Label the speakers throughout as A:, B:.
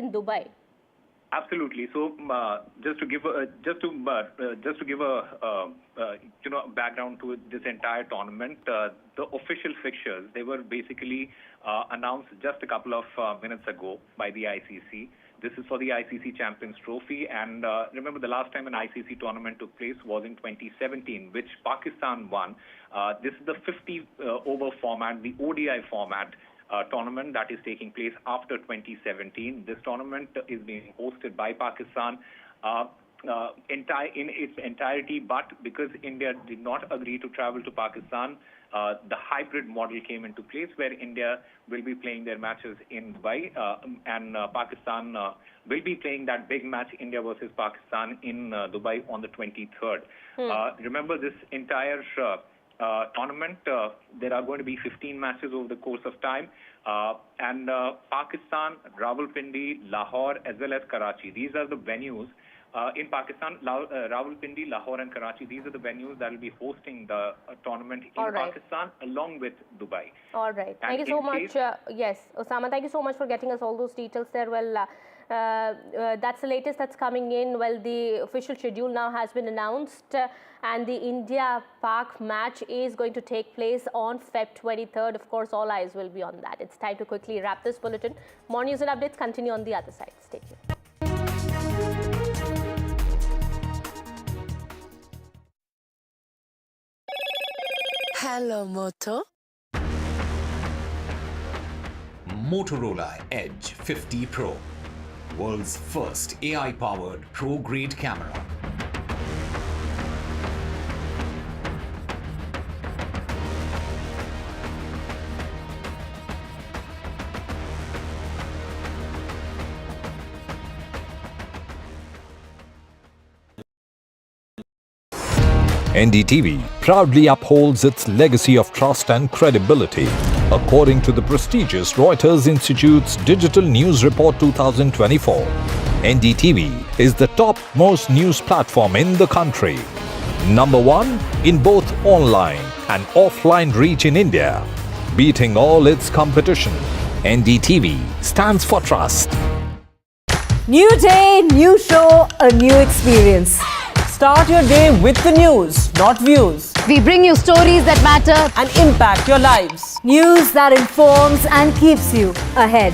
A: in Dubai?
B: Absolutely. So, just to give a background to this entire tournament, the official fixtures, they were basically announced just a couple of minutes ago by the ICC. This is for the ICC Champions Trophy, and remember the last time an ICC tournament took place was in 2017, which Pakistan won. This is the 50-over format, the ODI format. Tournament that is taking place after 2017. This tournament is being hosted by Pakistan in its entirety, but because India did not agree to travel to Pakistan, the hybrid model came into place where India will be playing their matches in Dubai and Pakistan will be playing that big match, India versus Pakistan, in Dubai on the 23rd. Remember this entire tournament, there are going to be 15 matches over the course of time, and Pakistan, Rawalpindi, Lahore, as well as Karachi. These are the venues in Pakistan. Rawalpindi, Lahore, and Karachi. These are the venues that will be hosting the tournament in Pakistan, along with Dubai.
A: All right. Thank you so much. Yes, Osama. Thank you so much for getting us all those details there. Well. That's the latest that's coming in. Well, the official schedule now has been announced and the India-Pak match is going to take place on Feb 23rd. Of course, all eyes will be on that. It's time to quickly wrap this bulletin. More news and updates continue on the other side. Stay tuned.
C: Hello, Moto.
D: Motorola Edge 50 Pro. World's first AI-powered pro-grade camera.
E: NDTV proudly upholds its legacy of trust and credibility. According to the prestigious Reuters Institute's Digital News Report 2024, NDTV is the top-most news platform in the country. Number 1 in both online and offline reach in India. Beating all its competition, NDTV stands for trust.
F: New day, new show, a new experience. Start your day with the news, not views.
G: We bring you stories that matter
F: and impact your lives.
G: News that informs and keeps you ahead.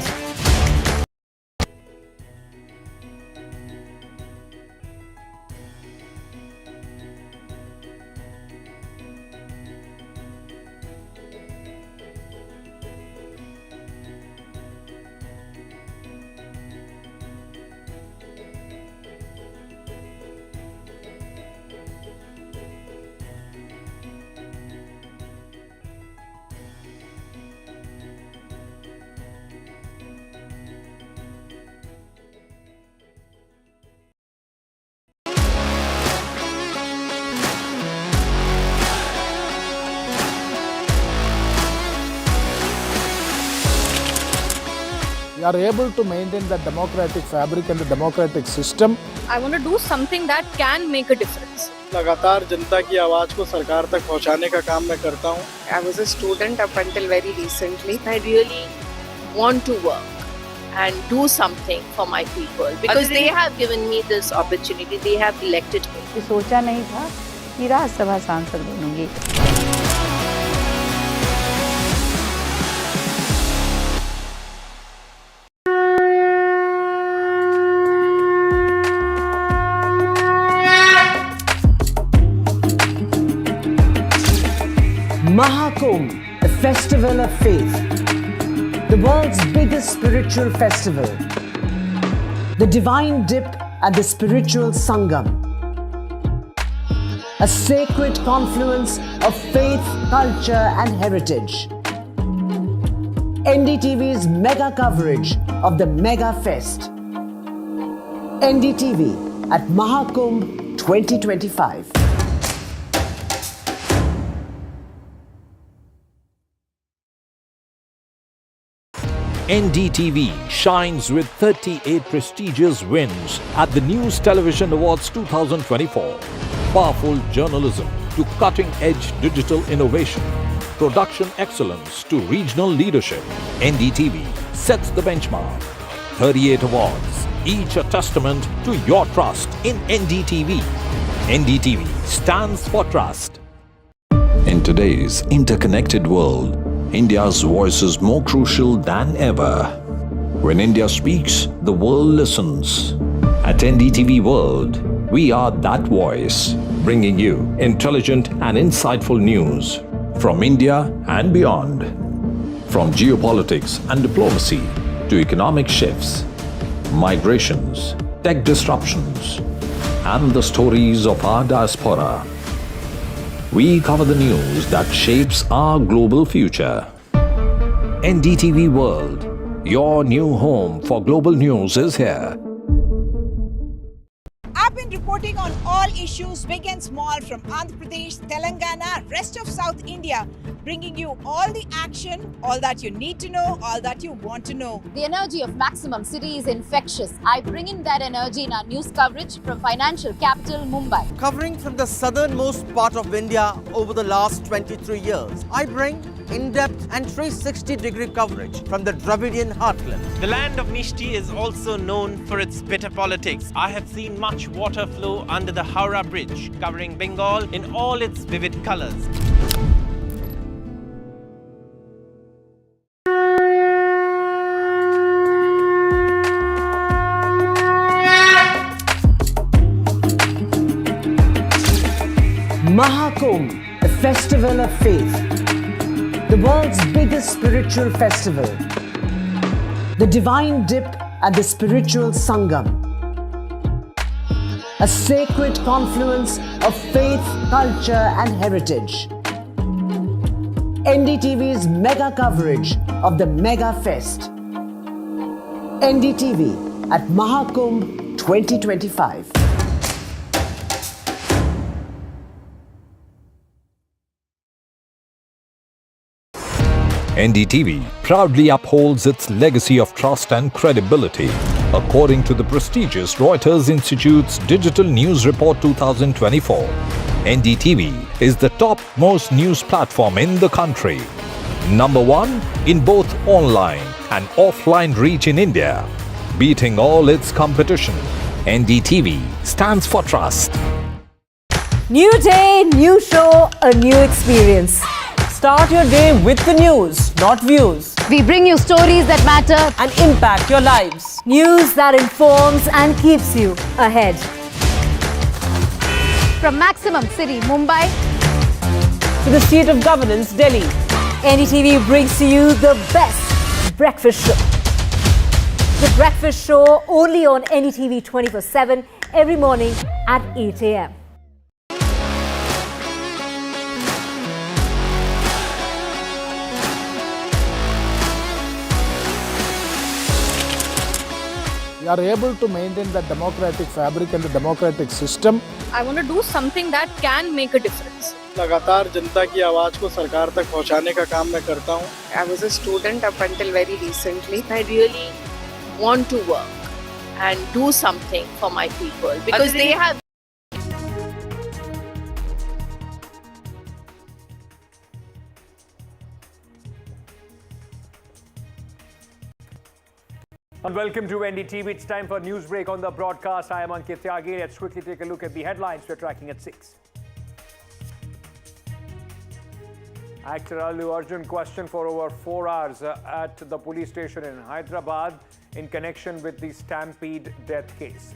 H: Are able to maintain the democratic fabric and the democratic system.
I: I want to do something that can make a difference.
J: लगातार जनता की आवाज को सरकार तक पहुंचाने का काम मैं करता हूं.
K: I was a student up until very recently.
I: I really want to work and do something for my people because they have given me this opportunity. They have elected me.
L: सोचा नहीं था कि राज्यसभा सांसद बनूंगी.
F: Mahakumbh, the festival of faith, the world's biggest spiritual festival, the divine dip at the spiritual Sangam, a sacred confluence of faith, culture and heritage. NDTV's mega coverage of the Mega Fest. NDTV at Mahakumbh 2025.
E: NDTV shines with 38 prestigious wins at the News Television Awards 2024. Powerful journalism to cutting-edge digital innovation, production excellence to regional leadership. NDTV sets the benchmark. 38 awards, each a testament to your trust in NDTV. NDTV stands for trust. In today's interconnected world, India's voice is more crucial than ever. When India speaks, the world listens. At NDTV World, we are that voice, bringing you intelligent and insightful news from India and beyond. From geopolitics and diplomacy to economic shifts, migrations, tech disruptions, and the stories of our diaspora. We cover the news that shapes our global future. NDTV World, your new home for global news, is here.
M: I've been reporting on all issues, big and small, from Andhra Pradesh, Telangana, rest of South India, bringing you all the action, all that you need to know, all that you want to know.
N: The energy of Maximum City is infectious. I bring in that energy in our news coverage from financial capital, Mumbai.
O: Covering from the southernmost part of India over the last 23 years, I bring in-depth and 360-degree coverage from the Dravidian heartland.
P: The land of Mishti is also known for its bitter politics. I have seen much water flow under the Howrah Bridge, covering Bengal in all its vivid colors.
F: Mahakumbh, the festival of faith, the world's biggest spiritual festival, the divine dip at the spiritual Sangam, a sacred confluence of faith, culture and heritage. NDTV's mega coverage of the Mega Fest. NDTV at Mahakumbh 2025.
E: NDTV proudly upholds its legacy of trust and credibility. According to the prestigious Reuters Institute's Digital News Report 2024, NDTV is the top-most news platform in the country. Number one in both online and offline reach in India. Beating all its competition, NDTV stands for trust.
G: New day, new show, a new experience.
F: Start your day with the news, not views.
N: We bring you stories that matter
F: and impact your lives.
G: News that informs and keeps you ahead.
N: from Maximum City, Mumbai,
F: to the seat of governance, Delhi.
G: NDTV brings to you the best breakfast show. The breakfast show only on NDTV 24/7 every morning at 8 a.m.
H: We are able to maintain the democratic fabric and the democratic system.
I: I want to do something that can make a difference.
J: लगातार जनता की आवाज को सरकार तक पहुंचाने का काम मैं करता हूं.
K: I was a student up until very recently.
I: I really want to work and do something for my people because they have.
Q: And welcome to NDTV. It's time for news break on the broadcast. I am Ankit Tyagi. Let's quickly take a look at the headlines we're tracking at 6. Actor Allu Arjun questioned for over 4 hours at the police station in Hyderabad in connection with the Stampede death case.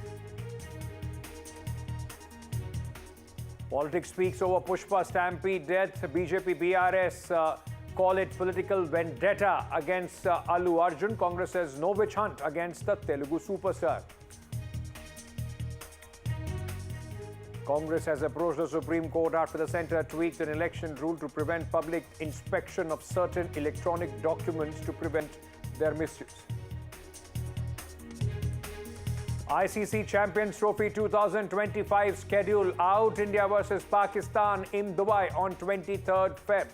Q: Politics speaks over Pushpa Stampede death. BJP BRS call it political vendetta against Allu Arjun. Congress says no witch hunt against the Telugu superstar. Congress has approached the Supreme Court after the centre tweaked an election rule to prevent public inspection of certain electronic documents to prevent their misuse. ICC Champions Trophy 2025 schedule out. India versus Pakistan in Dubai on 23rd Feb.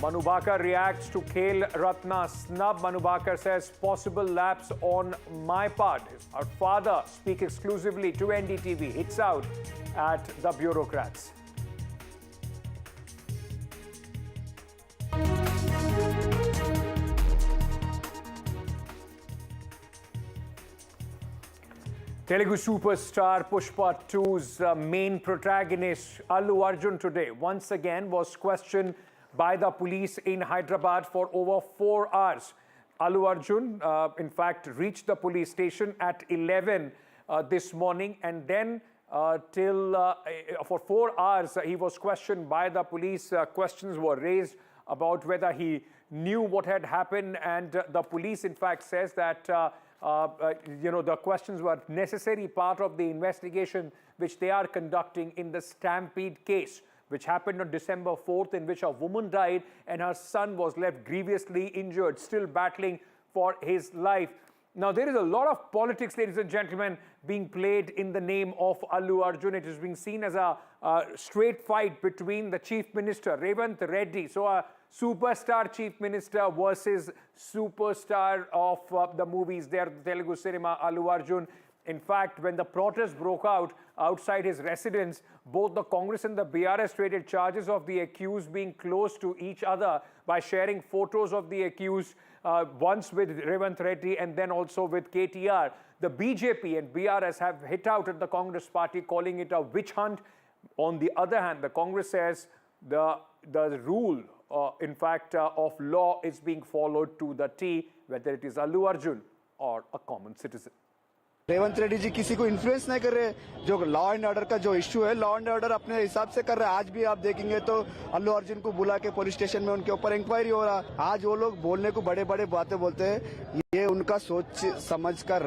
Q: Manu Bhaker reacts to Khel Ratna snub. Manu Bhaker says possible lapse on my part. Our father speak exclusively to NDTV. Hits out at the bureaucrats. Telugu superstar Pushpa 2's main protagonist Allu Arjun today once again was questioned by the police in Hyderabad for over 4 hours. Allu Arjun, in fact, reached the police station at 11 this morning, and then for 4 hours he was questioned by the police. Questions were raised about whether he knew what had happened, and the police in fact says that the questions were necessary part of the investigation which they are conducting in the Stampede case, which happened on December 4th, in which a woman died and her son was left grievously injured, still battling for his life. Now, there is a lot of politics, ladies and gentlemen, being played in the name of Allu Arjun. It is being seen as a straight fight between the Chief Minister, Revanth Reddy. So, a superstar Chief Minister versus superstar of the movies there, Telugu cinema, Allu Arjun. In fact, when the protest broke out outside his residence, both the Congress and the BRS traded charges of the accused being close to each other by sharing photos of the accused, once with Revanth Reddy and then also with KTR. The BJP and BRS have hit out at the Congress party, calling it a witch hunt. On the other hand, the Congress says the rule, in fact, of law is being followed to the T, whether it is Allu Arjun or a common citizen.
R: Revanth Reddy ji किसी को influence नहीं कर रहे। जो law and order का जो issue है, law and order अपने हिसाब से कर रहे हैं। आज भी आप देखेंगे तो अल्लू अर्जुन को बुला के पुलिस स्टेशन में उनके ऊपर इंक्वायरी हो रहा। आज वो लोग बोलने को बड़े बड़े बातें बोलते हैं, ये उनका सोच समझ कर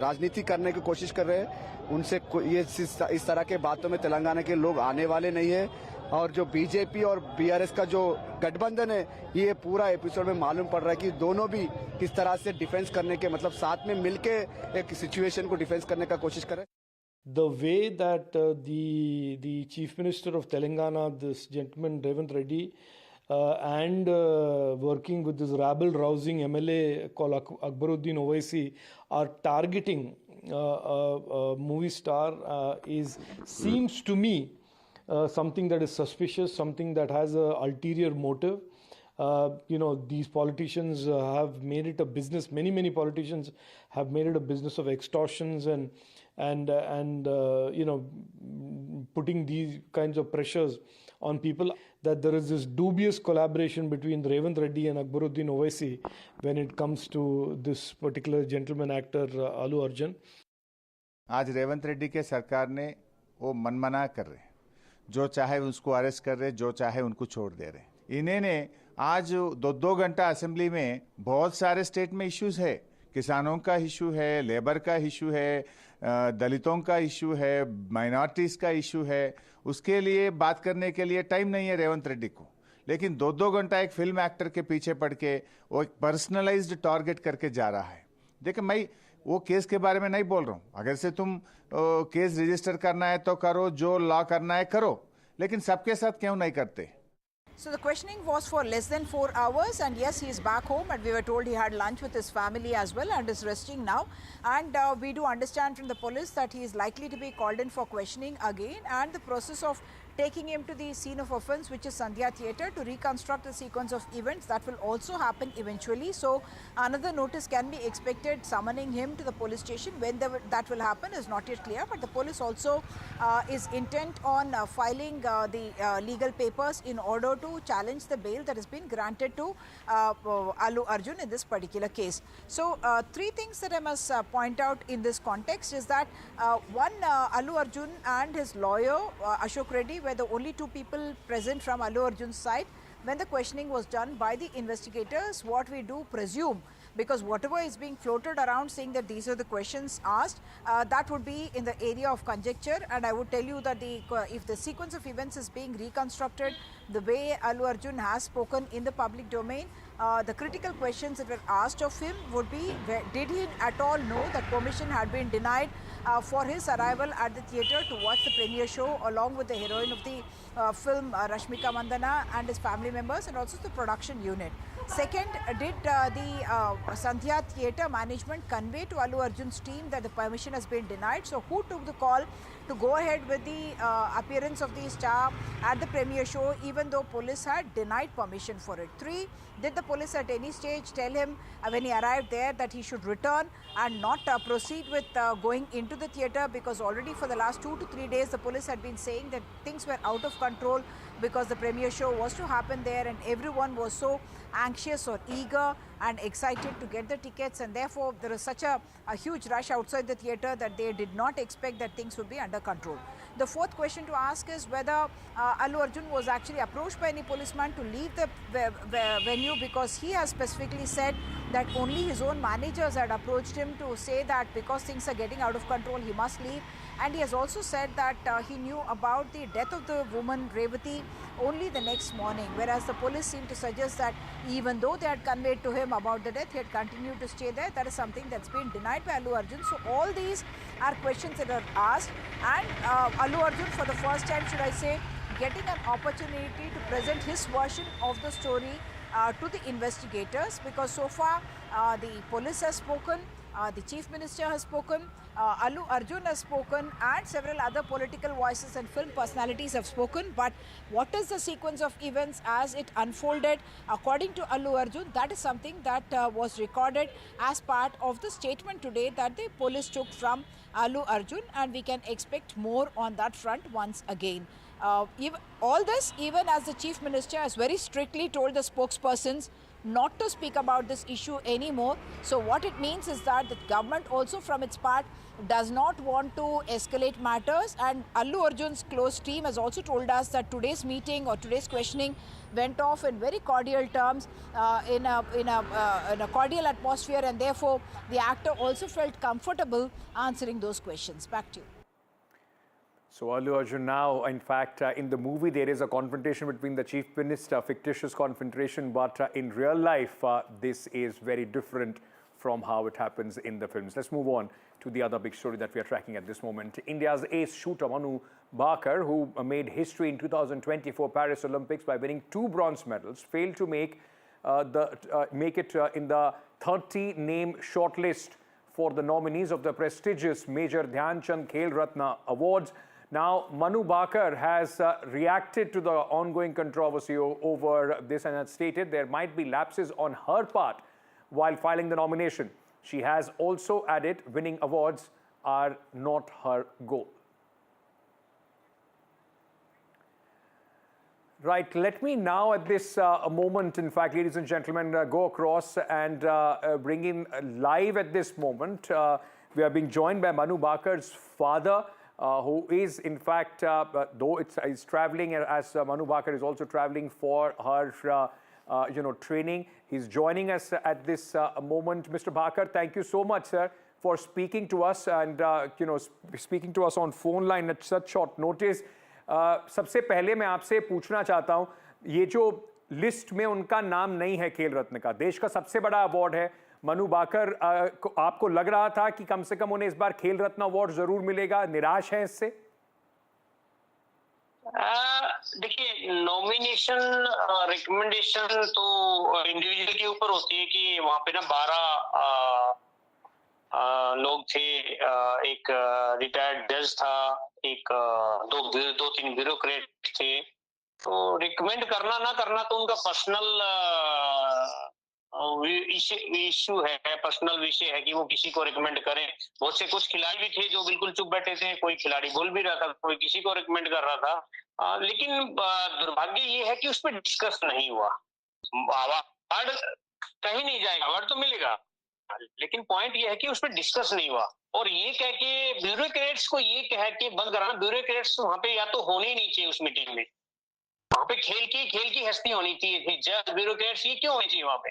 R: राजनीति करने की कोशिश कर रहे हैं। उनसे ये इस तरह के बातों में तेलंगाना के लोग आने वाले नहीं है। और जो बीजेपी और बीआरएस का जो गठबंधन है, ये पूरा एपिसोड में मालूम पड़ रहा है कि दोनों भी किस तरह से डिफेंस करने के, मतलब साथ में मिलके एक सिचुएशन को डिफेंस करने का कोशिश कर रहे हैं।
S: The way that the Chief Minister of Telangana, this gentleman Revanth Reddy, and working with this rabble-rousing MLA called Akbaruddin Owaisi are targeting a movie star seems to me something that is suspicious, something that has an ulterior motive. These politicians have made it a business. Many politicians have made it a business of extortions and putting these kinds of pressures on people. That there is this dubious collaboration between Revanth Reddy and Akbaruddin Owaisi when it comes to this particular gentleman actor Allu Arjun.
T: आज रेवंत रेड्डी के सरकार ने वो मनमना कर रहे, जो चाहे उसको अरेस्ट कर रहे, जो चाहे उनको छोड़ दे रहे। इन्होंने आज 2 घंटा असेंबली में बहुत सारे स्टेट में इश्यूज है, किसानों का इशू है, लेबर का इशू है, दलितों का इशू है, माइनॉरिटीज का इशू है। उसके लिए बात करने के लिए टाइम नहीं है रेवंत रेड्डी को। लेकिन 2 घंटा एक फिल्म एक्टर के पीछे पड़ के वो एक पर्सनलाइज्ड टारगेट करके जा रहा है। देखिए, मैं वो केस के बारे में नहीं बोल रहा हूँ। अगर से तुम केस रजिस्टर करना है तो करो, जो लॉ करना है करो, लेकिन सबके साथ क्यों नहीं करते?
M: So the questioning was for less than 4 hours, and yes, he is back home, and we were told he had lunch with his family as well and is resting now. And we do understand from the police that he is likely to be called in for questioning again, and the process of taking him to the scene of offence, which is Sandhya Theatre, to reconstruct the sequence of events, that will also happen eventually. So another notice can be expected summoning him to the police station. When that will happen is not yet clear, but the police also is intent on filing the legal papers in order to challenge the bail that has been granted to Allu Arjun in this particular case. So 3 things that I must point out in this context is that one, Allu Arjun and his lawyer Ashok Reddy were the only 2 people present from Allu Arjun's side when the questioning was done by the investigators. What we do presume, because whatever is being floated around saying that these are the questions asked, that would be in the area of conjecture. And I would tell you that if the sequence of events is being reconstructed the way Allu Arjun has spoken in the public domain, the critical questions that were asked of him would be, did he at all know that permission had been denied for his arrival at the theatre to watch the premiere show along with the heroine of the film Rashmika Mandana and his family members and also the production unit. Second, did the Sandhya Theatre management convey to Allu Arjun's team that the permission has been denied? So who took the call to go ahead with the appearance of the star at the premiere show even though police had denied permission for it? 3, did the police at any stage tell him when he arrived there that he should return and not proceed with going into the theatre, because already for the last 2 to 3 days the police had been saying that things were out of control because the premiere show was to happen there and everyone was so anxious or eager and excited to get the tickets, and therefore there was such a huge rush outside the theatre that they did not expect that things would be under control. The fourth question to ask is whether Allu Arjun was actually approached by any policeman to leave the venue, because he has specifically said that only his own managers had approached him to say that because things are getting out of control he must leave. And he has also said that he knew about the death of the woman Revati only the next morning, whereas the police seemed to suggest that even though they had conveyed to him about the death, he had continued to stay there. That is something that's been denied by Allu Arjun. So all these are questions that are asked, and Allu Arjun for the first time, should I say, getting an opportunity to present his version of the story to the investigators, because so far the police has spoken, the Chief Minister has spoken, Allu Arjun has spoken, and several other political voices and film personalities have spoken. But what is the sequence of events as it unfolded according to Allu Arjun? That is something that was recorded as part of the statement today that the police took from Allu Arjun, and we can expect more on that front once again. All this, even as the Chief Minister has very strictly told the spokespersons not to speak about this issue anymore. So what it means is that the government also from its part does not want to escalate matters, and Allu Arjun's close team has also told us that today's meeting or today's questioning went off in very cordial terms, in a cordial atmosphere, and therefore the actor also felt comfortable answering those questions. Back to you.
Q: So Allu Arjun now, in fact, in the movie there is a confrontation between the Chief Minister, fictitious confrontation, but in real life this is very different from how it happens in the films. Let's move on to the other big story that we are tracking at this moment. India's ace shooter Manu Bhaker, who made history in 2024 Paris Olympics by winning 2 bronze medals, failed to make it in the 30-name shortlist for the nominees of the prestigious Major Dhyan Chand Khel Ratna Awards. Now, Manu Bhaker has reacted to the ongoing controversy over this and has stated there might be lapses on her part while filing the nomination. She has also added winning awards are not her goal. Right, let me now at this moment, in fact, ladies and gentlemen, go across and bring in live at this moment. We are being joined by Manu Bhaker's father, who is, in fact, though he's traveling, as Manu Bhaker is also traveling for her, training. He's joining us at this moment. Mr. Bhaker, thank you so much, sir, for speaking to us and, speaking to us on phone line at such short notice. सबसे पहले मैं आपसे पूछना चाहता हूं, ये जो list में उनका नाम नहीं है खेल रत्न का, देश का सबसे बड़ा अवार्ड है, मनु बाकर, आपको लग रहा था कि कम से कम उन्हें इस बार खेल रत्न अवार्ड जरूर मिलेगा, निराश है इससे?
U: देखिए, नॉमिनेशन रिकमेंडेशन तो इंडिविजुअल के ऊपर होती है कि वहां पे ना 12 लोग थे, एक रिटायर्ड जज था, एक दो तीन ब्यूरोक्रेट थे, तो रिकमेंड करना ना करना तो उनका पर्सनल इश्यू है, पर्सनल विषय है कि वो किसी को रिकमेंड करें। बहुत से कुछ खिलाड़ी भी थे जो बिल्कुल चुप बैठे थे, कोई खिलाड़ी बोल भी रहा था, कोई किसी को रिकमेंड कर रहा था, लेकिन दुर्भाग्य ये है कि उस पर डिस्कस नहीं हुआ। अवार्ड कहीं नहीं जाएगा, अवार्ड तो मिलेगा, लेकिन पॉइंट ये है कि उस पर डिस्कस नहीं हुआ। और ये कह के ब्यूरोक्रेट्स को ये कह के बंद कराना, ब्यूरोक्रेट्स वहां पे या तो होने ही नहीं चाहिए उस मीटिंग में, वहां पे खेल की हस्ती होनी चाहिए। जज ब्यूरोक्रेट्स ये क्यों होनी चाहिए वहां पे?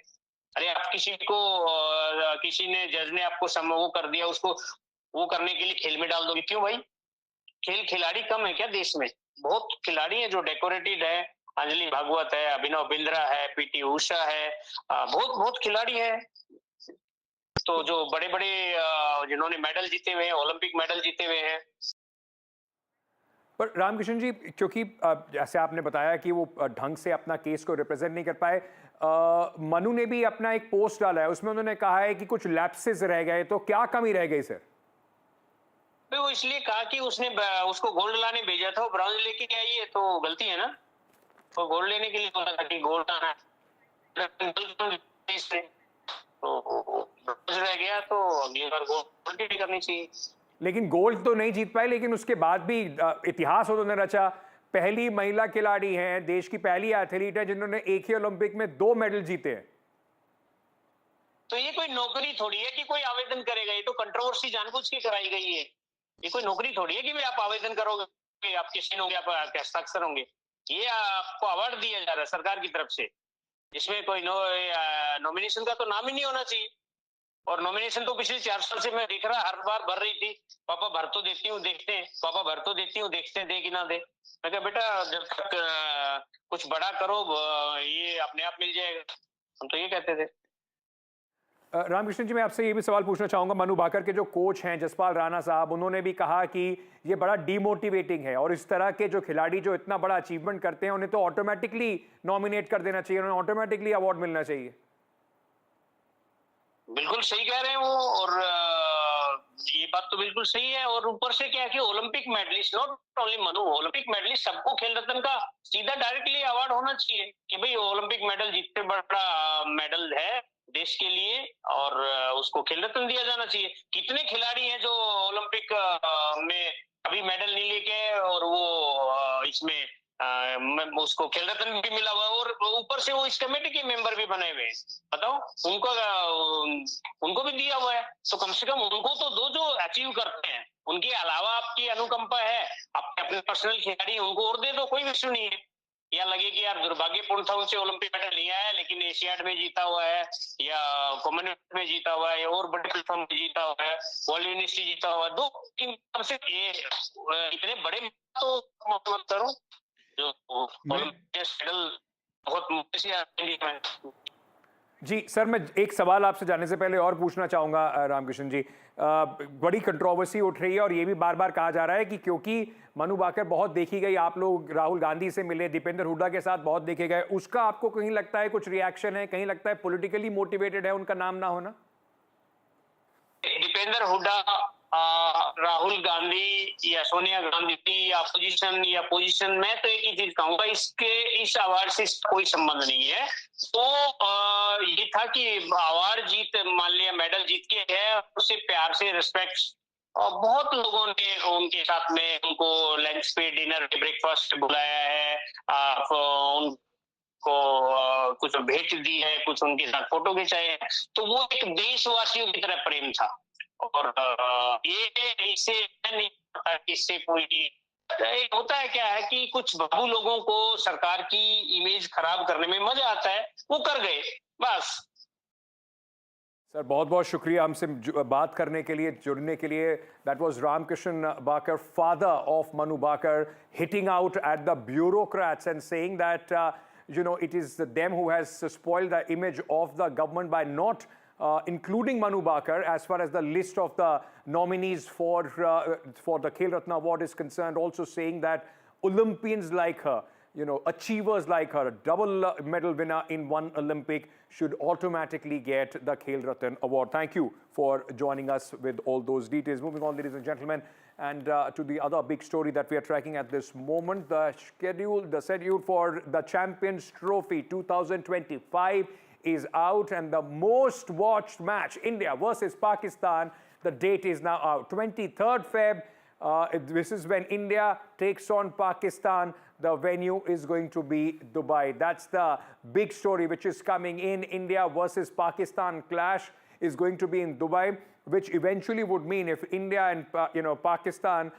U: अरे आप किसी ने जज ने आपको वो कर दिया, उसको वो करने के लिए खेल में डाल दोगे, क्यों भाई? खिलाड़ी कम है क्या देश में? बहुत खिलाड़ी है जो डेकोरेटेड है, अंजलि भागवत है, अभिनव बिंद्रा है, पीटी उषा है, बहुत खिलाड़ी है। तो जो बड़े जिन्होंने मेडल जीते हुए हैं, ओलंपिक मेडल जीते हुए हैं।
Q: पर रामकिशन जी, क्योंकि जैसे आपने बताया कि वो ढंग से अपना केस को रिप्रेजेंट नहीं कर पाए, मनु ने भी अपना एक पोस्ट डाला है, उसमें उन्होंने कहा है कि कुछ लैप्सेस रह गए, तो क्या कमी रह गई सर?
U: वो इसलिए कहा कि उसने उसको गोल्ड लाने भेजा था, वो ब्रॉन्ज लेके आई है, तो गलती है ना। वो गोल्ड लेने के लिए बोला था कि गोल्ड आना है, तो ब्रॉन्ज रह गया, तो अगली बार गोल्ड करनी चाहिए।
Q: लेकिन गोल्ड तो नहीं जीत पाए, लेकिन उसके बाद भी इतिहास उन्होंने रचा। पहली महिला खिलाड़ी हैं, देश की पहली एथलीट है जिन्होंने एक ही ओलंपिक में 2 मेडल जीते हैं।
U: तो ये कोई नौकरी थोड़ी है कि कोई आवेदन करेगा, ये तो कंट्रोवर्सी जानबूझ के कराई गई है। ये कोई नौकरी थोड़ी है कि भाई आप आवेदन करोगे, आप किसान होंगे, आप हस्ताक्षर होंगे। ये आपको अवार्ड दिया जा रहा है सरकार की तरफ से, जिसमें कोई नॉमिनेशन का तो नाम ही नहीं होना चाहिए। और नॉमिनेशन तो पिछले 4 साल से मैं देख रहा, हर बार भर रही थी, पापा भर तो देती हूँ, देखते हैं, पापा भर तो देती हूँ, देखते हैं दे कि ना दे। मैं कहा बेटा जब तक कुछ बड़ा करो ये अपने आप मिल जाएगा, हम तो ये कहते थे।
Q: रामकृष्ण जी, मैं आपसे ये भी सवाल पूछना चाहूंगा, मनु भाकर के जो कोच हैं जसपाल राणा साहब, उन्होंने भी कहा कि ये बड़ा डीमोटिवेटिंग है और इस तरह के जो खिलाड़ी जो इतना बड़ा अचीवमेंट करते हैं उन्हें तो ऑटोमेटिकली नॉमिनेट कर देना चाहिए, उन्हें ऑटोमेटिकली अवार्ड मिलना चाहिए।
U: बिल्कुल सही कह रहे हैं वो, और ये बात तो बिल्कुल सही है। और ऊपर से क्या है कि Olympic medallist, not only Manu, Olympic medallist सबको खेल रत्न का सीधा डायरेक्टली अवार्ड होना चाहिए कि भाई ओलंपिक मेडल जीतने बड़ा मेडल है देश के लिए, और उसको खेल रत्न दिया जाना चाहिए। कितने खिलाड़ी हैं जो ओलंपिक में अभी मेडल नहीं लेके, और वो इसमें उसको खेल रत्न भी मिला हुआ, और ऊपर से वो इस कमेटी के मेंबर भी बने हुए हैं। बताओ, उनको भी दिया हुआ है, तो कम से कम उनको तो दो जो अचीव करते हैं। उनके अलावा आपकी अनुकंपा है, आपके अपने पर्सनल खिलाड़ी, उनको और दे दो, कोई इश्यू नहीं है। या लगे कि यार दुर्भाग्यपूर्ण था उनसे ओलंपिक मेडल नहीं आया, लेकिन एशियाड में जीता हुआ है, या कॉमनवेल्थ में जीता हुआ है, या और बड़े प्लेटफॉर्म में जीता हुआ है, वर्ल्ड यूनिवर्सिटी जीता हुआ है, 2 कम से इतने बड़े तो मत करो जो मेडल बहुत
Q: जी। सर, मैं एक सवाल आपसे जाने से पहले और पूछना चाहूंगा रामकृष्ण जी, बड़ी कंट्रोवर्सी उठ रही है और ये भी बार बार कहा जा रहा है कि क्योंकि मनु भाकर बहुत देखी गई, आप लोग राहुल गांधी से मिले, दीपेंद्र हुड्डा के साथ बहुत देखे गए, उसका आपको कहीं लगता है कुछ रिएक्शन है, कहीं लगता है पॉलिटिकली मोटिवेटेड है उनका नाम ना होना?
U: दीपेंद्र हुड्डा, राहुल गांधी या सोनिया गांधी या पोजीशन, मैं तो एक ही चीज कहूंगा, इस अवार्ड से कोई संबंध नहीं है। तो ये था कि अवार्ड जीत, मान लिया मेडल जीत के है, उससे प्यार से रिस्पेक्ट, और बहुत लोगों ने उनके साथ में उनको लंच पे, डिनर पे, ब्रेकफास्ट बुलाया है, उनको कुछ भेंट दी है, कुछ उनके साथ फोटो खिंचाए हैं। तो वो एक देशवासियों की तरह प्रेम था, और ये इससे कोई होता है क्या है कि कुछ बाबू लोगों को सरकार की इमेज खराब करने में मजा आता है, वो कर गए बस।
Q: सर, बहुत बहुत शुक्रिया हमसे बात करने के लिए, जुड़ने के लिए। That was Ramkrishna Bhaker, father of Manu Bhaker, hitting out at the bureaucrats and saying that it is them who has spoiled the image of the government by not including Manu Bhaker as far as the list of the nominees for the Khel Ratna Award is concerned, also saying that Olympians like her, achievers like her, double medal winner in one Olympic, should automatically get the Khel Ratna Award. Thank you for joining us with all those details. Moving on, ladies and gentlemen, and to the other big story that we are tracking at this moment, the schedule for the Champions Trophy 2025 is out, and the most watched match, India versus Pakistan, the date is now out, 23rd Feb. This is when India takes on Pakistan. The venue is going to be Dubai. That's the big story which is coming in. India versus Pakistan clash is going to be in Dubai, which eventually would mean if India and Pakistan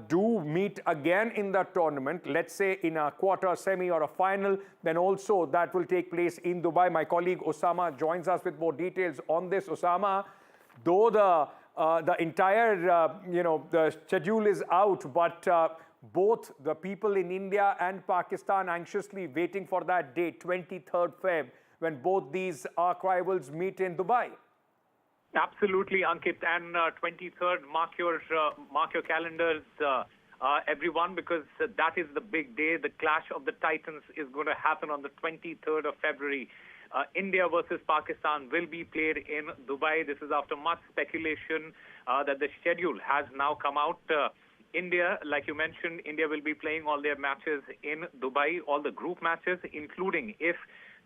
Q: do meet again in the tournament, let's say in a quarter, semi, or a final, then also that will take place in Dubai. My colleague Osama joins us with more details on this. Osama, though the entire the schedule is out, but both the people in India and Pakistan anxiously waiting for that date, 23rd Feb, when both these arch rivals meet in Dubai.
B: Absolutely, Ankit, and 23rd, mark your calendars.
Q: everyone, because that is the big day. The clash of the titans is going to happen on the 23rd of February. India versus Pakistan will be played in Dubai. This is after much speculation that the schedule has now come out. India, like you mentioned, India will be playing all their matches in Dubai, all the group matches, including if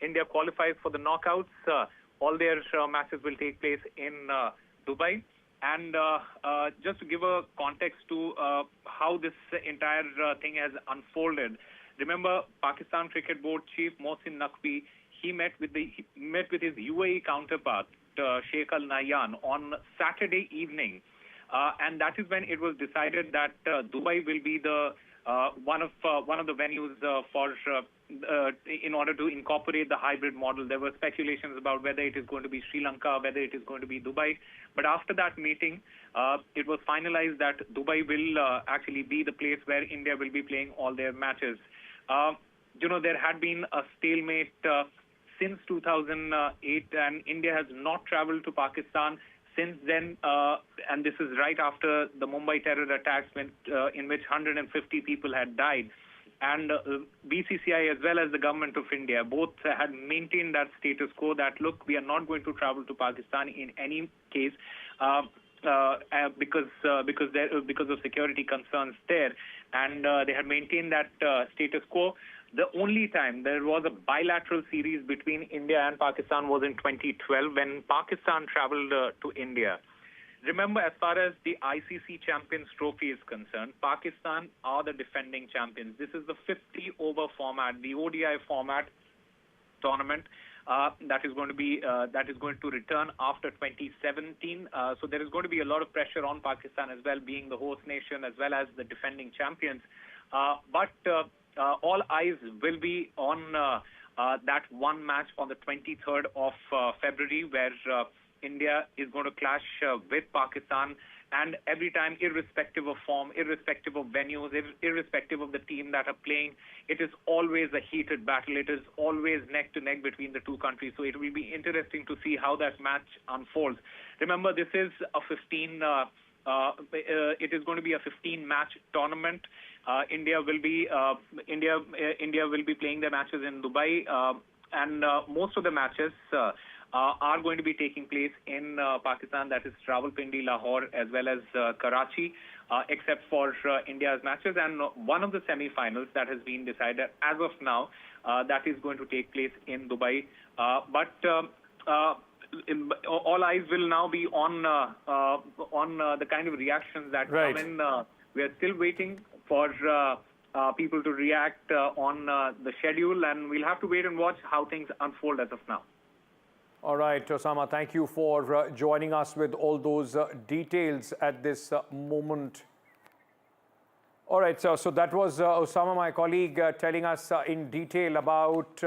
Q: India qualifies for the knockouts, all their matches will take place in Dubai. And just to give a context to how this entire thing has unfolded, remember Pakistan Cricket Board Chief Mohsin Naqvi, he met with his UAE counterpart Sheikh Al Nahyan on Saturday evening, and that is when it was decided that Dubai will be the one of the venues for in order to incorporate the hybrid model. There were speculations about whether it is going to be Sri Lanka, whether it is going to be Dubai. But after that meeting, it was finalized that Dubai will actually be the place where India will be playing all their matches. There had been a stalemate since 2008, and India has not traveled to Pakistan since then, and this is right after the Mumbai terror attacks in which 150 people had died. And BCCI as well as the government of India both had maintained that status quo that, look, we are not going to travel to Pakistan in any case because of security concerns there. And they had maintained that status quo. The only time there was a bilateral series between India and Pakistan was in 2012 when Pakistan traveled to India. Remember, as far as the ICC Champions Trophy is concerned, Pakistan are the defending champions. This is the 50-over format, the ODI format tournament that is going to return after 2017. So there is going to be a lot of pressure on Pakistan as well, being the host nation as well as the defending champions. But all eyes will be on that one match on the 23rd of February, where India is going to clash with Pakistan, and every time, irrespective of form, irrespective of venues, irrespective of the team that are playing, it is always a heated battle. It is always neck to neck between the two countries. So it will be interesting to see how that match unfolds. Remember, this is a 15. It is going to be a 15-match tournament. India will be playing their matches in Dubai, and most of the matches are going to be taking place in Pakistan, that is Rawalpindi, Lahore, as well as Karachi, except for India's matches. And one of the semi-finals that has been decided as of now, that is going to take place in Dubai. But all eyes will now be on the kind of reactions that come in. We are still waiting for people to react on the schedule, and we'll have to wait and watch how things unfold as of now. All right, Osama, thank you for joining us with all those details at this moment. All right, so that was Osama, my colleague, telling us in detail about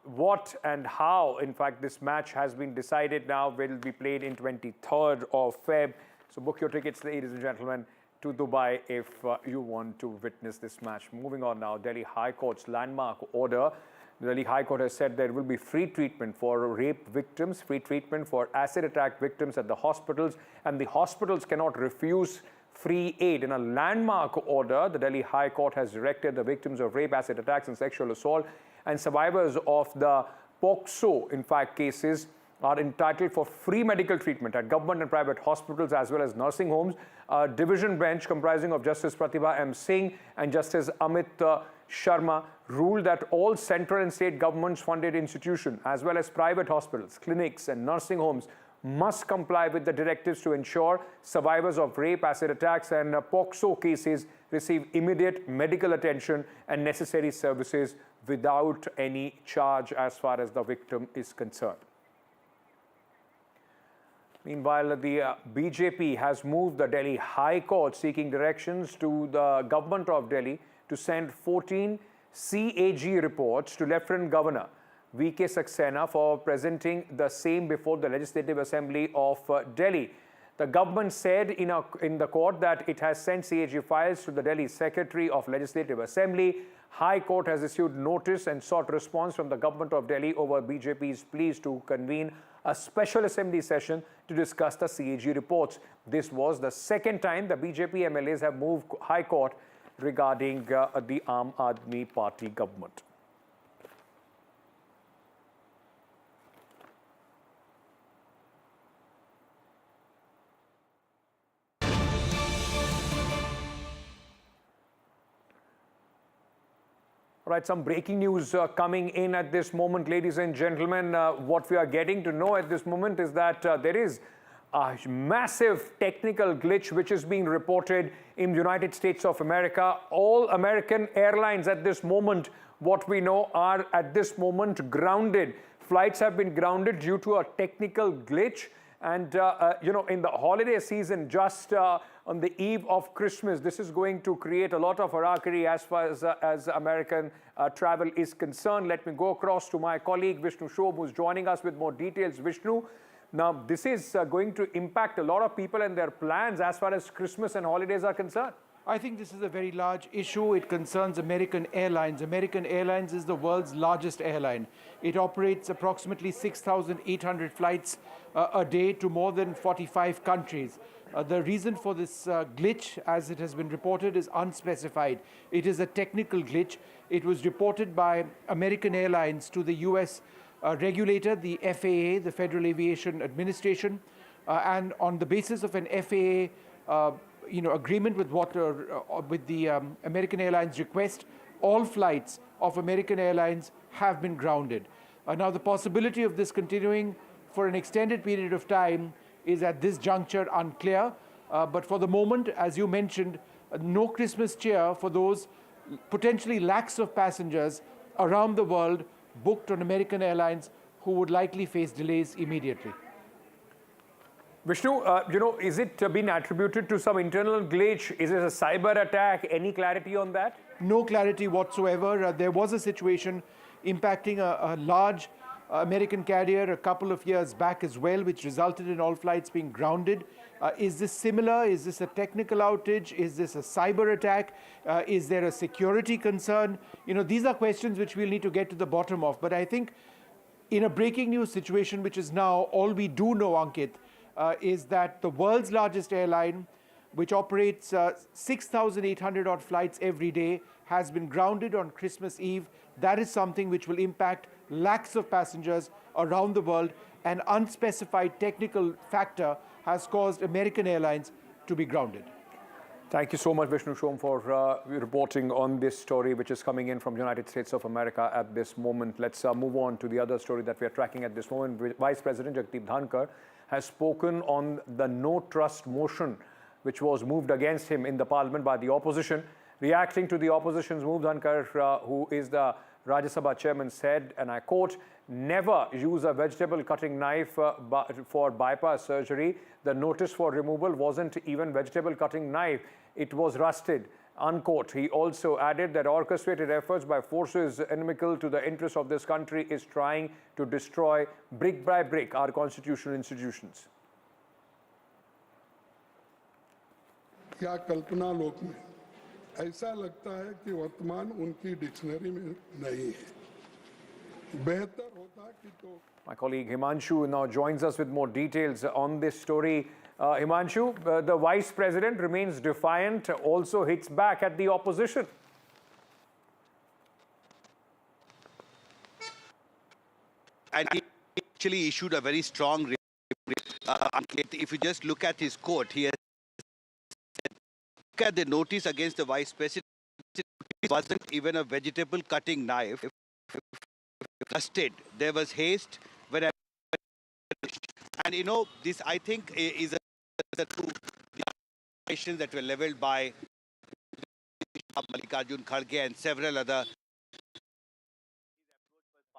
Q: what and how, in fact, this match has been decided now, will be played in 23rd of Feb. So book your tickets, ladies and gentlemen, to Dubai if you want to witness this match. Moving on now, Delhi High Court's landmark order. The Delhi High Court has said there will be free treatment for rape victims, free treatment for acid attack victims at the hospitals, and the hospitals cannot refuse free aid. In a landmark order, the Delhi High Court has directed the victims of rape, acid attacks and sexual assault and survivors of the POCSO, in fact, cases are entitled for free medical treatment at government and private hospitals as well as nursing homes. A division bench comprising of Justice Pratibha M. Singh and Justice Amit Sharma ruled that all central and state governments funded institutions as well as private hospitals, clinics and nursing homes must comply with the directives to ensure survivors of rape, acid attacks and POCSO cases receive immediate medical attention and necessary services without any charge as far as the victim is concerned. Meanwhile, the BJP has moved the Delhi High Court seeking directions to the government of Delhi to send 14 CAG reports to Lieutenant Governor V.K. Saxena for presenting the same before the Legislative Assembly of Delhi. The government said in the court that it has sent CAG files to the Delhi Secretary of Legislative Assembly. High Court has issued notice and sought response from the government of Delhi over BJP's pleas to convene a special assembly session to discuss the CAG reports. This was the second time the BJP MLAs have moved High Court regarding the Aam Aadmi Party government. All right, some breaking news coming in at this moment, ladies and gentlemen. What we are getting to know at this moment is that there is a massive technical glitch which is being reported in the United States of America. All American airlines at this moment, what we know, are at this moment grounded. Flights have been grounded due to a technical glitch. And, you know, in the holiday season, just on the eve of Christmas, this is going to create a lot of harakiri as far as American travel is concerned. Let me go across to my colleague Vishnu Shob, who's joining us with more details. Vishnu, now this is going to impact a lot of people and their plans as far as Christmas and holidays are concerned.
B: I think this is a very large issue. It concerns American Airlines. American Airlines is the world's largest airline. It operates approximately 6,800 flights a day to more than 45 countries. The reason for this glitch, as it has been reported, is unspecified. It is a technical glitch. It was reported by American Airlines to the US regulator, the FAA, the Federal Aviation Administration, and on the basis of an FAA agreement with with the American Airlines request, all flights of American Airlines have been grounded. Now, the possibility of this continuing for an extended period of time is at this juncture unclear. But for the moment, as you mentioned, no Christmas cheer for those potentially lakhs of passengers around the world booked on American Airlines who would likely face delays immediately.
Q: Vishnu, you know, is it been attributed to some internal glitch? Is it a cyber attack? Any clarity on that?
B: No clarity whatsoever. There was a situation impacting a large American carrier a couple of years back as well, which resulted in all flights being grounded. Is this similar? Is this a technical outage? Is this a cyber attack? Is there a security concern? You know, these are questions which we'll need to get to the bottom of. But I think in a breaking news situation, which is now all we do know, Ankit, is that the world's largest airline, which operates 6,800 odd flights every day, has been grounded on Christmas Eve. That is something which will impact lakhs of passengers around the world. An unspecified technical factor has caused American Airlines to be grounded.
Q: Thank you so much, Vishnu Shom, for reporting on this story, which is coming in from the United States of America at this moment. Let's move on to the other story that we are tracking at this moment. Vice President Jagdeep Dhankar has spoken on the no trust motion which was moved against him in the parliament by the opposition. Reacting to the opposition's move, Dhankar, who is the Rajya Sabha chairman, said, and I quote, "Never use a vegetable cutting knife for bypass surgery. The notice for removal wasn't even vegetable cutting knife. It was rusted." Unquote. He also added that orchestrated efforts by forces inimical to the interests of this country is trying to destroy brick by brick our constitutional institutions.
V: क्या कल्पना लोक में ऐसा लगता है कि वर्तमान उनकी dictionary में नहीं है बेहतर होता कि तो
Q: My colleague Himanshu now joins us with more details on this story. Himanshu, the Vice President remains defiant, also hits back at the opposition.
W: And he actually issued a very strong if you just look at his quote, he has look at the notice against the Vice President. It wasn't even a vegetable cutting knife. Trusted. There was haste. And you know, this I think is the two accusations that were leveled by Mallikarjun Kharge and several other.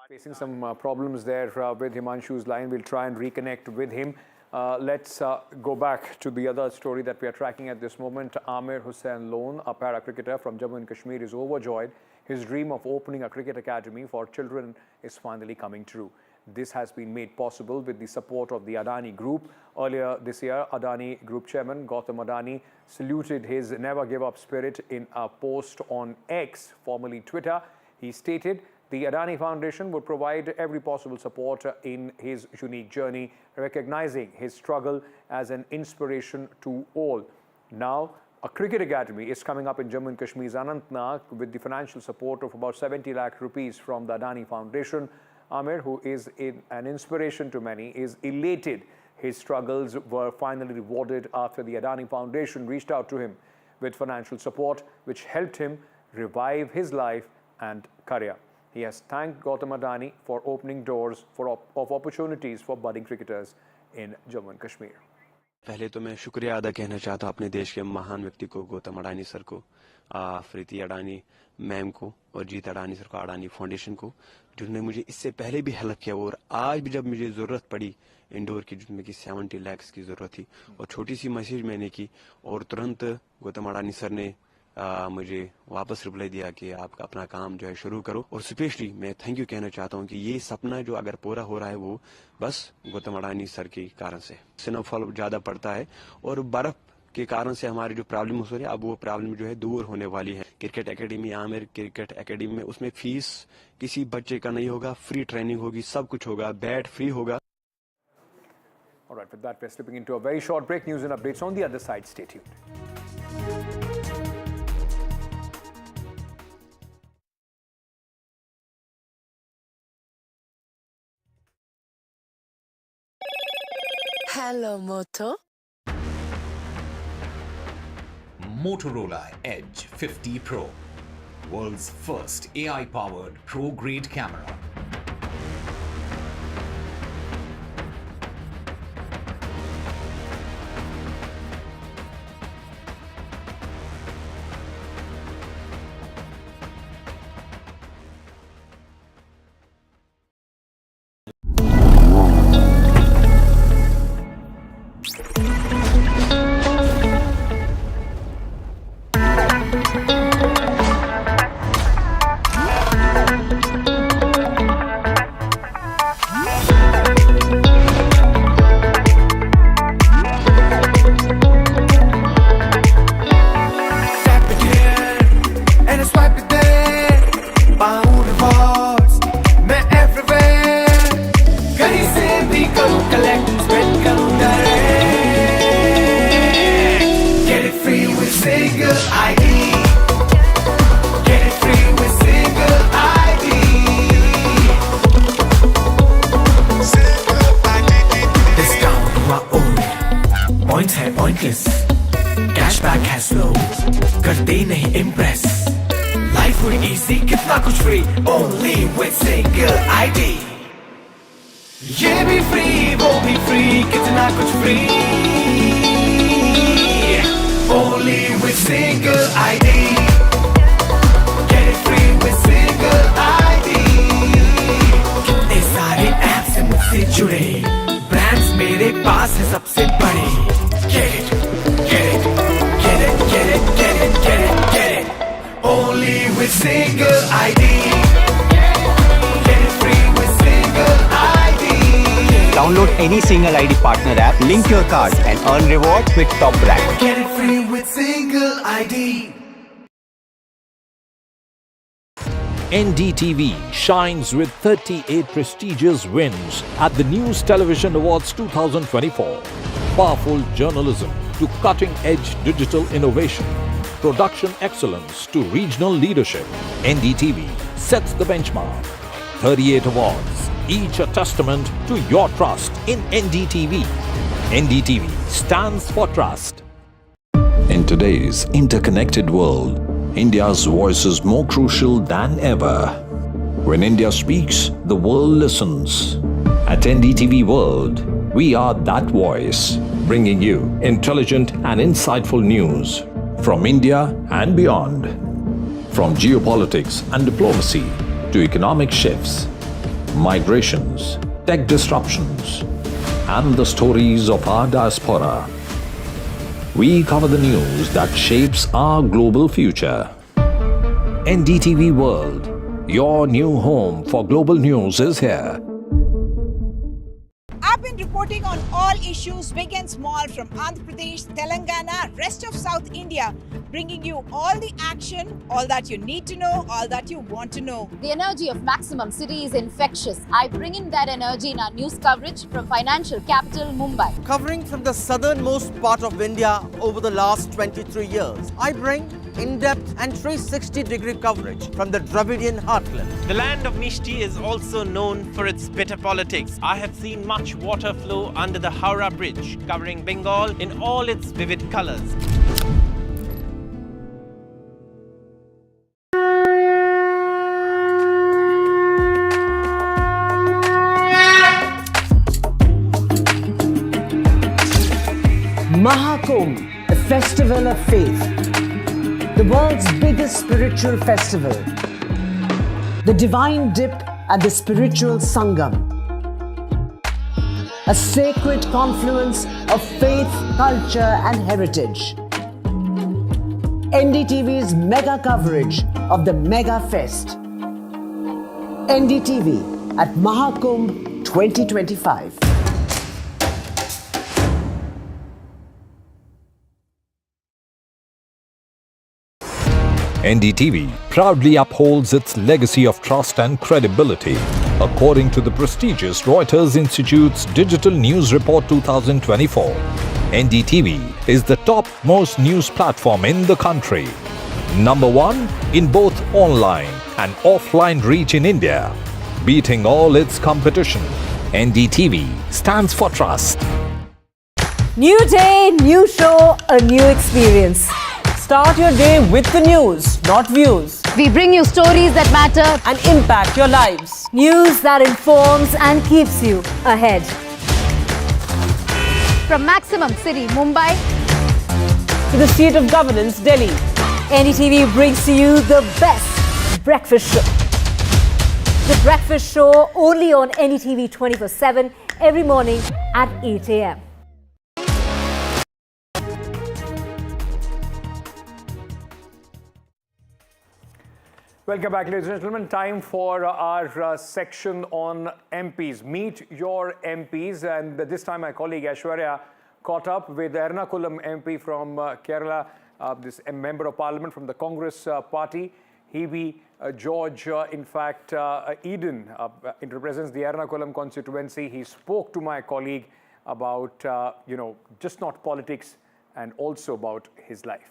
Q: Facing some problems there with Himanshu's line. We'll try and reconnect with him. Let's go back to the other story that we are tracking at this moment. Amir Hussain Lone, a para cricketer from Jammu and Kashmir, is overjoyed. His dream of opening a cricket academy for children is finally coming true. This has been made possible with the support of the Adani Group. Earlier this year, Adani Group Chairman Gautam Adani saluted his never-give-up spirit in a post on X, formerly Twitter. He stated The Adani Foundation would provide every possible support in his unique journey, recognizing his struggle as an inspiration to all. Now, a cricket academy is coming up in Jammu and Kashmir's Anantnag with the financial support of about 70 lakh rupees from the Adani Foundation. Amir, who is an inspiration to many, is elated. His struggles were finally rewarded after the Adani Foundation reached out to him with financial support, which helped him revive his life and career. He has thanked Gautam Adani for opening doors of opportunities for budding cricketers in Jammu and Kashmir.
A: पहले तो मैं शुक्रिया अदा कहना चाहता हूँ अपने देश के महान व्यक्ति को, गौतम अडानी सर को, प्रीति अडानी मैम को और जीत अडानी सर को, अडानी फाउंडेशन को, जिन्होंने मुझे इससे पहले भी हेल्प किया और आज भी जब मुझे ज़रूरत पड़ी इंडोर की, जिसमें कि 70 लाख की ज़रूरत थी और छोटी सी मैसेज मैंने की और तुरंत गौतम अडानी सर ने मुझे वापस रिप्लाई दिया कि आप अपना काम जो है शुरू करो। और स्पेशली मैं थैंक यू कहना चाहता हूँ कि ये सपना जो अगर पूरा हो रहा है वो बस गौतम अडानी सर के कारण से। स्नोफॉल ज़्यादा पड़ता है और बर्फ़ के कारण से हमारी जो प्रॉब्लम हो रही है अब वो प्रॉब्लम जो है दूर होने वाली है। Cricket academy, Aamir cricket academy में उसमें फीस किसी बच्चे का नहीं होगा, फ्री ट्रेनिंग होगी, सब कुछ होगा, बैट फ्री होगा।
Q: All right, with that, we're slipping into a very short break. News and updates on the other side. Stay tuned.
C: Hello, Moto.
D: Motorola Edge 50 Pro, world's first AI-powered pro-grade camera.
X: Cashback has flow, करते नहीं impress. Life would easy, कितना कुछ free, only with single ID. ये भी free, वो भी free, कितना कुछ free, only with single ID. Get it free with single ID. कितने सारे apps हैं मुझसे जुड़े, brands मेरे पास है सबसे बड़े. Get it, get it, get it, get it, get it, get it, get it. Only with single ID. Get it free with single ID.
Y: Download any single ID partner app, link your card and earn rewards with top brand.
X: Get it free with single ID.
E: NDTV shines with 38 prestigious wins at the News Television Awards 2024. Powerful journalism to cutting-edge digital innovation, production excellence to regional leadership, NDTV sets the benchmark. 38 awards, each a testament to your trust in NDTV. NDTV stands for trust. In today's interconnected world, India's voice is more crucial than ever. When India speaks, the world listens. At NDTV World, we are that voice, bringing you intelligent and insightful news from India and beyond. From geopolitics and diplomacy to economic shifts, migrations, tech disruptions, and the stories of our diaspora. We cover the news that shapes our global future. NDTV World, your new home for global news is here.
M: I've been reporting reporting on all issues big and small from Andhra Pradesh, Telangana, rest of South India, bringing you all the action, all that you need to know, all that you want to know.
C: The energy of Maximum City is infectious. I bring in that energy in our news coverage from financial capital Mumbai.
L: Covering from the southernmost part of India over the last 23 years, I bring in-depth and 360-degree coverage from the Dravidian heartland.
N: The land of Mishti is also known for its bitter politics. I have seen much water flow under the Howrah Bridge, covering Bengal in all its vivid colors.
F: Mahakumbh, a festival of faith, the world's biggest spiritual festival, the divine dip at the spiritual Sangam, a sacred confluence of faith, culture and heritage. NDTV's mega coverage of the Mega Fest. NDTV at Mahakumbh 2025.
E: NDTV proudly upholds its legacy of trust and credibility. According to the prestigious Reuters Institute's Digital News Report 2024, NDTV is the topmost news platform in the country. Number one in both online and offline reach in India. Beating all its competition, NDTV stands for trust.
G: New day, new show, a new experience.
L: Start your day with the news, not views.
C: We bring you stories that matter
L: and impact your lives.
G: News that informs and keeps you ahead.
C: from Maximum City, Mumbai,
L: to the seat of governance, Delhi.
G: NDTV brings to you the best breakfast show. The breakfast show only on NDTV 24/7 every morning at 8 a.m.
Q: Welcome back, ladies and gentlemen. Time for our section on MPs. Meet your MPs. And this time my colleague Aishwarya caught up with Ernakulam MP from Kerala, this member of parliament from the Congress party. Hebe George, in fact, Eden, it represents the Ernakulam constituency. He spoke to my colleague about, just not politics and also about his life.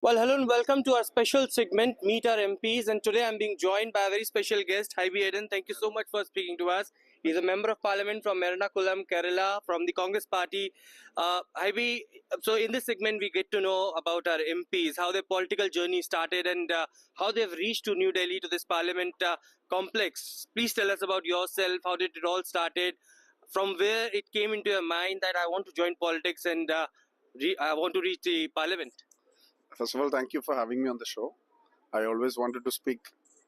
O: Well, hello and welcome to our special segment, Meet Our MPs. And today I'm being joined by a very special guest, Hebe Eden. Thank you so much for speaking to us. He's a member of parliament from Ernakulam, Kerala, from the Congress party. Hebe, so in this segment, we get to know about our MPs, how their political journey started and how they've reached to New Delhi, to this parliament complex. Please tell us about yourself. How did it all started? From where it came into your mind that I want to join politics and I want to reach the parliament?
P: First of all, thank you for having me on the show. I always wanted to speak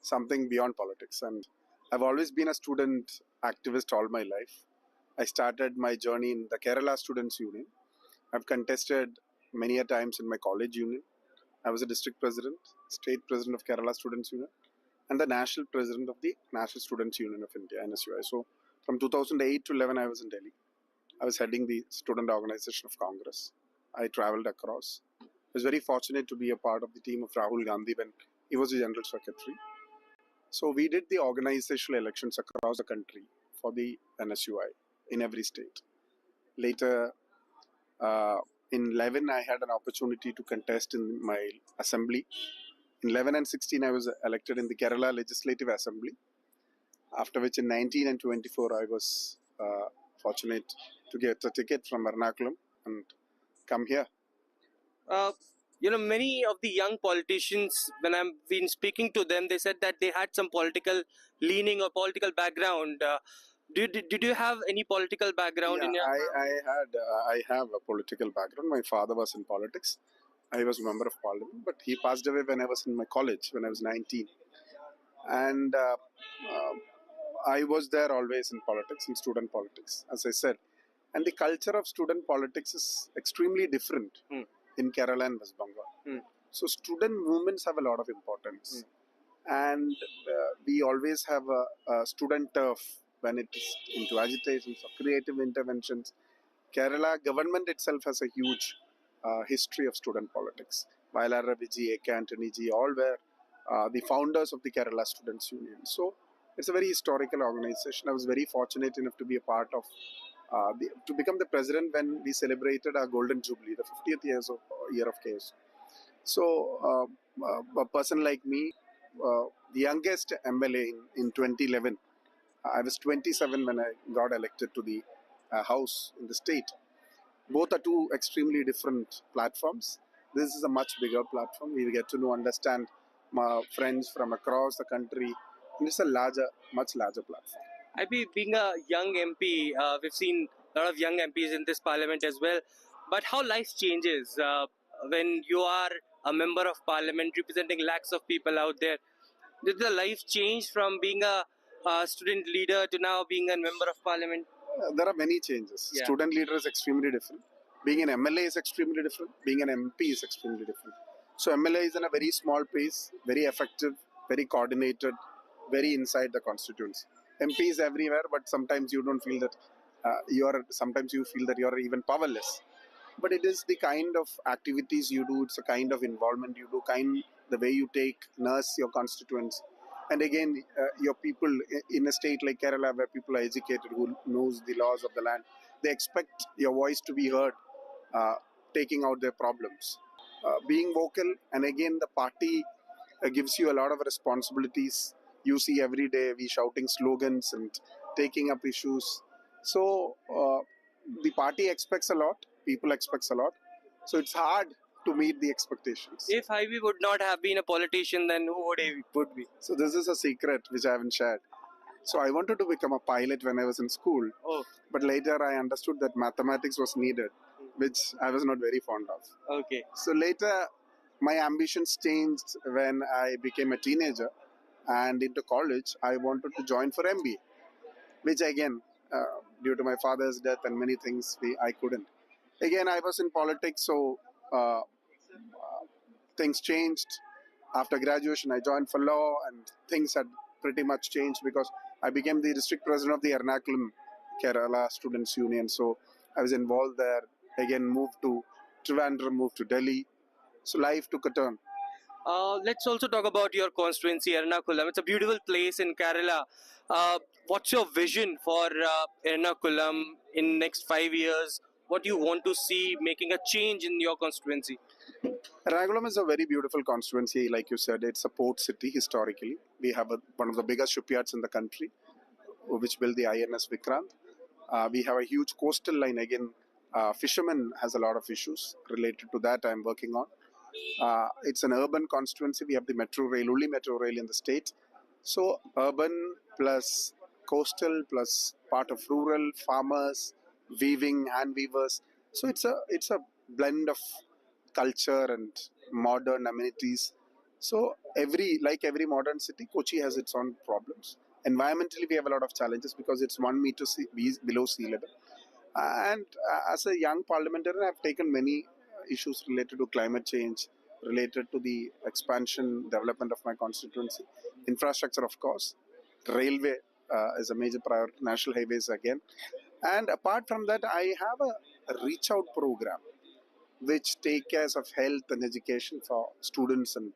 P: something beyond politics, and I've always been a student activist all my life. I started my journey in the Kerala Students' Union. I've contested many a times in my college union. I was a district president, state president of Kerala Students' Union, and the national president of the National Students' Union of India, NSUI. So from 2008 to 11, I was in Delhi. I was heading the student organization of Congress. I traveled across. I was very fortunate to be a part of the team of Rahul Gandhi when he was the General Secretary. So we did the organizational elections across the country for the NSUI in every state. Later, in 11, I had an opportunity to contest in my assembly. In 11 and 16, I was elected in the Kerala Legislative Assembly. After which in 19 and 24, I was fortunate to get a ticket from Ernakulam and come here.
O: Many of the young politicians, when I've been speaking to them, they said that they had some political leaning or political background. Did you have any political background in your...
P: I have a political background. My father was in politics. I was a member of parliament, but he passed away when I was in my college, when I was 19. And I was there always in politics, in student politics, as I said. And the culture of student politics is extremely different in Kerala and West Bengal. So student movements have a lot of importance. and we always have a student turf when it is into agitations or creative interventions. Kerala government itself has a huge history of student politics. Vailara Viji, A.K. Antony ji, all were the founders of the Kerala Students' Union. So it's a very historical organization. I was very fortunate enough to be a part of, to become the president when we celebrated our Golden Jubilee, the 50th year of KS. So a person like me, the youngest MLA in 2011, I was 27 when I got elected to the House in the state. Both are two extremely different platforms. This is a much bigger platform. We get to understand my friends from across the country. And it's a much larger platform.
O: Being a young MP, we've seen a lot of young MPs in this parliament as well. But how life changes when you are a member of parliament representing lakhs of people out there. Did the life change from being a student leader to now being a member of parliament?
P: There are many changes.
O: Yeah.
P: Student leader is extremely different. Being an MLA is extremely different. Being an MP is extremely different. So MLA is in a very small place, very effective, very coordinated, very inside the constituency. MP is everywhere, but sometimes you don't feel that sometimes you feel that you are even powerless. But it is the kind of activities you do, it's the kind of involvement you do, the way you nurse your constituents. And again, your people in a state like Kerala where people are educated, who knows the laws of the land, they expect your voice to be heard, taking out their problems. Being vocal, and again the party gives you a lot of responsibilities. You see every day we shouting slogans and taking up issues. So the party expects a lot, people expects a lot. So it's hard to meet the expectations.
O: If Ivy would not have been a politician, then who would be?
P: So this is a secret which I haven't shared. So I wanted to become a pilot when I was in school.
O: Oh.
P: But later I understood that mathematics was needed, which I was not very fond of.
O: Okay.
P: So later my ambitions changed when I became a teenager, and into college I wanted to join for MBA, which again, due to my father's death and many things, I couldn't. Again, I was in politics, so things changed. After graduation, I joined for law, and things had pretty much changed because I became the district president of the Ernakulam Kerala Students' Union. So I was involved there. Again, moved to Trivandrum, moved to Delhi. So life took a turn.
O: Let's also talk about your constituency, Ernakulam. It's a beautiful place in Kerala. What's your vision for Ernakulam in next 5 years? What do you want to see making a change in your constituency?
P: Ernakulam is a very beautiful constituency, like you said. It's a port city historically. We have one of the biggest shipyards in the country, which built the INS Vikrant. We have a huge coastal line. Again, fishermen has a lot of issues related to that I'm working on. It's an urban constituency. We have the metro rail, only metro rail in the state. So urban plus coastal plus part of rural, farmers, weaving, hand weavers. So it's a blend of culture and modern amenities. So like every modern city, Kochi has its own problems. Environmentally, we have a lot of challenges because it's 1 meter below sea level. And as a young parliamentarian, I've taken many issues related to climate change, related to the expansion, development of my constituency. Infrastructure, of course. Railway is a major priority, national highways again. And apart from that, I have a reach out program which take care of health and education for students and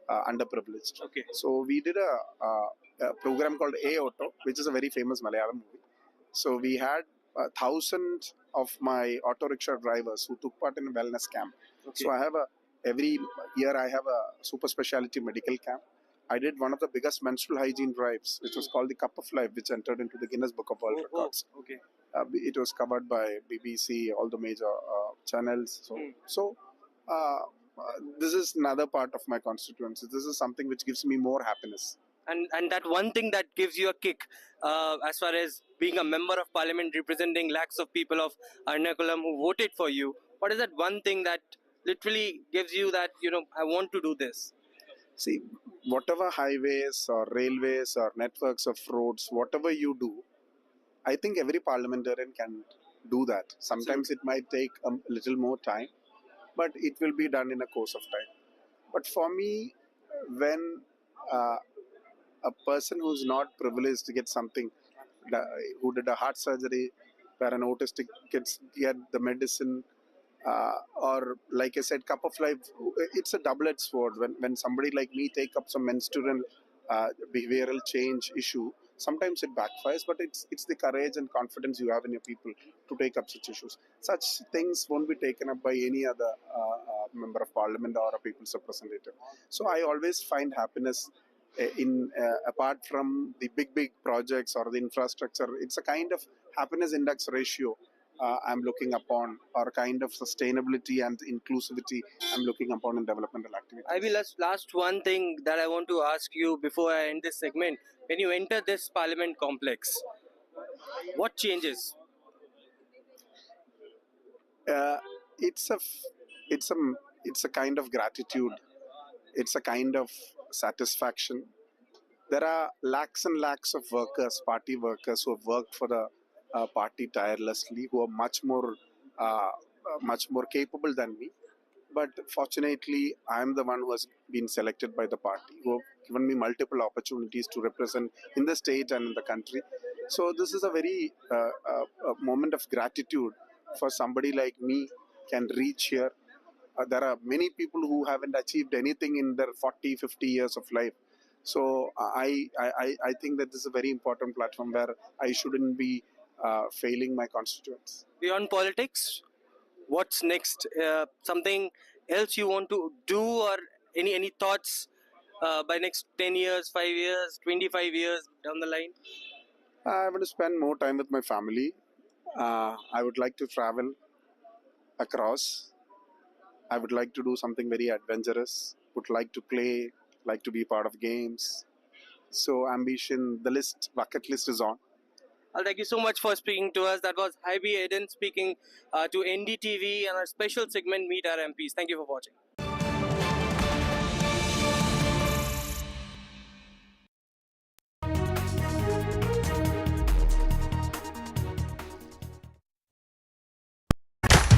P: underprivileged.
O: Okay.
P: So we did a program called A-Auto, which is a very famous Malayalam movie. So we had 1,000 of my auto rickshaw drivers who took part in a wellness camp.
O: Okay.
P: So I have every year I have a super specialty medical camp. I did one of the biggest menstrual hygiene drives, which was called the Cup of Life, which entered into the Guinness Book of World Records.
O: Okay.
P: It was covered by BBC, all the major channels. So this is another part of my constituency. This is something which gives me more happiness.
O: And that one thing that gives you a kick as far as being a member of parliament representing lakhs of people of Ernakulam who voted for you, what is that one thing that literally gives you that, I want to do this?
P: See, whatever highways or railways or networks of roads, whatever you do, I think every parliamentarian can do that. Sometimes it might take a little more time, but it will be done in a course of time. But for me, when a person who's not privileged to get something, who did a heart surgery, where an autistic kids get the medicine, or like I said, cup of life, it's a double-edged sword. When somebody like me take up some menstrual behavioral change issue, sometimes it backfires, but it's the courage and confidence you have in your people to take up such issues. Such things won't be taken up by any other member of parliament or a people's representative. So I always find happiness in apart from the big projects or the infrastructure. It's a kind of happiness index ratio I'm looking upon, or kind of sustainability and inclusivity I'm looking upon in developmental activities.
O: I will last one thing that I want to ask you before I end this segment. When you enter this parliament complex, what changes?
P: It's a kind of gratitude. It's a kind of satisfaction. There are lakhs and lakhs of workers, party workers, who have worked for the party tirelessly, who are much more capable than me. But fortunately, I am the one who has been selected by the party, who have given me multiple opportunities to represent in the state and in the country. So this is a very a moment of gratitude for somebody like me can reach here. There are many people who haven't achieved anything in their 40, 50 years of life. So I think that this is a very important platform where I shouldn't be failing my constituents.
O: Beyond politics, what's next? Something else you want to do, or any thoughts by next 10 years, 5 years, 25 years down the line?
P: I want to spend more time with my family. I would like to travel across. I would like to do something very adventurous. Would like to play, like to be part of games. So ambition, bucket list is on.
O: Thank you so much for speaking to us. That was Haibi Eden speaking to NDTV and our special segment, Meet Our MPs. Thank you for watching.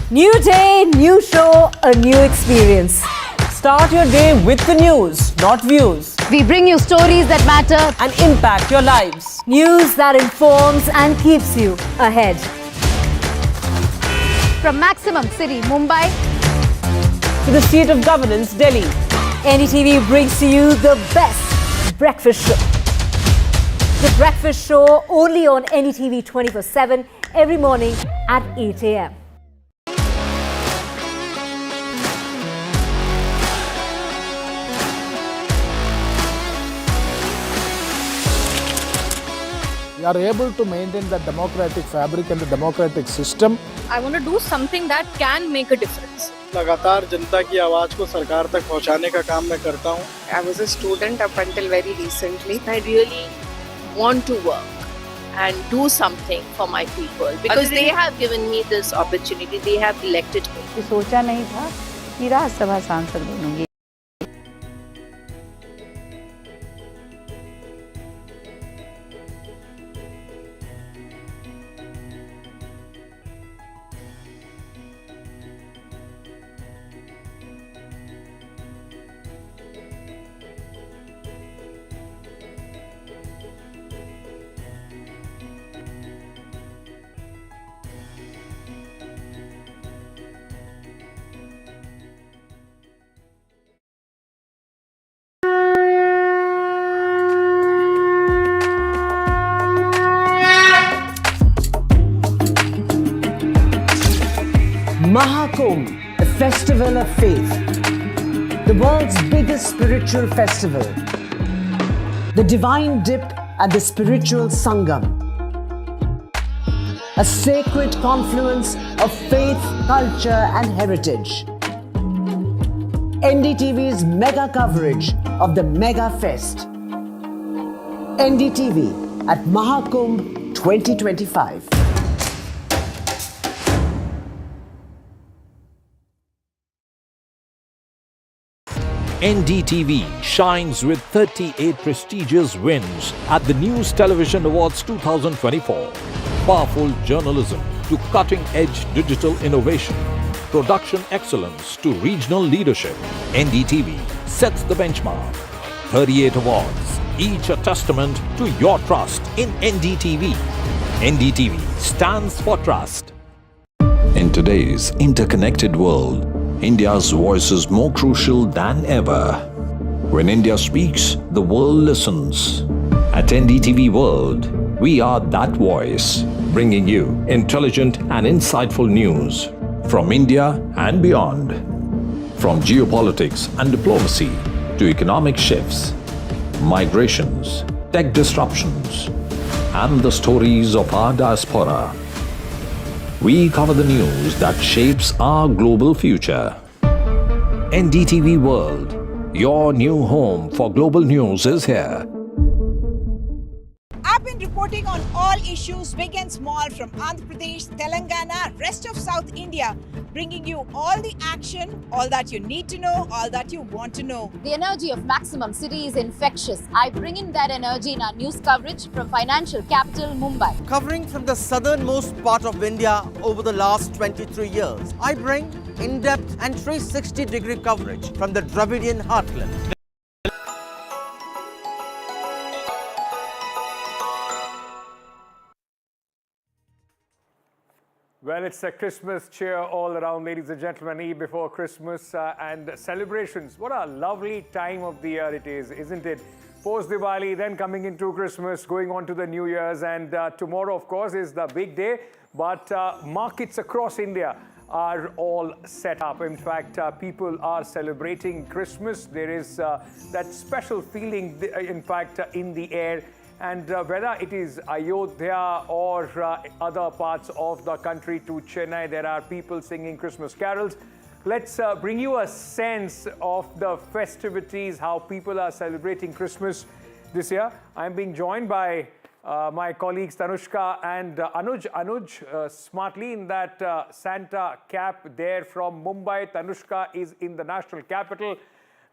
G: New day, new show, a new experience.
F: Start your day with the news, not views.
C: We bring you stories that matter
F: and impact your lives.
G: News that informs and keeps you ahead.
C: from Maximum City, Mumbai,
F: to the seat of governance, Delhi.
G: NDTV brings to you the best breakfast show. The breakfast show only on NDTV 24/7 every morning at 8 a.m.
H: We are able to maintain the democratic fabric and the democratic system.
I: I want to do something that can make a difference.
J: लगातार जनता की आवाज को सरकार तक पहुंचाने का काम मैं करता हूं.
I: I was a student up until very recently. I really want to work and do something for my people because they have given me this opportunity. They have elected me.
K: सोचा नहीं था कि राज्यसभा सांसद बनूंगी.
F: Mahakumbh, the festival of faith, the world's biggest spiritual festival, the divine dip at the spiritual Sangam, a sacred confluence of faith, culture and heritage. NDTV's mega coverage of the Mega Fest. NDTV at Mahakumbh 2025.
E: NDTV shines with 38 prestigious wins at the News Television Awards 2024. Powerful journalism to cutting-edge digital innovation. Production excellence to regional leadership. NDTV sets the benchmark. 38 awards, each a testament to your trust in NDTV. NDTV stands for trust. In today's interconnected world, India's voice is more crucial than ever. When India speaks, the world listens. At NDTV World, we are that voice, bringing you intelligent and insightful news from India and beyond. From geopolitics and diplomacy to economic shifts, migrations, tech disruptions, and the stories of our diaspora. We cover the news that shapes our global future. NDTV World, your new home for global news, is here.
M: I've been reporting on all issues, big and small, from Andhra Pradesh, Telangana, rest of South India, bringing you all the action, all that you need to know, all that you want to know.
C: The energy of Maximum City is infectious. I bring in that energy in our news coverage from financial capital Mumbai.
L: Covering from the southernmost part of India over the last 23 years, I bring in-depth and 360-degree coverage from the Dravidian heartland.
Q: Well, it's a Christmas cheer all around, ladies and gentlemen. Eve before Christmas and celebrations. What a lovely time of the year it is, isn't it? Post-Diwali, then coming into Christmas, going on to the New Year's, and tomorrow, of course, is the big day. But markets across India are all set up. In fact, people are celebrating Christmas. There is that special feeling, in fact, in the air. And whether it is Ayodhya or other parts of the country to Chennai, there are people singing Christmas carols. Let's bring you a sense of the festivities, how people are celebrating Christmas this year. I'm being joined by my colleagues Tanushka and Anuj. Anuj, smartly in that Santa cap there from Mumbai. Tanushka is in the national capital.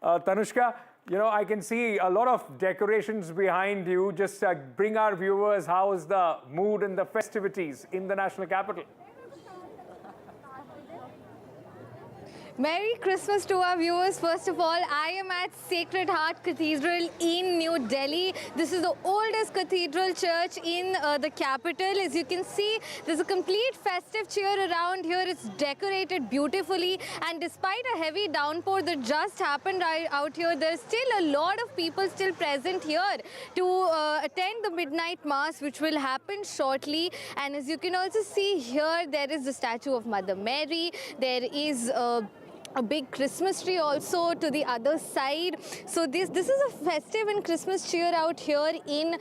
Q: Tanushka, you know, I can see a lot of decorations behind you. Just bring our viewers, how's the mood and the festivities in the national capital?
B: Merry Christmas to our viewers. First of all, I am at Sacred Heart Cathedral in New Delhi. This is the oldest cathedral church in the capital. As you can see, there's a complete festive cheer around here. It's decorated beautifully, and despite a heavy downpour that just happened out here, there's still a lot of people still present here to attend the midnight mass, which will happen shortly. And as you can also see here, there is the statue of Mother Mary. There is a big Christmas tree also to the other side. So this is a festive and Christmas cheer out here in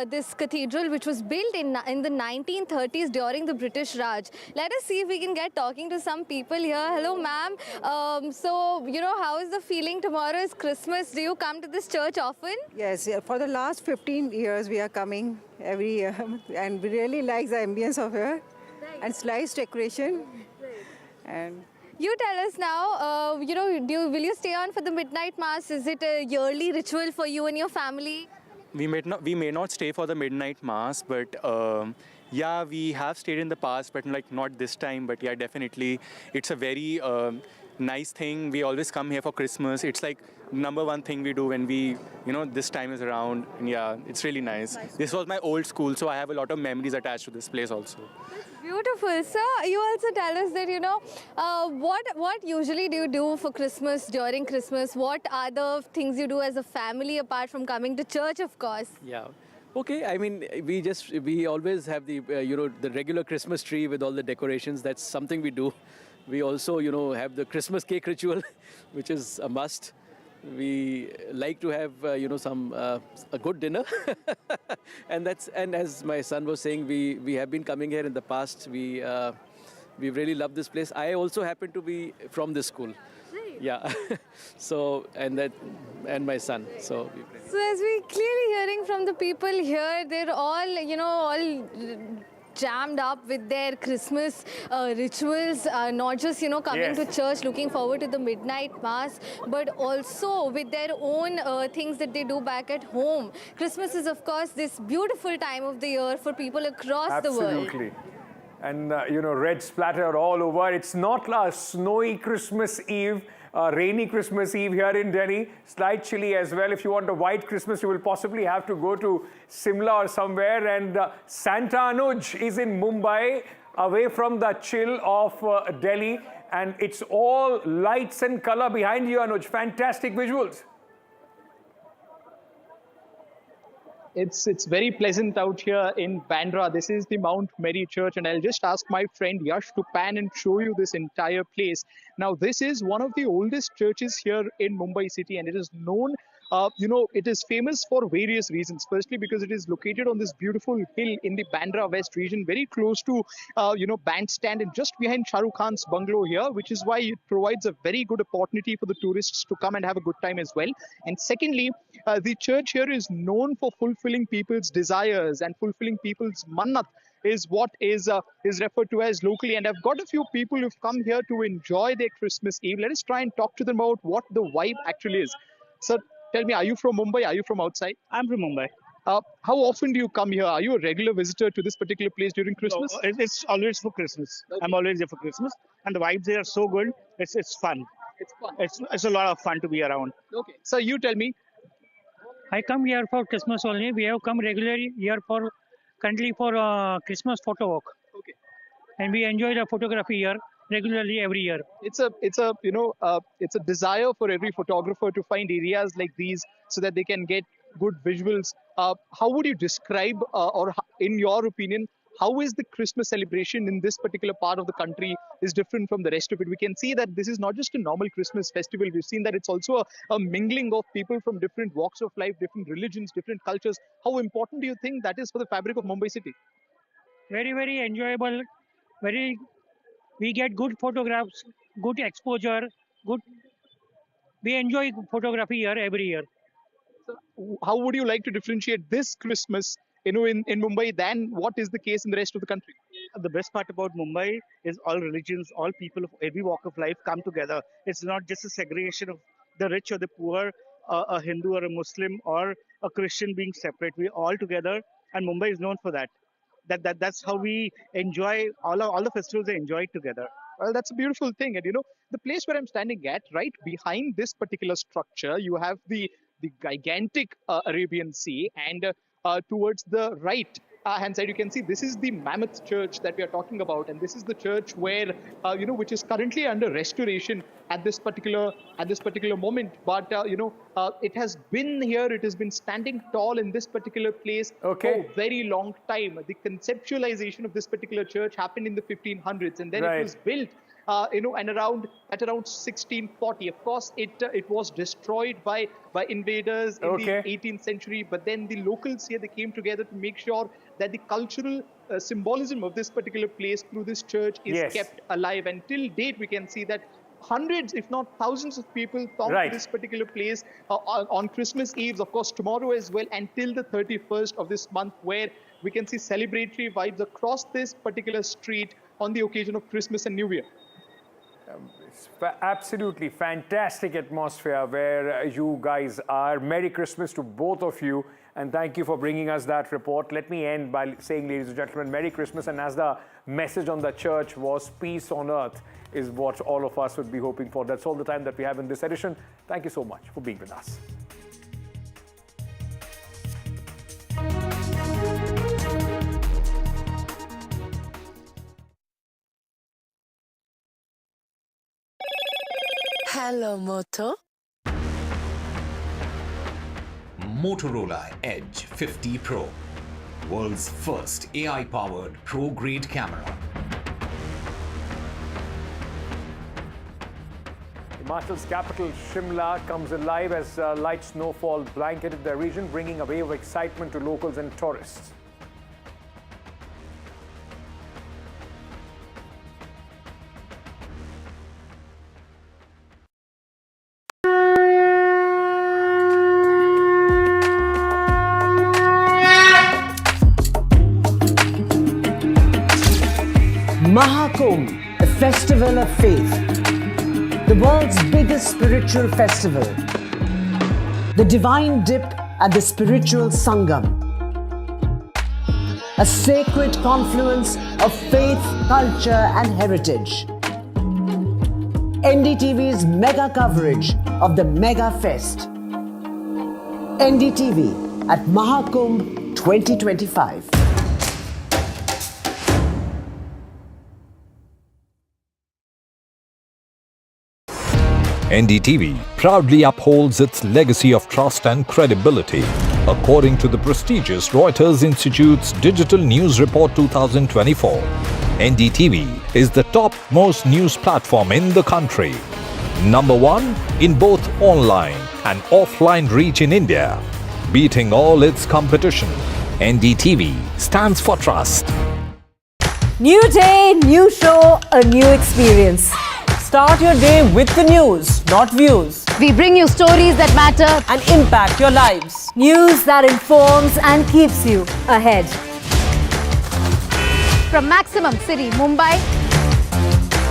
B: this cathedral, which was built in the 1930s during the British Raj. Let us see if we can get talking to some people here. Hello, ma'am. So, you know, how is the feeling? Tomorrow is Christmas. Do you come to this church often?
K: Yes, for the last 15 years we are coming every year, and we really like the ambience of here. Right. And it's nice decoration. Right. And
B: you tell us now, you know, will you stay on for the midnight mass? Is it a yearly ritual for you and your family?
R: We may not stay for the midnight mass, but yeah, we have stayed in the past, but like not this time. But yeah, definitely, it's a very nice thing. We always come here for Christmas. It's like #1 thing we do when we, you know, this time is around. And yeah, it's really nice. This was my old school, so I have a lot of memories attached to this place also.
B: Beautiful. So you also tell us that, you know, what usually do you do for Christmas, during Christmas? What are the things you do as a family apart from coming to church, of course?
S: Yeah. Okay, I mean, we always have the, you know, the regular Christmas tree with all the decorations. That's something we do. We also, you know, have the Christmas cake ritual, which is a must. We like to have, you know, a good dinner. and as my son was saying, we have been coming here in the past. We really love this place. I also happen to be from this school. Right. Yeah. So, and my son. So
B: as we clearly hearing from the people here, they're all, you know, all jammed up with their Christmas rituals, not just, you know, coming to church, looking forward to the midnight mass, but also with their own things that they do back at home. Christmas is, of course, this beautiful time of the year for people across the world.
Q: Absolutely. And, you know, red splatter all over. It's not a snowy Christmas Eve, rainy Christmas Eve here in Delhi. Slight chilly as well. If you want a white Christmas, you will possibly have to go to Simla or somewhere. And Santa Anuj is in Mumbai, away from the chill of Delhi. And it's all lights and color behind you, Anuj. Fantastic visuals.
A: It's very pleasant out here in Bandra. This is the Mount Mary Church, and I'll just ask my friend Yash to pan and show you this entire place. Now, this is one of the oldest churches here in Mumbai city, and it is known, it is famous for various reasons. Firstly, because it is located on this beautiful hill in the Bandra West region, very close to, Bandstand, and just behind Shah Rukh Khan's bungalow here, which is why it provides a very good opportunity for the tourists to come and have a good time as well. And secondly, the church here is known for fulfilling people's desires and fulfilling people's mannat is what is referred to as locally. And I've got a few people who've come here to enjoy their Christmas Eve. Let us try and talk to them about what the vibe actually is. Sir, tell me, are you from Mumbai? Are you from outside?
T: I'm from Mumbai.
A: How often do you come here? Are you a regular visitor to this particular place during Christmas?
T: No, it's always for Christmas. Okay. I'm always there for Christmas. And the vibes there are so good. It's fun.
A: It's fun.
T: It's a lot of fun to be around.
A: Okay. So you tell me.
T: I come here for Christmas only. We have come regularly here currently for Christmas photo walk.
A: Okay.
T: And we enjoy the photography here regularly every year.
A: It's a desire for every photographer to find areas like these so that they can get good visuals. How would you describe, or in your opinion, how is the Christmas celebration in this particular part of the country is different from the rest of it? We can see that this is not just a normal Christmas festival. We've seen that it's also a mingling of people from different walks of life, different religions, different cultures. How important do you think that is for the fabric of Mumbai city?
T: Very, very enjoyable. We get good photographs, good exposure, we enjoy photography here every year.
A: So how would you like to differentiate this Christmas in Mumbai than what is the case in the rest of the country?
T: The best part about Mumbai is all religions, all people of every walk of life come together. It's not just a segregation of the rich or the poor, a Hindu or a Muslim or a Christian being separate. We're all together, and Mumbai is known for that. That's how we enjoy all the festivals are enjoyed together.
A: Well, that's a beautiful thing. And the place where I'm standing at, right behind this particular structure, you have the gigantic Arabian Sea, and towards the right hand side, you can see this is the Mammoth Church that we are talking about, and this is the church where which is currently under restoration at this particular moment. But it has been here. It has been standing tall in this particular place for a very long time. The conceptualization of this particular church happened in the 1500s, and then it was built. And around 1640, of course, it was destroyed by invaders in the 18th century. But then the locals here, they came together to make sure that the cultural symbolism of this particular place through this church is kept alive. And till date, we can see that hundreds, if not thousands of people come to this particular place on Christmas Eve, of course, tomorrow as well, until the 31st of this month, where we can see celebratory vibes across this particular street on the occasion of Christmas and New Year.
Q: It's absolutely fantastic atmosphere where you guys are. Merry Christmas to both of you, and thank you for bringing us that report. Let me end by saying, ladies and gentlemen, Merry Christmas. And as the message on the church was, peace on earth is what all of us would be hoping for. That's all the time that we have in this edition. Thank you so much for being with us.
U: Hello, Moto.
D: Motorola Edge 50 Pro, world's first AI-powered pro-grade camera.
Q: Himachal's capital, Shimla, comes alive as light snowfall blanketed the region, bringing a wave of excitement to locals and tourists.
F: Mahakumbh, the festival of faith, the world's biggest spiritual festival, the divine dip at the spiritual Sangam, a sacred confluence of faith, culture and heritage. NDTV's mega coverage of the Mega Fest. NDTV at Mahakumbh 2025.
E: NDTV proudly upholds its legacy of trust and credibility, according to the prestigious Reuters Institute's Digital News Report 2024. NDTV is the top-most news platform in the country. Number one in both online and offline reach in India. Beating all its competition, NDTV stands for trust.
G: New day, new show, a new experience.
F: Start your day with the news, not views.
C: We bring you stories that matter
F: and impact your lives.
G: News that informs and keeps you ahead.
C: from Maximum City, Mumbai,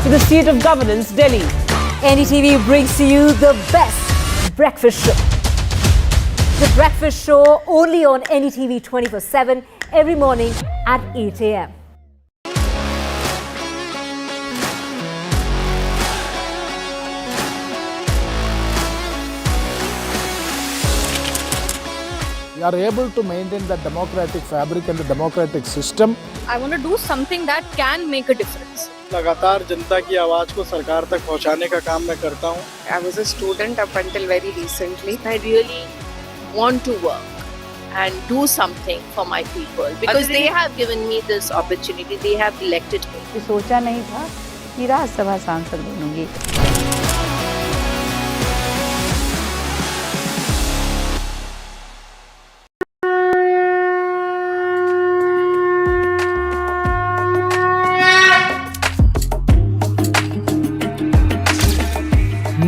F: to the seat of governance, Delhi.
G: NDTV brings to you the best breakfast show. The breakfast show only on NDTV 24/7 every morning at 8 a.m.
H: We are able to maintain the democratic fabric and the democratic system.
I: I want to do something that can make a difference.
J: लगातार जनता की आवाज को सरकार तक पहुंचाने का काम मैं करता हूं.
I: I was a student up until very recently. I really want to work and do something for my people because they have given me this opportunity. They have elected me.
U: सोचा नहीं था कि राज्यसभा सांसद बनूंगी.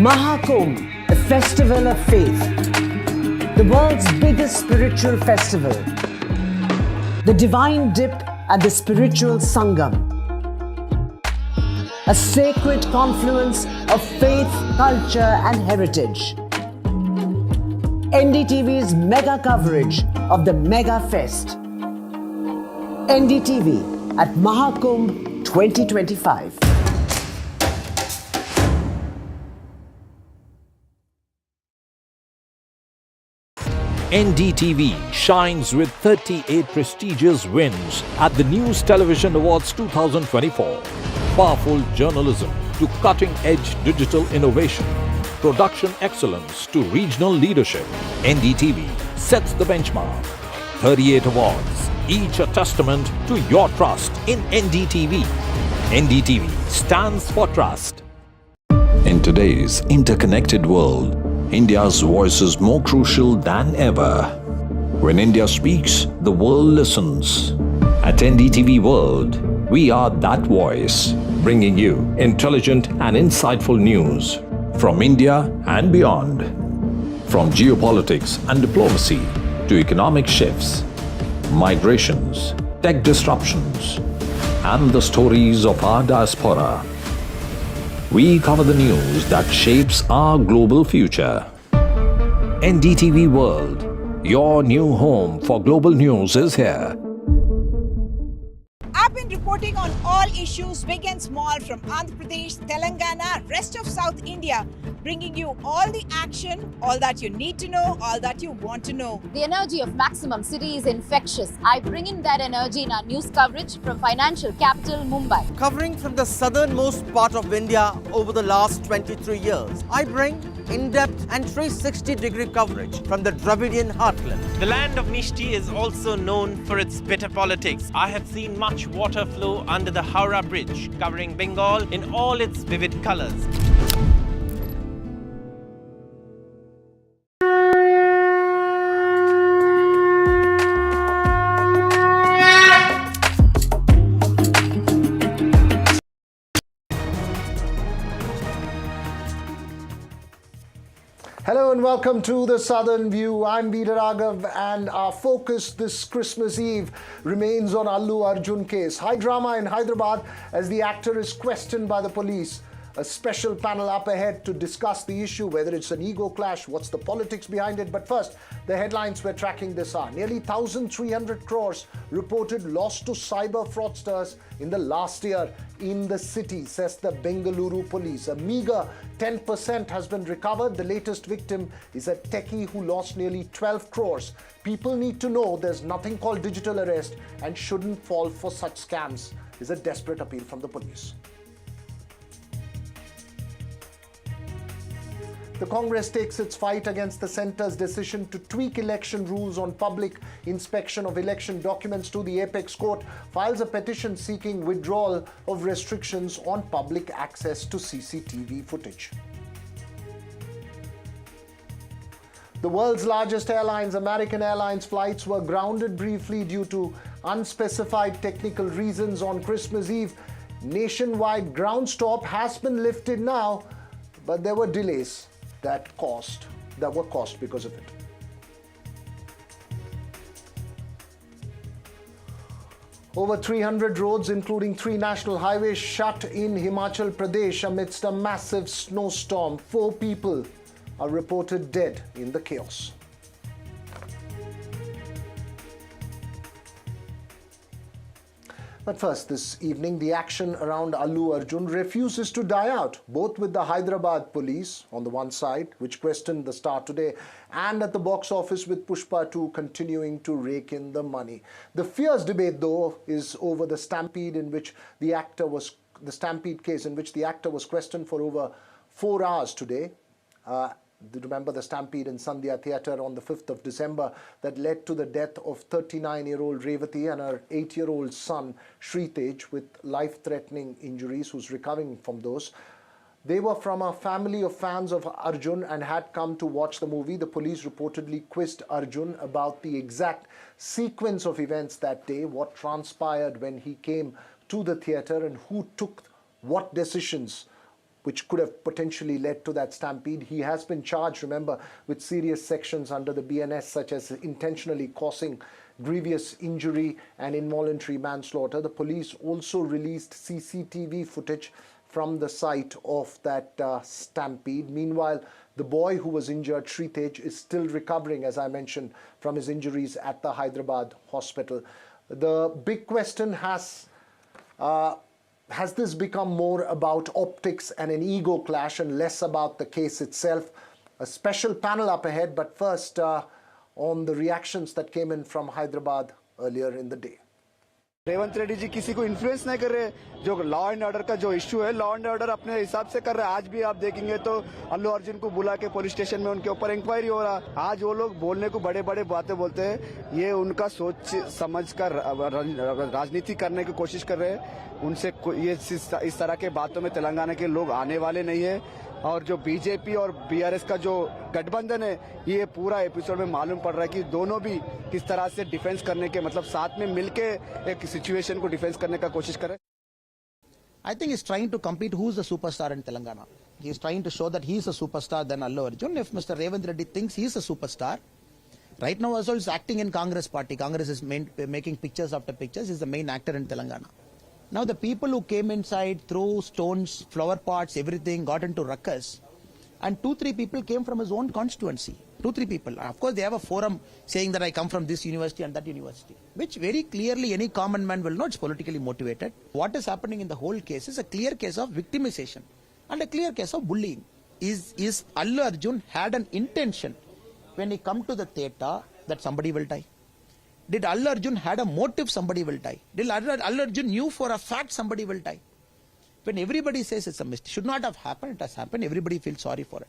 F: Mahakumbh, the festival of faith, the world's biggest spiritual festival, the divine dip at the spiritual Sangam, a sacred confluence of faith, culture and heritage. NDTV's mega coverage of the Mega Fest. NDTV at Mahakumbh 2025.
E: NDTV shines with 38 prestigious wins at the News Television Awards 2024. Powerful journalism to cutting-edge digital innovation, production excellence to regional leadership. NDTV sets the benchmark. 38 awards, each a testament to your trust in NDTV. NDTV stands for trust. In today's interconnected world, India's voice is more crucial than ever. When India speaks, the world listens. At NDTV World, we are that voice, bringing you intelligent and insightful news from India and beyond. From geopolitics and diplomacy to economic shifts, migrations, tech disruptions, and the stories of our diaspora. We cover the news that shapes our global future. NDTV World, your new home for global news is here.
M: I've been reporting on all issues, big and small, from Andhra Pradesh, Telangana, rest of South India, bringing you all the action, all that you need to know, all that you want to know.
C: The energy of Maximum City is infectious. I bring in that energy in our news coverage from financial capital, Mumbai.
L: Covering from the southernmost part of India over the last 23 years, I bring in-depth and 360-degree coverage from the Dravidian heartland.
N: The land of Mishti is also known for its bitter politics. I have seen much water flow under the Howrah Bridge, covering Bengal in all its vivid colors.
V: Hello and welcome to the Southern View. I'm Veera Raghav and our focus this Christmas Eve remains on Allu Arjun case. High drama in Hyderabad as the actor is questioned by the police. A special panel up ahead to discuss the issue, whether it's an ego clash, what's the politics behind it. But first, the headlines we're tracking this hour. Nearly 1,300 crores reported lost to cyber fraudsters in the last year in the city, says the Bengaluru police. A meager 10% has been recovered. The latest victim is a techie who lost nearly 12 crores. People need to know there's nothing called digital arrest and shouldn't fall for such scams, is a desperate appeal from the police. The Congress takes its fight against the centre's decision to tweak election rules on public inspection of election documents to the apex court, files a petition seeking withdrawal of restrictions on public access to CCTV footage. The world's largest airlines, American Airlines flights, were grounded briefly due to unspecified technical reasons on Christmas Eve. Nationwide ground stop has been lifted now, but there were delays that were caused because of it. Over 300 roads, including 3 national highways, shut in Himachal Pradesh amidst a massive snowstorm. 4 people are reported dead in the chaos. But first, this evening, the action around Allu Arjun refuses to die out, both with the Hyderabad police on the one side, which questioned the star today, and at the box office with Pushpa 2 continuing to rake in the money. The fierce debate, though, is over the Stampede case in which the actor was questioned for over 4 hours today. Remember the Stampede in Sandhya Theatre on the 5th of December that led to the death of 39-year-old Revati and her 8-year-old son Shritesh with life-threatening injuries, who's recovering from those. They were from a family of fans of Arjun and had come to watch the movie. The police reportedly quizzed Arjun about the exact sequence of events that day, what transpired when he came to the theatre and who took what decisions which could have potentially led to that stampede. He has been charged, remember, with serious sections under the BNS, such as intentionally causing grievous injury and involuntary manslaughter. The police also released CCTV footage from the site of that stampede. Meanwhile, the boy who was injured, Shritesh, is still recovering, as I mentioned, from his injuries at the Hyderabad hospital. The big question has this become more about optics and an ego clash and less about the case itself? A special panel up ahead, but first on the reactions that came in from Hyderabad earlier in the day.
O: Revanth Reddy ji किसी को influence नहीं कर रहे, जो law and order का जो issue है law and order अपने हिसाब से कर रहे हैं। आज भी आप देखेंगे तो अल्लू अर्जुन को बुला के पुलिस स्टेशन में उनके ऊपर इंक्वायरी हो रहा। आज वो लोग बोलने को बड़े बड़े बातें बोलते हैं, ये उनका सोच समझ कर राजनीति करने की कोशिश कर रहे हैं। उनसे ये इस तरह के बातों में तेलंगाना के लोग आने वाले नहीं है। और जो बीजेपी और बीआरएस का जो गठबंधन है, ये पूरा एपिसोड में मालूम पड़ रहा है कि दोनों भी किस तरह से डिफेंस करने के मतलब साथ में मिलके एक सिचुएशन को डिफेंस करने का कोशिश कर रहे हैं।
P: I think he's trying to compete who's the superstar in Telangana. He's trying to show that he's a superstar than Allu Arjun. If Mr. Revanth Reddy thinks he's a superstar, right now also he's acting in Congress party. Congress is making pictures after pictures. He's the main actor in Telangana. Now the people who came inside, threw stones, flower pots, everything, got into ruckus, and 2-3 people came from his own constituency. 2-3 people. Of course, they have a forum saying that I come from this university and that university, which very clearly any common man will know it's politically motivated. What is happening in the whole case is a clear case of victimization and a clear case of bullying. Is Allu Arjun had an intention when he come to the theatre that somebody will die? Did Allu Arjun had a motive somebody will die? Did Allu Arjun knew for a fact somebody will die? When everybody says it's a mistake, should not have happened, it has happened, everybody feels sorry for it.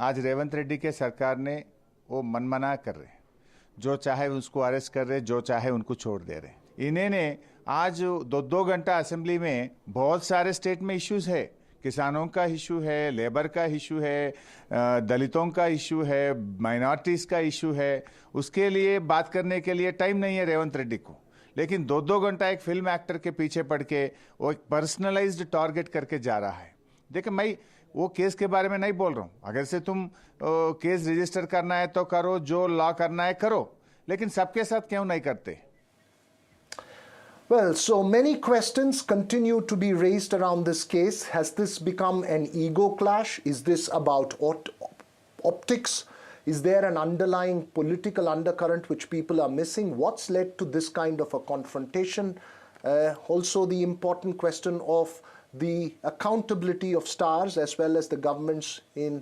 W: आज रेवंत रेड्डी के सरकार ने वो मनमना कर रहे, जो चाहे उसको अरेस्ट कर रहे, जो चाहे उनको छोड़ दे रहे। इन्हें ने आज 2 घंटा असेंबली में बहुत सारे स्टेट में इश्यूज है, किसानों का इशू है, लेबर का इशू है, दलितों का इशू है, माइनॉरिटीज का इशू है, उसके लिए बात करने के लिए टाइम नहीं है रेवंत रेड्डी को। लेकिन 2 घंटा एक फिल्म एक्टर के पीछे पड़ के वो एक पर्सनलाइज्ड टारगेट करके जा रहा है। देखिए, मैं वो केस के बारे में नहीं बोल रहा हूँ, अगर से तुम केस रजिस्टर करना है तो करो, जो लॉ करना है करो, लेकिन सबके साथ क्यों नहीं करते?
V: Well, so many questions continue to be raised around this case. Has this become an ego clash? Is this about optics? Is there an underlying political undercurrent which people are missing? What's led to this kind of a confrontation? Also, the important question of the accountability of stars as well as the governments in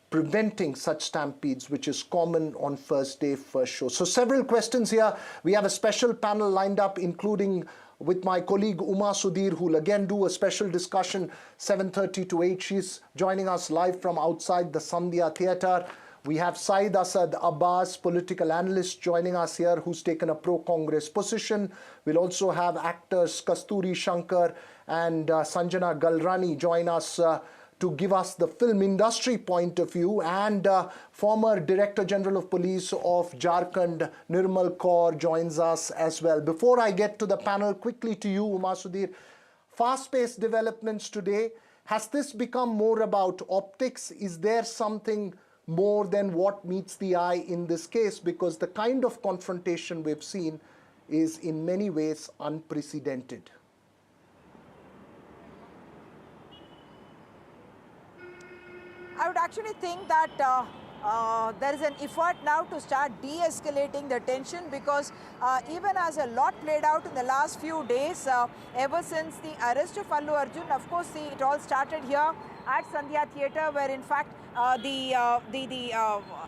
V: preventing such stampedes, which is common on first day, first show. So several questions here. We have a special panel lined up, including with my colleague Uma Sudhir, who will again do a special discussion 7:30 to 8. She's joining us live from outside the Sandhya Theatre. We have Saeed Asad Abbas, political analyst, joining us here, who's taken a pro-Congress position. We'll also have actors Kasturi Shankar and Sanjana Galrani join us to give us the film industry point of view, and former Director General of Police of Jharkhand, Nirmal Kaur, joins us as well. Before I get to the panel, quickly to you, Uma Sudhir, fast-paced developments today. Has this become more about optics? Is there something more than what meets the eye in this case? Because the kind of confrontation we've seen is in many ways unprecedented.
M: I would actually think that there is an effort now to start de-escalating the tension, because even as a lot played out in the last few days, ever since the arrest of Allu Arjun, of course, it all started here at Sandhya Theatre, where in fact the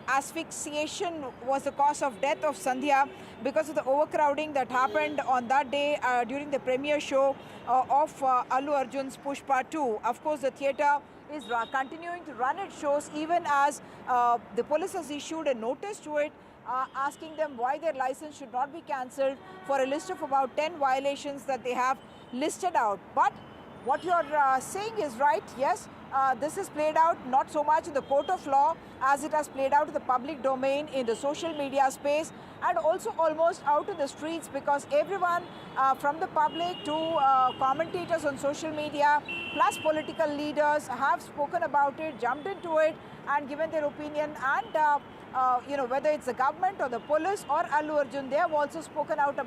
M: asphyxiation was the cause of death of Sandhya because of the overcrowding that happened on that day during the premiere show of Allu Arjun's Pushpa 2. Of course, the theatre is continuing to run its shows, even as the police has issued a notice to it asking them why their license should not be cancelled for a list of about 10 violations that they have listed out. But what you're saying is right, yes. This is played out not so much in the court of law as it has played out in the public domain, in the social media space, and also almost out in the streets, because everyone from the public to commentators on social media plus political leaders have spoken about it, jumped into it and given their opinion. And you know, whether it's the government or the police or Allu Arjun, they have also spoken up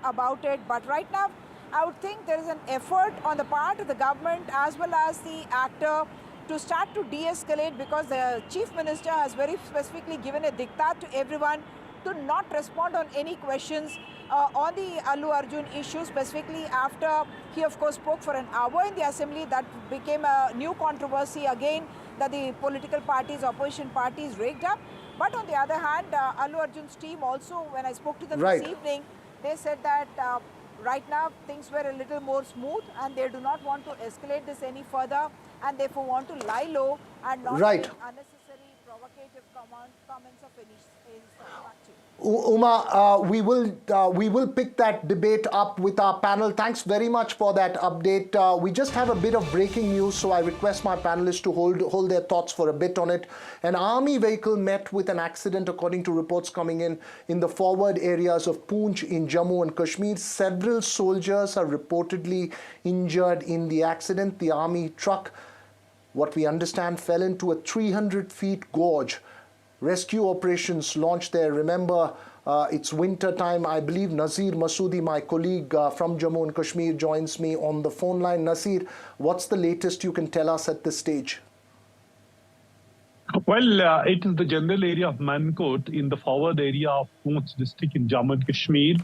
M: about it. But right now, I would think there is an effort on the part of the government as well as the actor to start to de-escalate, because the Chief Minister has very specifically given a diktat to everyone to not respond on any questions on the Allu Arjun issue, specifically after he of course spoke for an hour in the assembly. That became a new controversy again that the political parties, opposition parties raked up. But on the other hand, Allu Arjun's team also, when I spoke to them this evening, they said that right now things were a little more smooth and they do not want to escalate this any further, and therefore want to lie low and not make unnecessary provocative comments of any party.
V: Uma, we will pick that debate up with our panel. Thanks very much for that update. We just have a bit of breaking news, so I request my panelists to hold their thoughts for a bit on it. An army vehicle met with an accident, according to reports coming in the forward areas of Poonch in Jammu and Kashmir. Several soldiers are reportedly injured in the accident. The army truck, what we understand, fell into a 300-feet gorge. Rescue operations launched there. Remember, it's winter time. I believe Nazir Masoodi, my colleague from Jammu and Kashmir, joins me on the phone line. Nazir, what's the latest you can tell us at this stage?
K: Well, it is the general area of Mankot in the forward area of Poonch district in Jammu and Kashmir,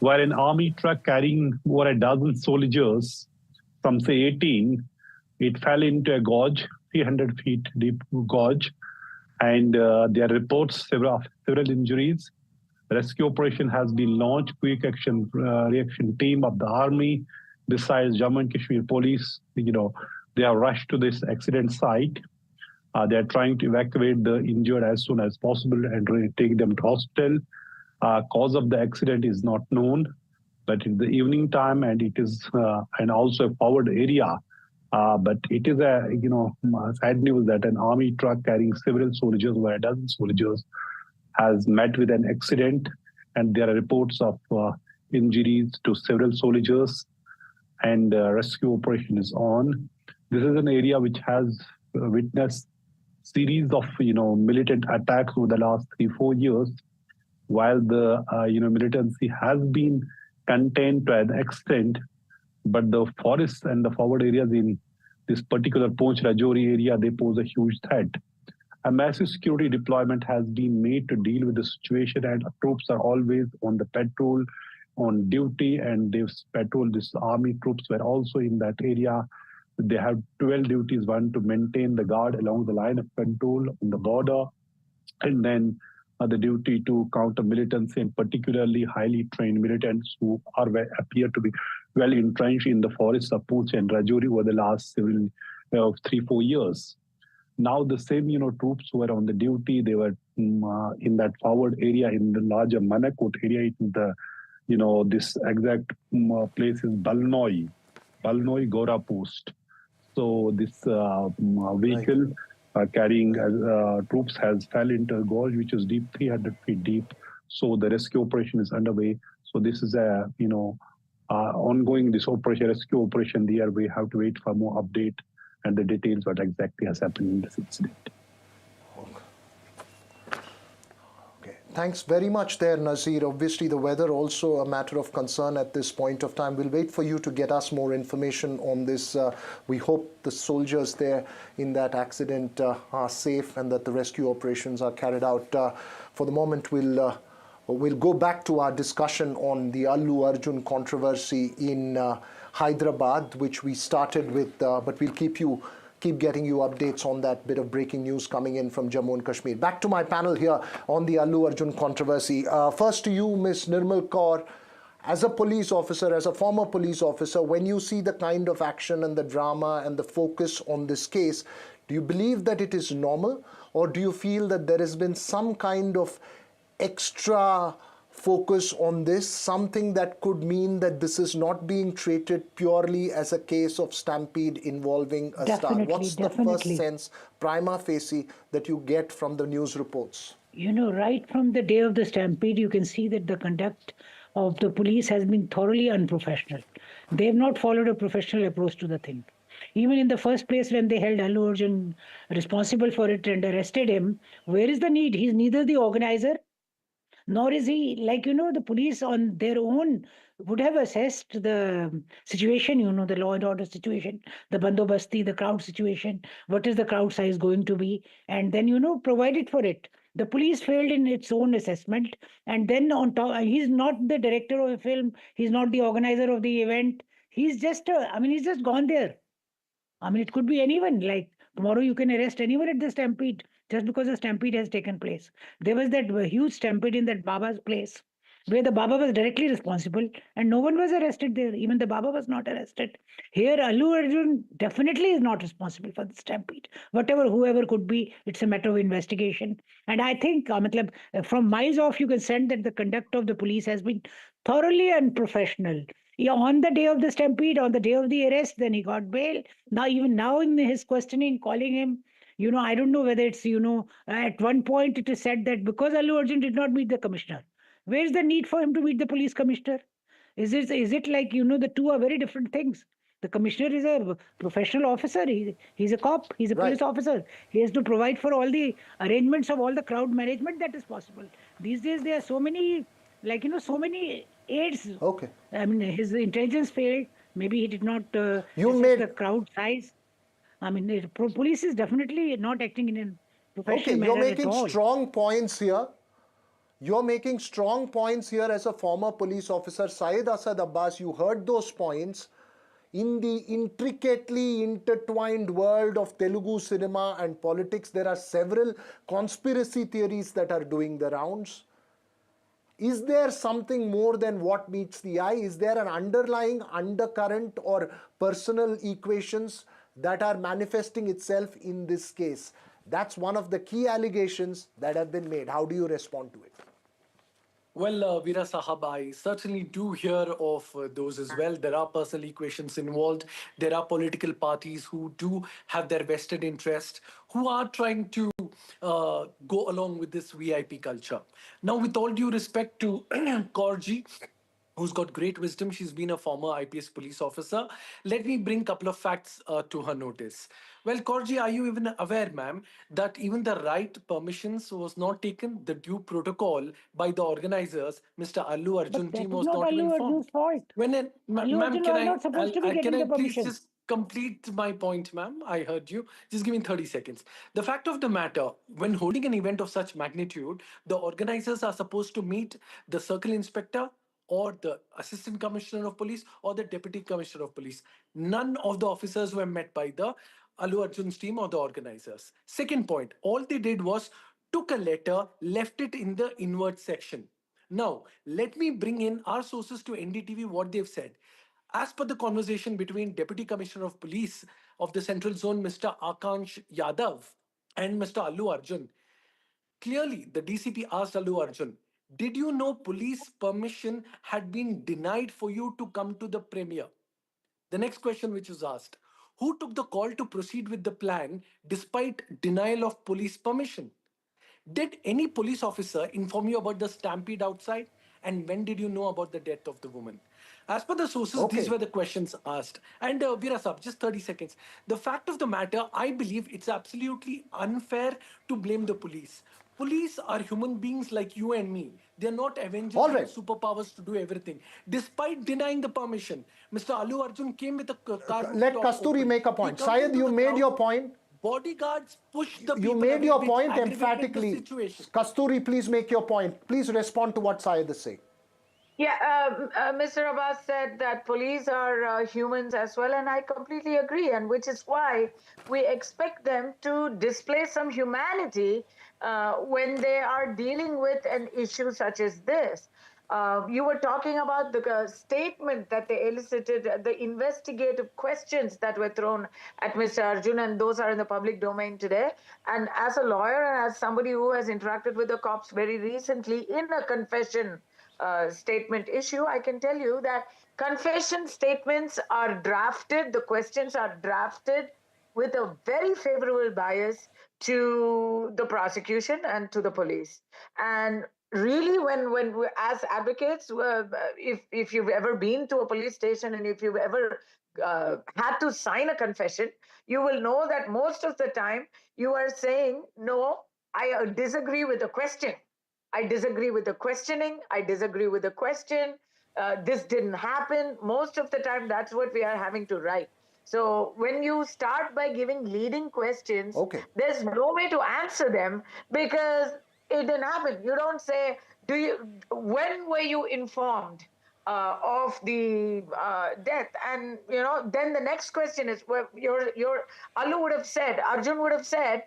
K: where an army truck carrying over a dozen soldiers, some say 18, it fell into a gorge, 300 feet deep gorge. And there are reports several injuries. Rescue operation has been launched. Quick action reaction team of the army, besides Jammu and Kashmir police, they are rushed to this accident site. They are trying to evacuate the injured as soon as possible and take them to hospital. Cause of the accident is not known, but in the evening time, and it is and also a forward area. But it is a sad news that an army truck carrying several soldiers, over a dozen soldiers, has met with an accident, and there are reports of injuries to several soldiers, and rescue operation is on. This is an area which has witnessed series of militant attacks over the last 3-4 years. While the militancy has been contained to an extent, but the forests and the forward areas in this particular Poonch Rajouri area, they pose a huge threat. A massive security deployment has been made to deal with the situation, and troops are always on the patrol, on duty, and this army troops were also in that area. They have 12 duties: one to maintain the guard along the line of control on the border, and then the duty to counter militancy, and particularly highly trained militants who appear to be well entrenched in the forests of Poonch and Rajouri over the last 3-4 years. Now the same, troops who were on the duty, they were in that forward area, in the larger Manakot area, in the, this exact place is Balnoi Gora Post. So this vehicle carrying troops has fell into a gorge which is deep, 300 feet deep. So the rescue operation is underway. So this is a, ongoing rescue operation there. We have to wait for more update and the details what exactly has happened in this incident.
V: Okay. Thanks very much there, Nazir. Obviously, the weather also a matter of concern at this point of time. We'll wait for you to get us more information on this. We hope the soldiers there in that accident are safe and that the rescue operations are carried out. For the moment, we'll go back to our discussion on the Allu Arjun controversy in Hyderabad, which we started with, but we'll keep getting you updates on that bit of breaking news coming in from Jammu and Kashmir. Back to my panel here on the Allu Arjun controversy. First to you, Ms. Nirmal Kaur. As a police officer, as a former police officer, when you see the kind of action and the drama and the focus on this case, do you believe that it is normal, or do you feel that there has been some kind of extra focus on this, something that could mean that this is not being treated purely as a case of Stampede involving a star? What's the first sense, prima facie, that you get from the news reports?
B: Right from the day of the Stampede, you can see that the conduct of the police has been thoroughly unprofessional. They have not followed a professional approach to the thing. Even in the first place, when they held Allu Arjun responsible for it and arrested him, where is the need? He's neither the organizer, nor is he, the police on their own would have assessed the situation, the law and order situation, the bandobasti, the crowd situation, what is the crowd size going to be, and then, provided for it. The police failed in its own assessment, and then on top, he's not the director of a film, he's not the organizer of the event, he's just gone there. It could be anyone, tomorrow you can arrest anyone at the Stampede, just because a Stampede has taken place. There was that huge Stampede in that Baba's place, where the Baba was directly responsible, and no one was arrested there. Even the Baba was not arrested. Here, Allu Arjun definitely is not responsible for the Stampede. Whoever could be, it's a matter of investigation. And I think, from miles off, you can sense that the conduct of the police has been thoroughly unprofessional. On the day of the Stampede, on the day of the arrest, then he got bail. Even now in his questioning, calling him, I don't know whether it's, at one point it is said that because Allu Arjun did not meet the commissioner, where's the need for him to meet the police commissioner? Is it like, the two are very different things? The commissioner is a professional officer. He's a cop. He's a police officer. He has to provide for all the arrangements of all the crowd management that is possible. These days, there are so many, so many aids.
V: Okay.
B: His intelligence failed. Maybe he did not assess the crowd size. Police is definitely not acting in a professional manner at all.
V: You're making strong points here. You're making strong points here as a former police officer. Syed Asad Abbas, you heard those points. In the intricately intertwined world of Telugu cinema and politics, there are several conspiracy theories that are doing the rounds. Is there something more than what meets the eye? Is there an underlying undercurrent or personal equations that are manifesting itself in this case? That's one of the key allegations that have been made. How do you respond to it?
R: Well, Veera Sahab, I certainly do hear of those as well. There are personal equations involved. There are political parties who do have their vested interest, who are trying to go along with this VIP culture. Now, with all due respect to Kaurji, who's got great wisdom. She's been a former IPS police officer. Let me bring a couple of facts to her notice. Well, Korji, are you even aware, ma'am, that even the right permissions was not taken, the due protocol by the organizers, Mr. Allu Arjun
B: But that
R: team
B: is
R: was
B: not
R: not even
B: Allu
R: informed.
B: Arjun's fault. Allu
R: Ma'am,
B: Arjun was not supposed to be
R: can
B: getting
R: I
B: the
R: please
B: permission.
R: just complete my point, ma'am? I heard you. Just give me 30 seconds. The fact of the matter, when holding an event of such magnitude, the organizers are supposed to meet the circle inspector or the assistant commissioner of police or the deputy commissioner of police. None of the officers were met by the Allu Arjun's team or the organizers. Second point, all they did was took a letter, left it in the inward section. Now, let me bring in our sources to NDTV what they've said. As per the conversation between Deputy Commissioner of Police of the Central Zone, Mr. Akansh Yadav, and Mr. Allu Arjun, clearly the DCP asked Allu Arjun, did you know police permission had been denied for you to come to the premiere? The next question which was asked, who took the call to proceed with the plan despite denial of police permission? Did any police officer inform you about the stampede outside? And when did you know about the death of the woman? As per the sources, these were the questions asked. And Veera Saab, just 30 seconds. The fact of the matter, I believe it's absolutely unfair to blame the police. Police are human beings like you and me. They're not Avengers with superpowers to do everything. Despite denying the permission, Mr. Allu Arjun came with a car.
V: Let Kasturi make a point. Syed, you made your point.
R: Bodyguards push the people.
V: You made your
R: away,
V: point
R: which aggravated
V: emphatically.
R: the situation.
V: Kasturi, please make your point. Please respond to what Syed is saying.
A: Yeah, Mr. Abbas said that police are humans as well, and I completely agree, and which is why we expect them to display some humanity when they are dealing with an issue such as this. You were talking about the statement that they elicited, the investigative questions that were thrown at Mr. Arjun, and those are in the public domain today. And as a lawyer and as somebody who has interacted with the cops very recently in a confession statement issue, I can tell you that confession statements are drafted, the questions are drafted with a very favorable bias to the prosecution and to the police. And really, when we, as advocates, if you've ever been to a police station and if you've ever had to sign a confession, you will know that most of the time you are saying, no, I disagree with the question. I disagree with the questioning. I disagree with the question. This didn't happen. Most of the time, that's what we are having to write. So when you start by giving leading questions, there's no way to answer them because it didn't happen. You don't say, when were you informed of the death? And, you know, then the next question is, well, Allu would have said, Arjun would have said,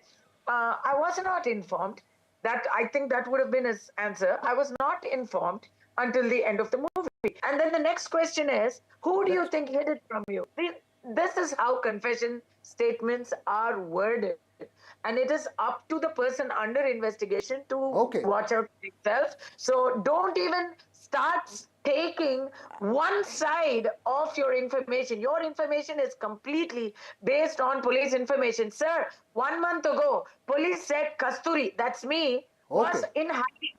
A: I was not informed. That I think that would have been his answer. I was not informed until the end of the movie. And then the next question is, who do you think hid it from you? This is how confession statements are worded. And it is up to the person under investigation to watch out for himself. So don't even start taking one side of your information. Your information is completely based on police information. Sir, 1 month ago, police said Kasturi, that's me, was in hiding.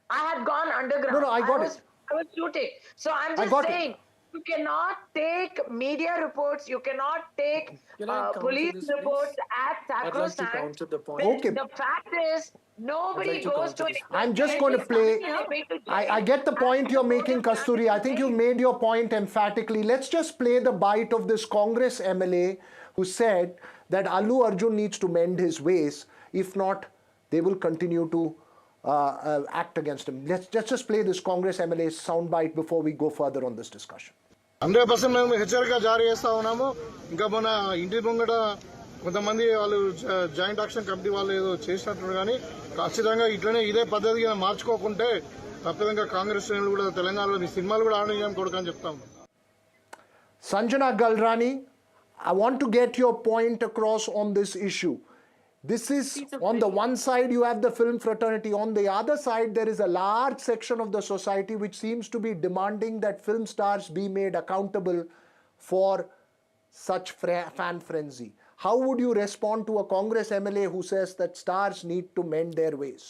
A: I had gone underground.
V: No, I got it.
A: I was shooting. So I'm just saying, you cannot take media reports, you cannot take police reports as sacrosanct. The fact is, nobody goes to...
V: I'm just going to play... I get the point you're making, Kasturi. I think you made your point emphatically. Let's just play the bite of this Congress MLA who said that Allu Arjun needs to mend his ways. If not, they will continue to act against him. Let's just play this Congress MLA's soundbite before we go further on this discussion.
J: 100% మేము హెచ్చరిక జారీ చేస్తా ఉన్నాము. ఇంకా మన ఇంటి ముంగట కొంతమంది వాళ్ళు జాయింట్ యాక్షన్ కమిటీ వాళ్ళు ఏదో చేసినట్టు కానీ ఖచ్చితంగా ఇట్లనే ఇదే పద్ధతిగా మార్చుకోకుంటే తప్పదంగా కాంగ్రెస్ శ్రేణులు కూడా తెలంగాణలో మీ సినిమాలు కూడా ఆడని కొడుకని చెప్తాం.
V: Sanjana Galrani, I want to get your point across on this issue. This is, on the one side you have the film fraternity, on the other side there is a large section of the society which seems to be demanding that film stars be made accountable for such fan frenzy. How would you respond to a Congress MLA who says that stars need to mend their ways?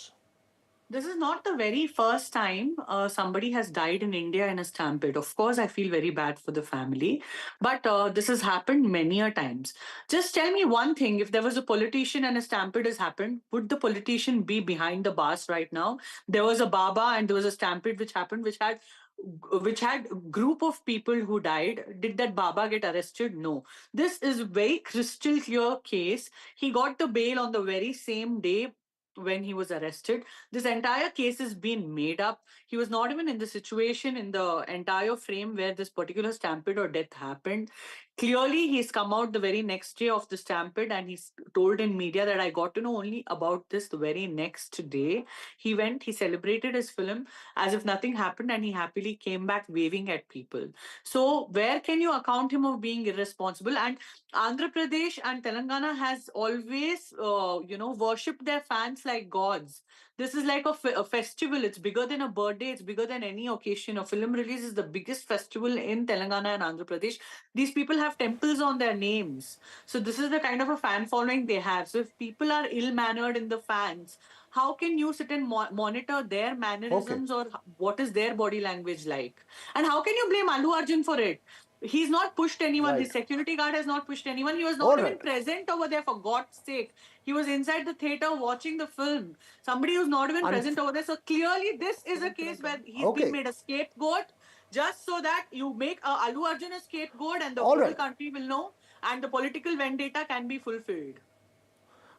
D: This is not the very first time somebody has died in India in a stampede. Of course, I feel very bad for the family, but this has happened many a times. Just tell me one thing: if there was a politician and a stampede has happened, would the politician be behind the bars right now? There was a Baba and there was a stampede which happened, which had a group of people who died. Did that Baba get arrested? No. This is a very crystal clear case. He got the bail on the very same day when he was arrested. This entire case has been made up. He was not even in the situation in the entire frame where this particular stampede or death happened. Clearly, he's come out the very next day of the stampede and he's told in media that I got to know only about this the very next day. He went, he celebrated his film as if nothing happened, and he happily came back waving at people. So where can you account him of being irresponsible? And Andhra Pradesh and Telangana has always, worshipped their fans like gods. This is like a festival. It's bigger than a birthday. It's bigger than any occasion. A film release is the biggest festival in Telangana and Andhra Pradesh. These people have temples on their names. So this is the kind of a fan following they have. So if people are ill-mannered in the fans, how can you sit and monitor their mannerisms or what is their body language like? And how can you blame Allu Arjun for it? He's not pushed anyone. His security guard has not pushed anyone. He was not even present over there, for God's sake. He was inside the theater watching the film. Somebody who's not even present over there. So clearly this is a case where he's been made a scapegoat, just so that you make Allu Arjun a scapegoat and the whole country will know and the political vendetta can be fulfilled.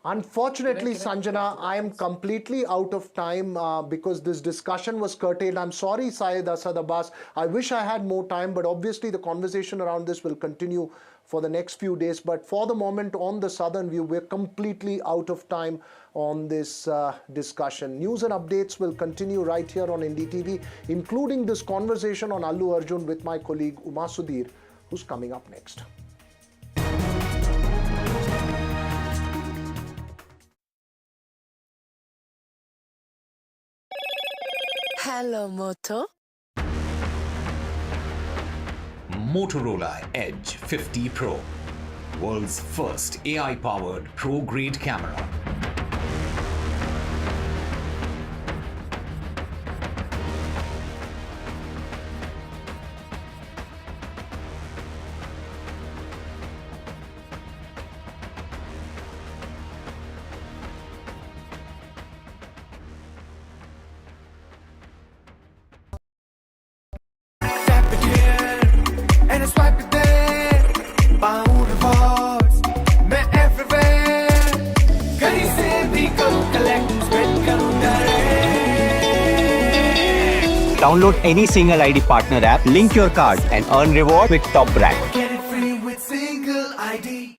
V: Unfortunately, Sanjana, I am completely out of time because this discussion was curtailed. I'm sorry, Syed Asad Abbas. I wish I had more time, but obviously the conversation around this will continue for the next few days. But for the moment, on the Southern View, we're completely out of time on this discussion. News and updates will continue right here on NDTV, including this conversation on Allu Arjun with my colleague Uma Sudhir, who's coming up next.
S: Hello, Moto.
T: Motorola Edge 50 Pro, world's first AI-powered pro-grade camera.
X: Download any single ID partner app, link your card and earn reward with top brand.
S: Get it free with single ID.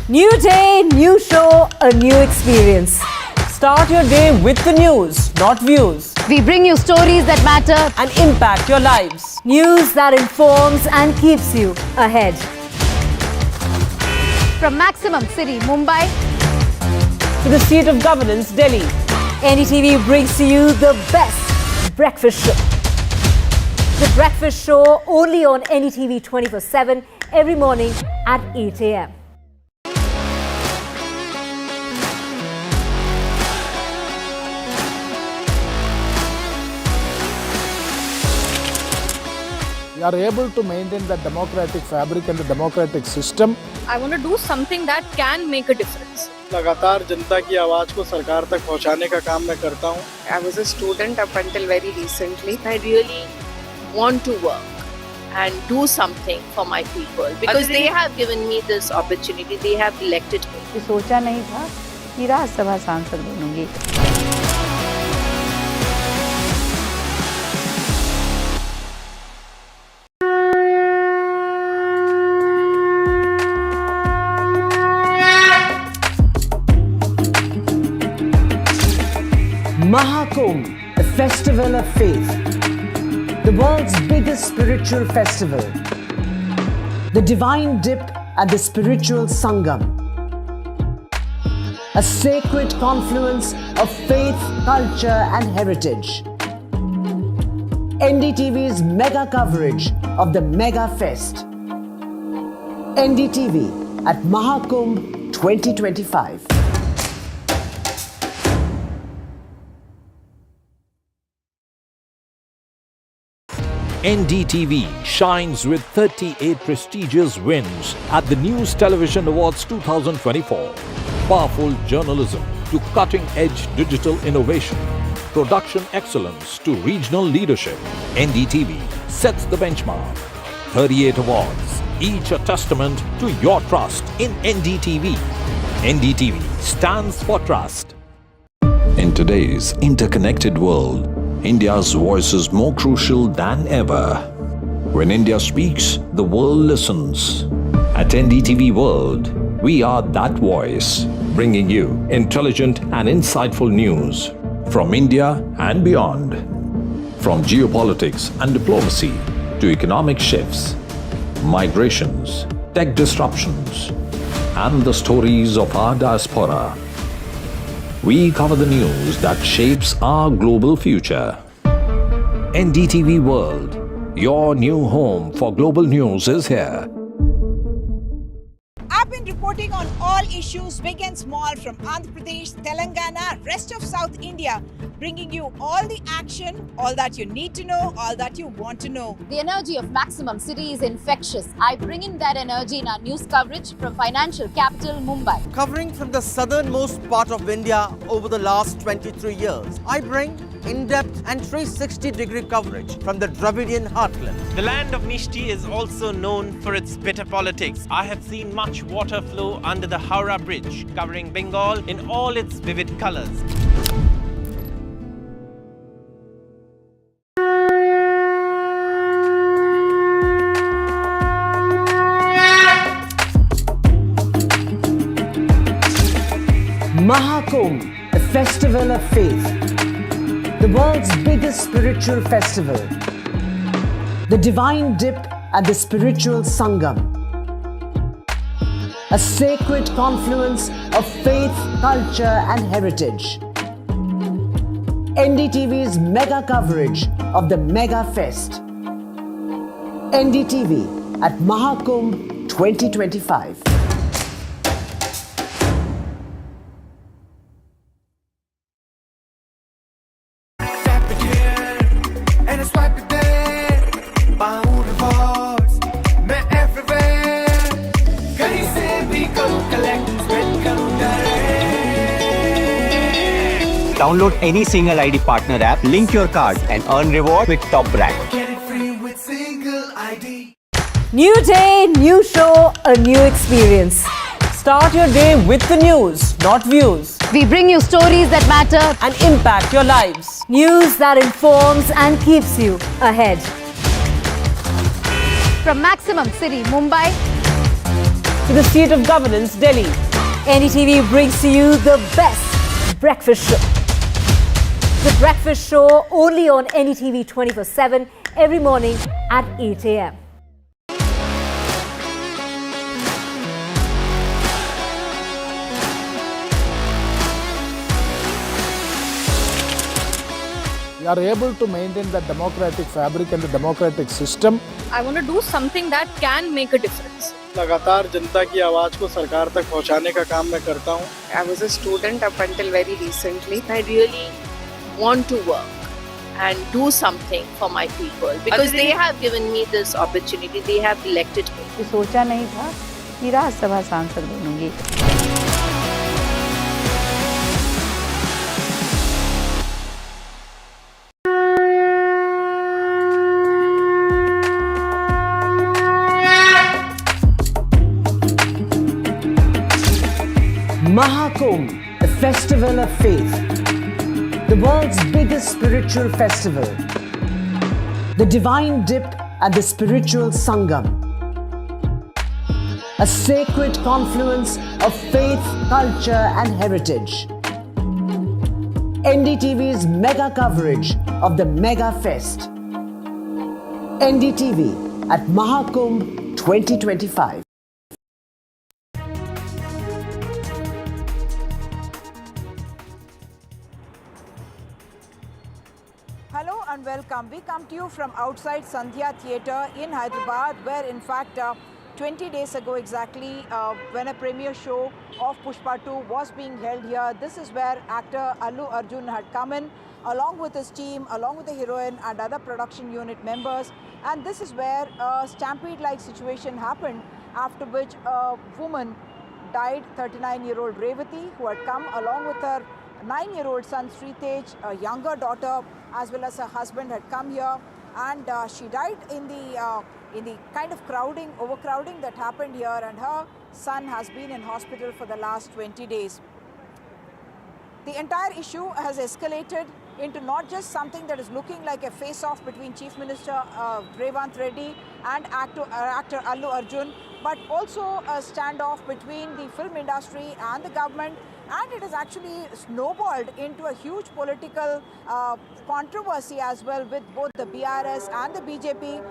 G: New day, new show, a new experience.
F: Start your day with the news, not views.
C: We bring you stories that matter
F: and impact your lives.
G: News that informs and keeps you ahead.
C: from Maximum City, Mumbai,
F: to the seat of governance, Delhi.
G: NDTV brings to you the best breakfast show. The breakfast show only on NDTV 24/7 every morning at 8 a.m.
H: We are able to maintain the democratic fabric and the democratic system.
I: I want to do something that can make a difference.
J: लगातार जनता की आवाज को सरकार तक पहुंचाने का काम मैं करता हूं.
I: I was a student up until very recently. I really want to work and do something for my people because they have given me this opportunity. They have elected me.
U: सोचा नहीं था कि राज्यसभा सांसद बनूंगी.
F: Mahakumbh, the festival of faith, the world's biggest spiritual festival, the divine dip at the spiritual Sangam, a sacred confluence of faith, culture and heritage. NDTV's mega coverage of the Mega Fest. NDTV at Mahakumbh 2025.
E: NDTV shines with 38 prestigious wins at the News Television Awards 2024. Powerful journalism to cutting-edge digital innovation, production excellence to regional leadership, NDTV sets the benchmark. 38 awards, each a testament to your trust in NDTV. NDTV stands for trust.
L: In today's interconnected world, India's voice is more crucial than ever. When India speaks, the world listens. At NDTV World, we are that voice, bringing you intelligent and insightful news from India and beyond. From geopolitics and diplomacy to economic shifts, migrations, tech disruptions, and the stories of our diaspora. We cover the news that shapes our global future. NDTV World, your new home for global news is here.
M: I've been reporting on all issues, big and small, from Andhra Pradesh, Telangana, rest of South India, bringing you all the action, all that you need to know, all that you want to know.
C: The energy of Maximum City is infectious. I bring in that energy in our news coverage from financial capital Mumbai.
N: Covering from the southernmost part of India over the last 23 years, I bring in-depth and 360-degree coverage from the Dravidian heartland.
Q: The land of Mishti is also known for its bitter politics. I have seen much water flow under the Howrah Bridge, covering Bengal in all its vivid colors.
F: Mahakumbh, the festival of faith, the world's biggest spiritual festival, the divine dip at the spiritual Sangam, a sacred confluence of faith, culture and heritage. NDTV's mega coverage of the Mega Fest. NDTV at Mahakumbh 2025.
X: Download any single ID partner app, link your card and earn reward with top brand.
S: Get it free with single ID.
G: New day, new show, a new experience.
F: Start your day with the news, not views.
C: We bring you stories that matter
F: and impact your lives.
G: News that informs and keeps you ahead.
C: from Maximum City, Mumbai,
F: to the seat of governance, Delhi.
G: NDTV brings to you the best breakfast show. The Breakfast Show only on NDTV 24/7 every morning at 8 a.m.
H: We are able to maintain the democratic fabric and the democratic system.
I: I want to do something that can make a difference.
J: लगातार जनता की आवाज को सरकार तक पहुंचाने का काम मैं करता हूं.
I: I was a student up until very recently. I really want to work and do something for my people because they have given me this opportunity. They have elected me.
U: सोचा नहीं था कि राज्यसभा सांसद बनूंगी.
F: Mahakumbh, the festival of faith, the world's biggest spiritual festival, the divine dip at the spiritual Sangam, a sacred confluence of faith, culture and heritage. NDTV's mega coverage of the Mega Fest. NDTV at Mahakumbh 2025.
M: Hello and welcome. We come to you from outside Sandhya Theatre in Hyderabad, where in fact 20 days ago exactly, when a premiere show of Pushpa 2 was being held here, this is where actor Allu Arjun had come in along with his team, along with the heroine and other production unit members. And this is where a stampede-like situation happened, after which a woman died, 39-year-old Revati, who had come along with her 9-year-old son Sritej, a younger daughter, as well as her husband had come here, and she died in the kind of overcrowding that happened here, and her son has been in hospital for the last 20 days. The entire issue has escalated into not just something that is looking like a face-off between Chief Minister Revanth Reddy and actor Allu Arjun, but also a standoff between the film industry and the government, and it has actually snowballed into a huge political controversy as well, with both the BRS and the BJP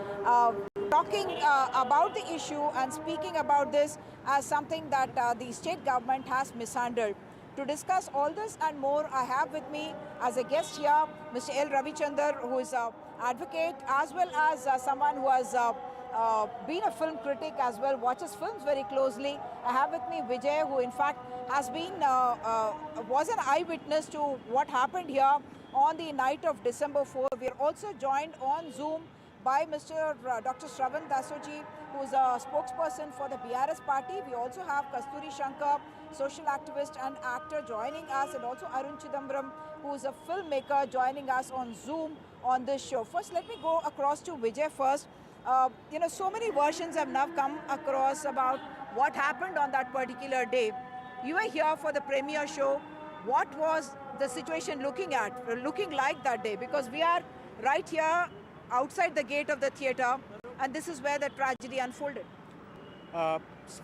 M: talking about the issue and speaking about this as something that the state government has mishandled. To discuss all this and more, I have with me as a guest here Mr. L. Ravichander, who is an advocate, as well as someone who has been a film critic as well, watches films very closely. I have with me Vijay, who in fact has been was an eyewitness to what happened here on the night of December 4. We are also joined on Zoom by Mr. Dr. Shravan Dasoji, who is a spokesperson for the BRS party. We also have Kasturi Shankar, social activist and actor, joining us, and also Arun Chidambaram, who is a filmmaker, joining us on Zoom on this show. First, let me go across to Vijay first. So many versions have now come across about what happened on that particular day. You were here for the premiere show. What was the situation looking like that day? Because we are right here outside the gate of the theatre, and this is where the tragedy unfolded.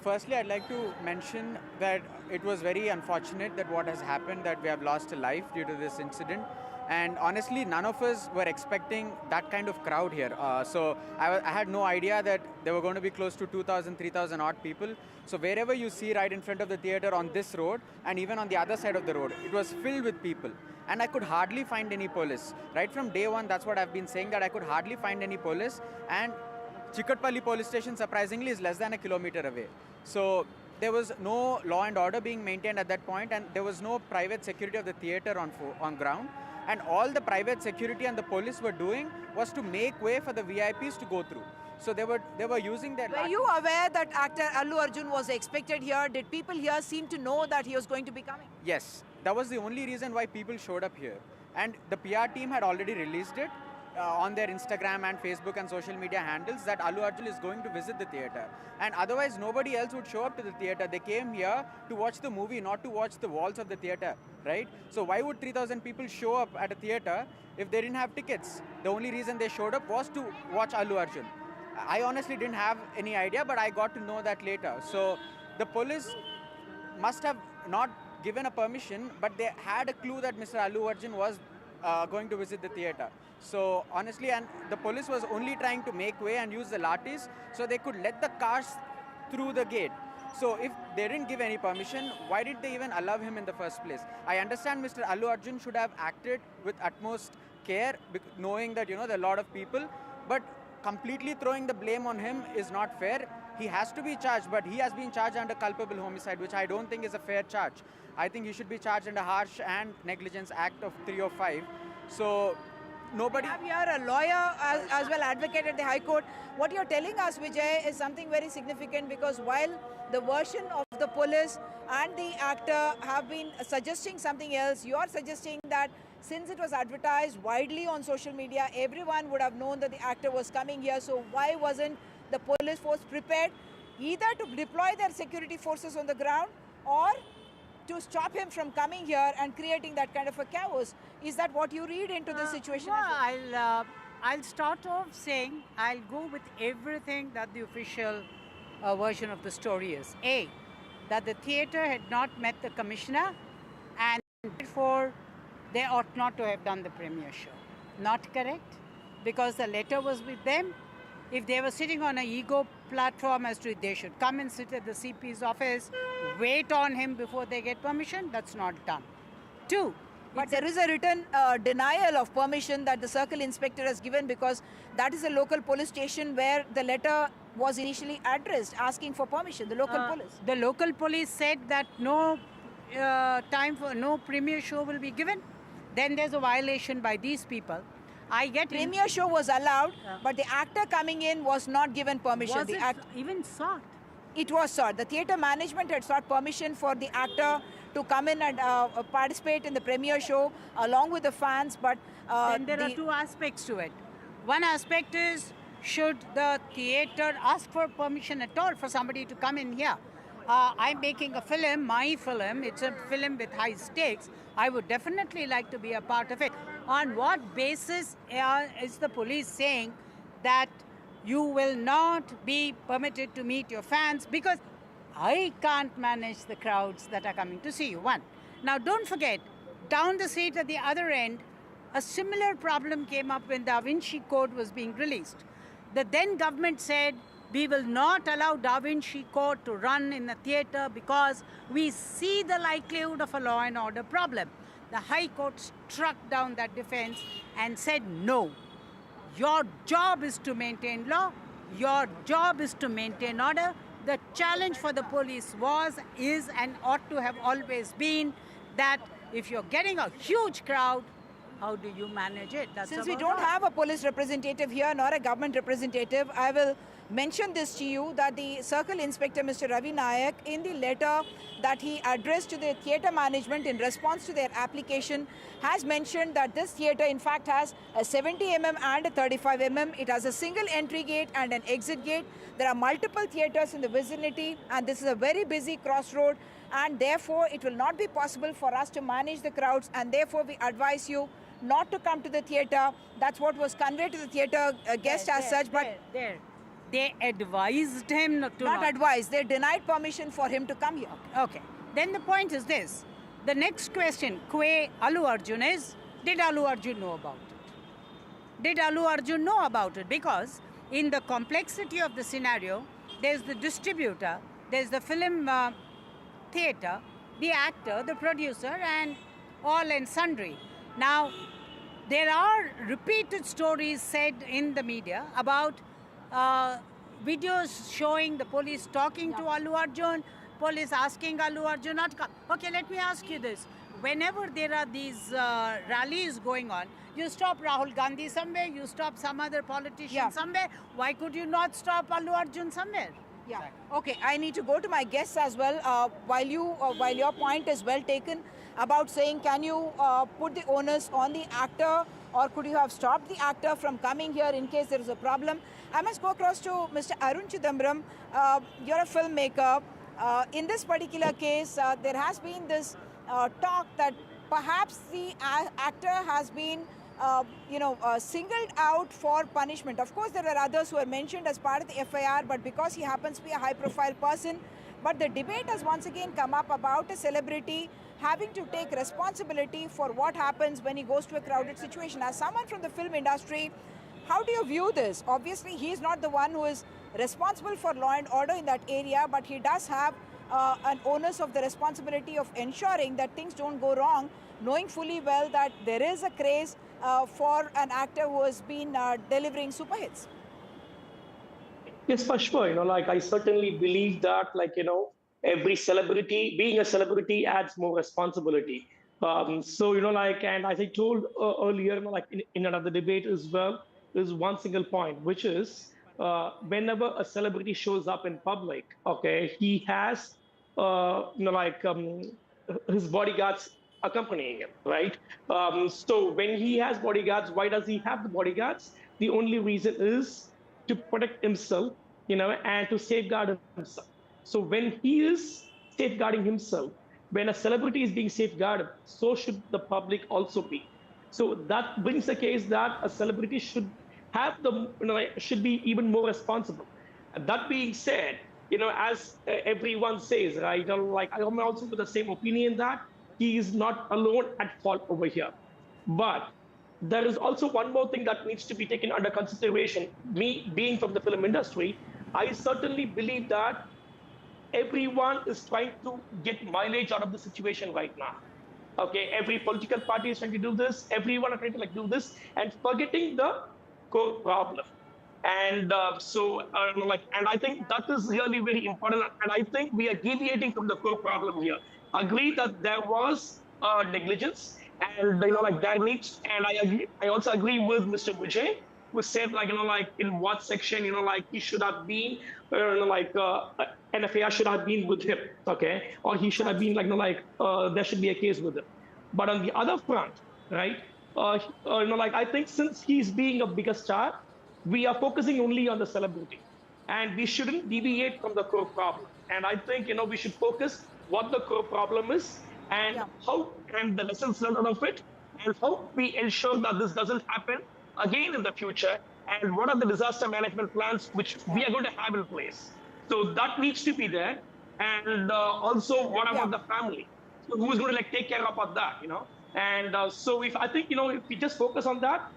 K: Firstly, I'd like to mention that it was very unfortunate that what has happened, that we have lost a life due to this incident. And honestly, none of us were expecting that kind of crowd here. So I had no idea that there were going to be close to 2,000, 3,000 odd people. So wherever you see right in front of the theatre on this road, and even on the other side of the road, it was filled with people. And I could hardly find any police. Right from day one, that's what I've been saying, that I could hardly find any police. And Chikatpalli police station, surprisingly, is less than a kilometer away. So there was no law and order being maintained at that point, and there was no private security of the theatre on ground. And all the private security and the police were doing was to make way for the VIPs to go through. So they were using their...
M: Were you aware that actor Allu Arjun was expected here? Did people here seem to know that he was going to be coming?
K: Yes, that was the only reason why people showed up here. And the PR team had already released it on their Instagram and Facebook and social media handles that Allu Arjun is going to visit the theatre. And otherwise, nobody else would show up to the theatre. They came here to watch the movie, not to watch the walls of the theatre, right? So why would 3,000 people show up at a theatre if they didn't have tickets? The only reason they showed up was to watch Allu Arjun. I honestly didn't have any idea, but I got to know that later. So the police must have not given a permission, but they had a clue that Mr. Allu Arjun was going to visit the theatre. So honestly, and the police was only trying to make way and use the lathis so they could let the cars through the gate. So if they didn't give any permission, why did they even allow him in the first place? I understand Mr. Allu Arjun should have acted with utmost care, knowing that, there are a lot of people, but completely throwing the blame on him is not fair. He has to be charged, but he has been charged under culpable homicide, which I don't think is a fair charge. I think he should be charged under harsh and negligence act of 305. So nobody...
M: We have here a lawyer as well, advocate at the High Court. What you're telling us, Vijay, is something very significant, because while the version of the police and the actor have been suggesting something else, you are suggesting that since it was advertised widely on social media, everyone would have known that the actor was coming here. So why wasn't the police force prepared either to deploy their security forces on the ground or to stop him from coming here and creating that kind of a chaos? Is that what you read into the situation?
O: Well, I'll start off saying I'll go with everything that the official version of the story is. A, that the theatre had not met the commissioner, and therefore they ought not to have done the premiere show. Not correct, because the letter was with them. If they were sitting on an ego platform as to they should come and sit at the CP's office, wait on him before they get permission, that's not done. Two,
M: but there is a written denial of permission that the circle inspector has given, because that is a local police station where the letter was initially addressed asking for permission, the local police.
O: The local police said that no time for no premiere show will be given. then there's a violation by these people. I get
M: Premier show was allowed, but the actor coming in was not given permission.
O: Was it even sought?
M: It was sought. The theatre management had sought permission for the actor to come in and participate in the premiere show along with the fans, but
O: then there are two aspects to it. One aspect is, should the theatre ask for permission at all for somebody to come in here? I'm making a film, my film, it's a film with high stakes. I would definitely like to be a part of it. On what basis is the police saying that you will not be permitted to meet your fans? Because I can't manage the crowds that are coming to see you, one. Now, don't forget, down the street at the other end, a similar problem came up when the Da Vinci Code was being released. The then government said, we will not allow Da Vinci Code to run in the theatre because we see the likelihood of a law and order problem. The High Court struck down that defense and said, no, your job is to maintain law, your job is to maintain order. The challenge for the police was, is, and ought to have always been that if you're getting a huge crowd, how do you manage it?
M: Since we don't have a police representative here nor a government representative, I will mention this to you that the Circle Inspector, Mr. Ravi Nayak, in the letter that he addressed to the theatre management in response to their application, has mentioned that this theatre in fact has a 70 mm and a 35 mm. It has a single entry gate and an exit gate. There are multiple theatres in the vicinity, and this is a very busy crossroad, and therefore it will not be possible for us to manage the crowds, and therefore we advise you not to come to the theatre. That's what was conveyed to the theatre guest as such. But
O: they advised him not to.
M: Not advised. They denied permission for him to come here.
O: Okay. Then the point is this. The next question, que Allu Arjun, is, did Allu Arjun know about it? Did Allu Arjun know about it? Because in the complexity of the scenario, there's the distributor, there's the film theatre, the actor, the producer, and all and sundry. Now, there are repeated stories said in the media about videos showing the police talking to Allu Arjun, police asking Allu Arjun not to come. Okay, let me ask you this. Whenever there are these rallies going on, you stop Rahul Gandhi somewhere, you stop some other politician somewhere. Why could you not stop Allu Arjun somewhere?
M: Yeah. Okay, I need to go to my guests as well. While your point is well taken about saying, can you put the onus on the actor, or could you have stopped the actor from coming here in case there is a problem? I must go across to Mr. Arun Chidambaram. You're a filmmaker. In this particular case, there has been this talk that perhaps the actor has been singled out for punishment. Of course, there are others who are mentioned as part of the FIR, but because he happens to be a high-profile person. But the debate has once again come up about a celebrity having to take responsibility for what happens when he goes to a crowded situation. As someone from the film industry, how do you view this? Obviously, he is not the one who is responsible for law and order in that area, but he does have an onus of the responsibility of ensuring that things don't go wrong, knowing fully well that there is a craze for an actor who has been delivering super hits.
B: Yes, for sure. I certainly believe that, every celebrity, being a celebrity adds more responsibility. And as I told earlier, in another debate as well, is one single point, which is whenever a celebrity shows up in public, okay, he has, his bodyguards accompanying him, right? So when he has bodyguards, why does he have the bodyguards? The only reason is to protect himself, and to safeguard himself. So when he is safeguarding himself, when a celebrity is being safeguarded, so should the public also be. So that brings the case that a celebrity should have should be even more responsible. And that being said, as everyone says, right, I am also with the same opinion that he is not alone at fault over here. But there is also one more thing that needs to be taken under consideration. Me being from the film industry, I certainly believe that everyone is trying to get mileage out of the situation right now. Okay, every political party is trying to do this. Everyone is trying to do this and forgetting the core problem. And and I think that is really very important. And I think we are deviating from the core problem here. Agree that there was negligence, And that needs. And I agree. I also agree with Mr. Vijay, who said in what section he should have been, an FIR should have been with him, okay, or he should have been there should be a case with him. But on the other front, right, I think since he's being a bigger star, we are focusing only on the celebrity, and we shouldn't deviate from the core problem. And I think we should focus what the core problem is and how and the lessons learned out of it, and how we ensure that this doesn't happen again in the future, and what are the disaster management plans which we are going to have in place. So that needs to be there. And also, what about the family? So who is going to take care of that, And so if I think, if we just focus on that,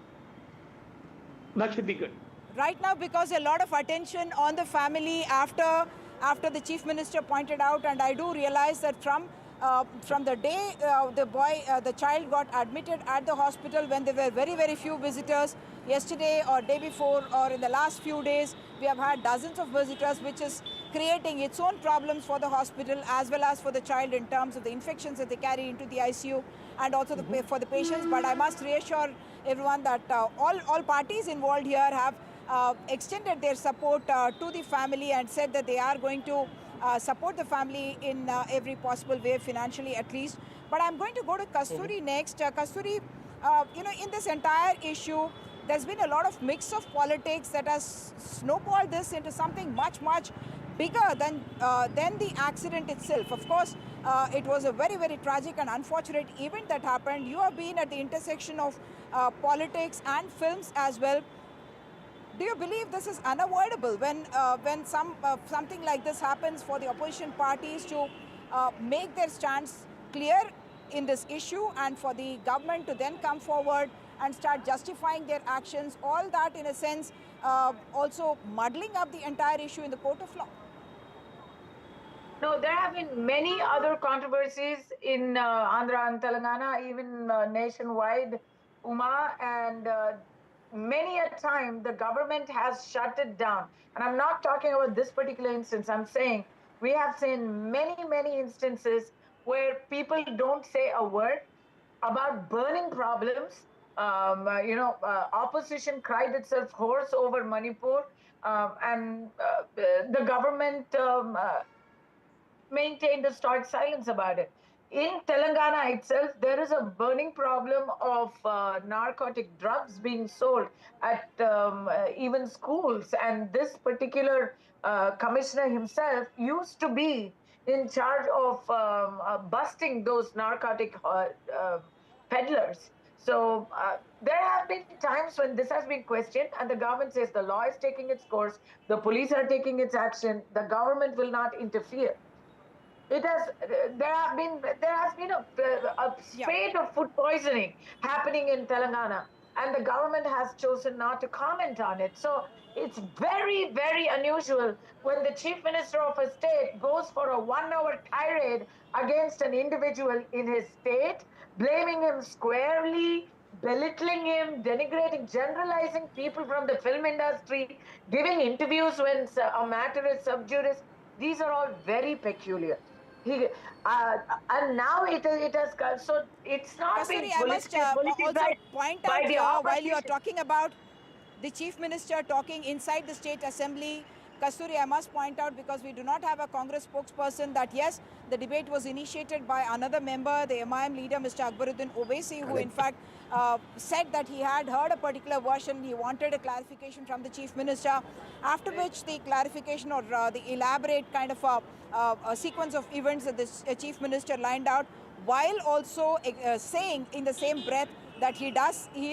B: that should be good.
M: Right now, because a lot of attention on the family after the Chief Minister pointed out, and I do realize that from the day the child got admitted at the hospital, when there were very, very few visitors, yesterday or day before or in the last few days, we have had dozens of visitors, which is creating its own problems for the hospital as well as for the child in terms of the infections that they carry into the ICU, and also for the patients. But I must reassure everyone that all parties involved here have extended their support to the family and said that they are going to support the family in every possible way, financially at least. But I'm going to go to Kasturi next. Kasturi, in this entire issue, there's been a lot of mix of politics that has snowballed this into something much, much bigger than the accident itself. Of course, it was a very, very tragic and unfortunate event that happened. You have been at the intersection of politics and films as well. Do you believe this is unavoidable when something like this happens, for the opposition parties to make their stance clear in this issue, and for the government to then come forward and start justifying their actions, all that in a sense also muddling up the entire issue in the court of law?
A: No, there have been many other controversies in Andhra and Telangana, even nationwide, Uma, and many a time the government has shut it down. And I'm not talking about this particular instance. I'm saying we have seen many, many instances where people don't say a word about burning problems. Opposition cried itself hoarse over Manipur, and the government maintained a stoic silence about it. In Telangana itself, there is a burning problem of narcotic drugs being sold at even schools. And this particular commissioner himself used to be in charge of busting those narcotic peddlers. So there have been times when this has been questioned, and the government says the law is taking its course, the police are taking its action, the government will not interfere. There has been a spate of food poisoning happening in Telangana, and the government has chosen not to comment on it. So it's very, very unusual when the Chief Minister of a state goes for a 1-hour tirade against an individual in his state, blaming him squarely, belittling him, denigrating, generalizing people from the film industry, giving interviews when a matter is sub judice. These are all very peculiar. And now it has, so it's not
M: Kasturi,
A: being
M: I must also point out here, while you are talking about the Chief Minister talking inside the State Assembly, Kasturi, I must point out, because we do not have a Congress spokesperson, that yes, the debate was initiated by another member, the MIM leader, Mr. Akbaruddin Owaisi, who in fact said that he had heard a particular version. He wanted a clarification from the Chief Minister, after which the clarification or the elaborate kind of a sequence of events that the Chief Minister lined out, while also saying in the same breath that he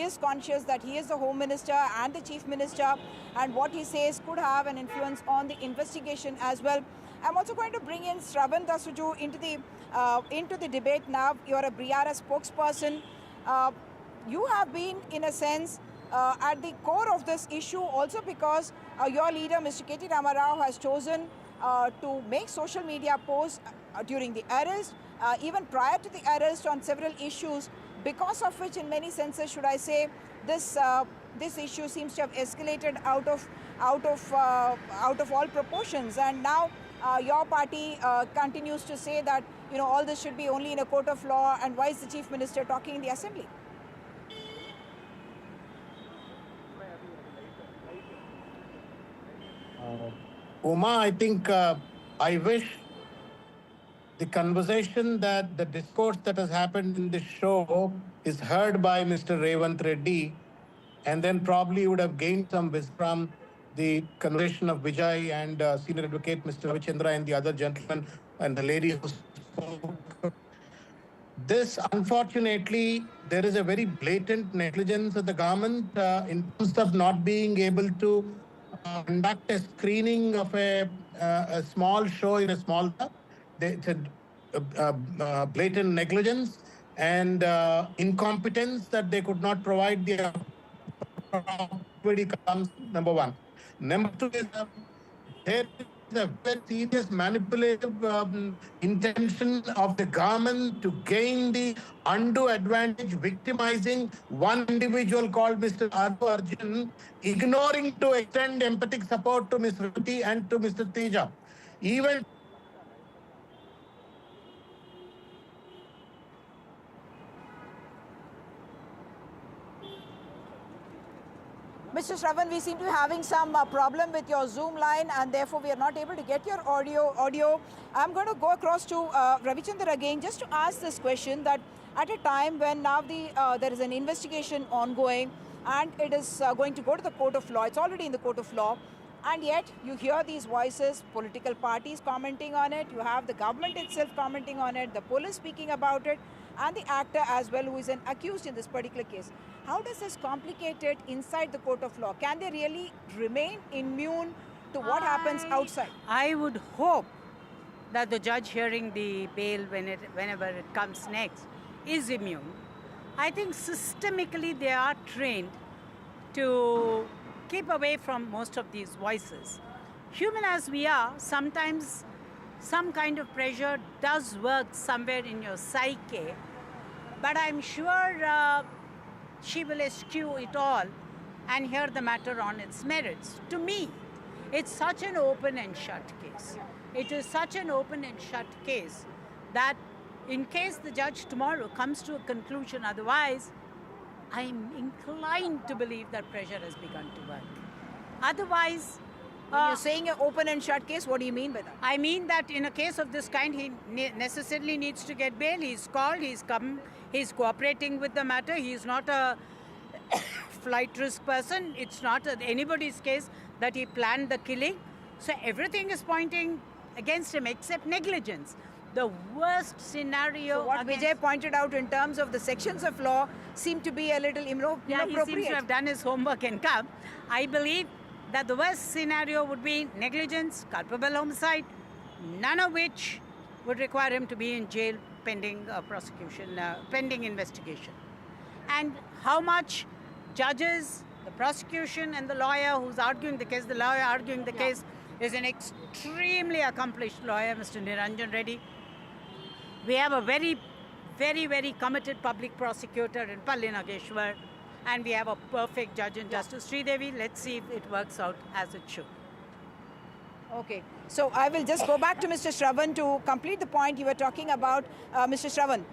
M: is conscious that he is the Home Minister and the Chief Minister, and what he says could have an influence on the investigation as well. I'm also going to bring in Shravan Dasuju into the debate now. You're a Briara spokesperson. You have been, in a sense, at the core of this issue, also because your leader, Mr. K.T. Ramarao, has chosen to make social media posts during the arrest, even prior to the arrest, on several issues, because of which, in many senses, should I say, this issue seems to have escalated out of all proportions. And now your party continues to say that, all this should be only in a court of law, and why is the Chief Minister talking in the Assembly?
D: Uma, I think I wish the conversation that the discourse that has happened in this show is heard by Mr. Revant Reddy, and then probably would have gained some wisdom from the conversation of Vijay and Senior Advocate Mr. Ravichandra and the other gentlemen and the lady who spoke. This, unfortunately, there is a very blatant negligence of the government in terms of not being able to conduct a screening of a small show in a small club. It's a blatant negligence and incompetence that they could not provide the comes, number one. Number two is there is a very serious manipulative intention of the government to gain the undue advantage, victimizing one individual called Mr. Allu Arjun, ignoring to extend empathic support to Ms. Rati and to Mr. Teja. Even
M: Mr. Shravan, we seem to be having some problem with your Zoom line, and therefore we are not able to get your audio. I'm going to go across to Ravichandra again just to ask this question, that at a time when now there is an investigation ongoing and it is going to go to the court of law, it's already in the court of law, and yet you hear these voices, political parties commenting on it, you have the government itself commenting on it, the police speaking about it, and the actor as well, who is an accused in this particular case. How does this complicate it inside the court of law? Can they really remain immune to what happens outside?
O: I would hope that the judge hearing the bail whenever it comes next is immune. I think systemically they are trained to keep away from most of these voices. Human as we are, sometimes some kind of pressure does work somewhere in your psyche, but I'm sure she will eschew it all and hear the matter on its merits. To me, it's such an open and shut case. It is such an open and shut case that in case the judge tomorrow comes to a conclusion otherwise, I'm inclined to believe that pressure has begun to work. Otherwise,
M: when you're saying an open and shut case, what do you mean by that?
O: I mean that in a case of this kind, he necessarily needs to get bail. He's called, he's come, he's cooperating with the matter. He's not a flight risk person. It's not anybody's case that he planned the killing. So everything is pointing against him except negligence. The worst scenario.
M: So what Vijay pointed out in terms of the sections of law seem to be a little inappropriate.
O: He seems to have done his homework and come. I believe that the worst scenario would be negligence, culpable homicide, none of which would require him to be in jail pending prosecution, pending investigation. And how much judges, the prosecution and the lawyer who's arguing the case, the lawyer arguing the case is an extremely accomplished lawyer, Mr. Niranjan Reddy. We have a very, very, very committed public prosecutor in Palli Nageshwar. And we have a perfect judge in Justice Sridevi. Let's see if it works out as it should.
M: Okay. So I will just go back to Mr. Shravan to complete the point you were talking about. Mr. Shravan.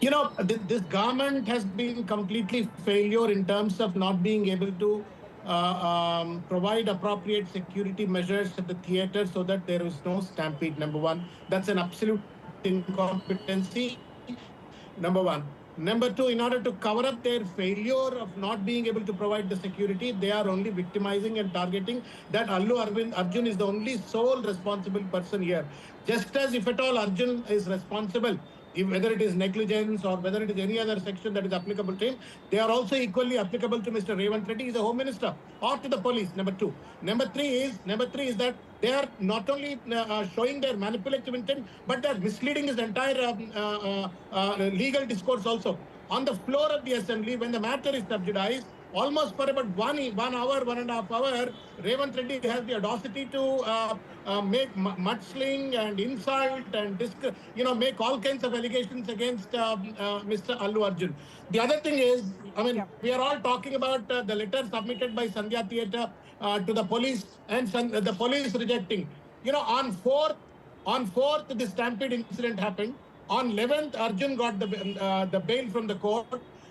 D: You know, this government has been completely failure in terms of not being able to provide appropriate security measures at the theatre so that there is no stampede, number one. That's an absolute incompetency, number one. Number two, in order to cover up their failure of not being able to provide the security, they are only victimizing and targeting that Allu Arjun is the only sole responsible person here. Just as if at all Arjun is responsible, whether it is negligence or whether it is any other section that is applicable to him, they are also equally applicable to Mr. Revant Reddy, the Home Minister, or to the police, number two. Number three is that they are not only showing their manipulative intent, but they are misleading his entire legal discourse also. On the floor of the assembly, when the matter is subjudized, almost for about 1 hour, 1.5 hours, Revant Reddy has the audacity to make mudsling and insult and make all kinds of allegations against Mr. Allu Arjun. The other thing is, we are all talking about the letter submitted by Sandhya Theatre to the police and the police rejecting. You know, on 4th, the Stampede incident happened. On 11th, Arjun got the bail from the court.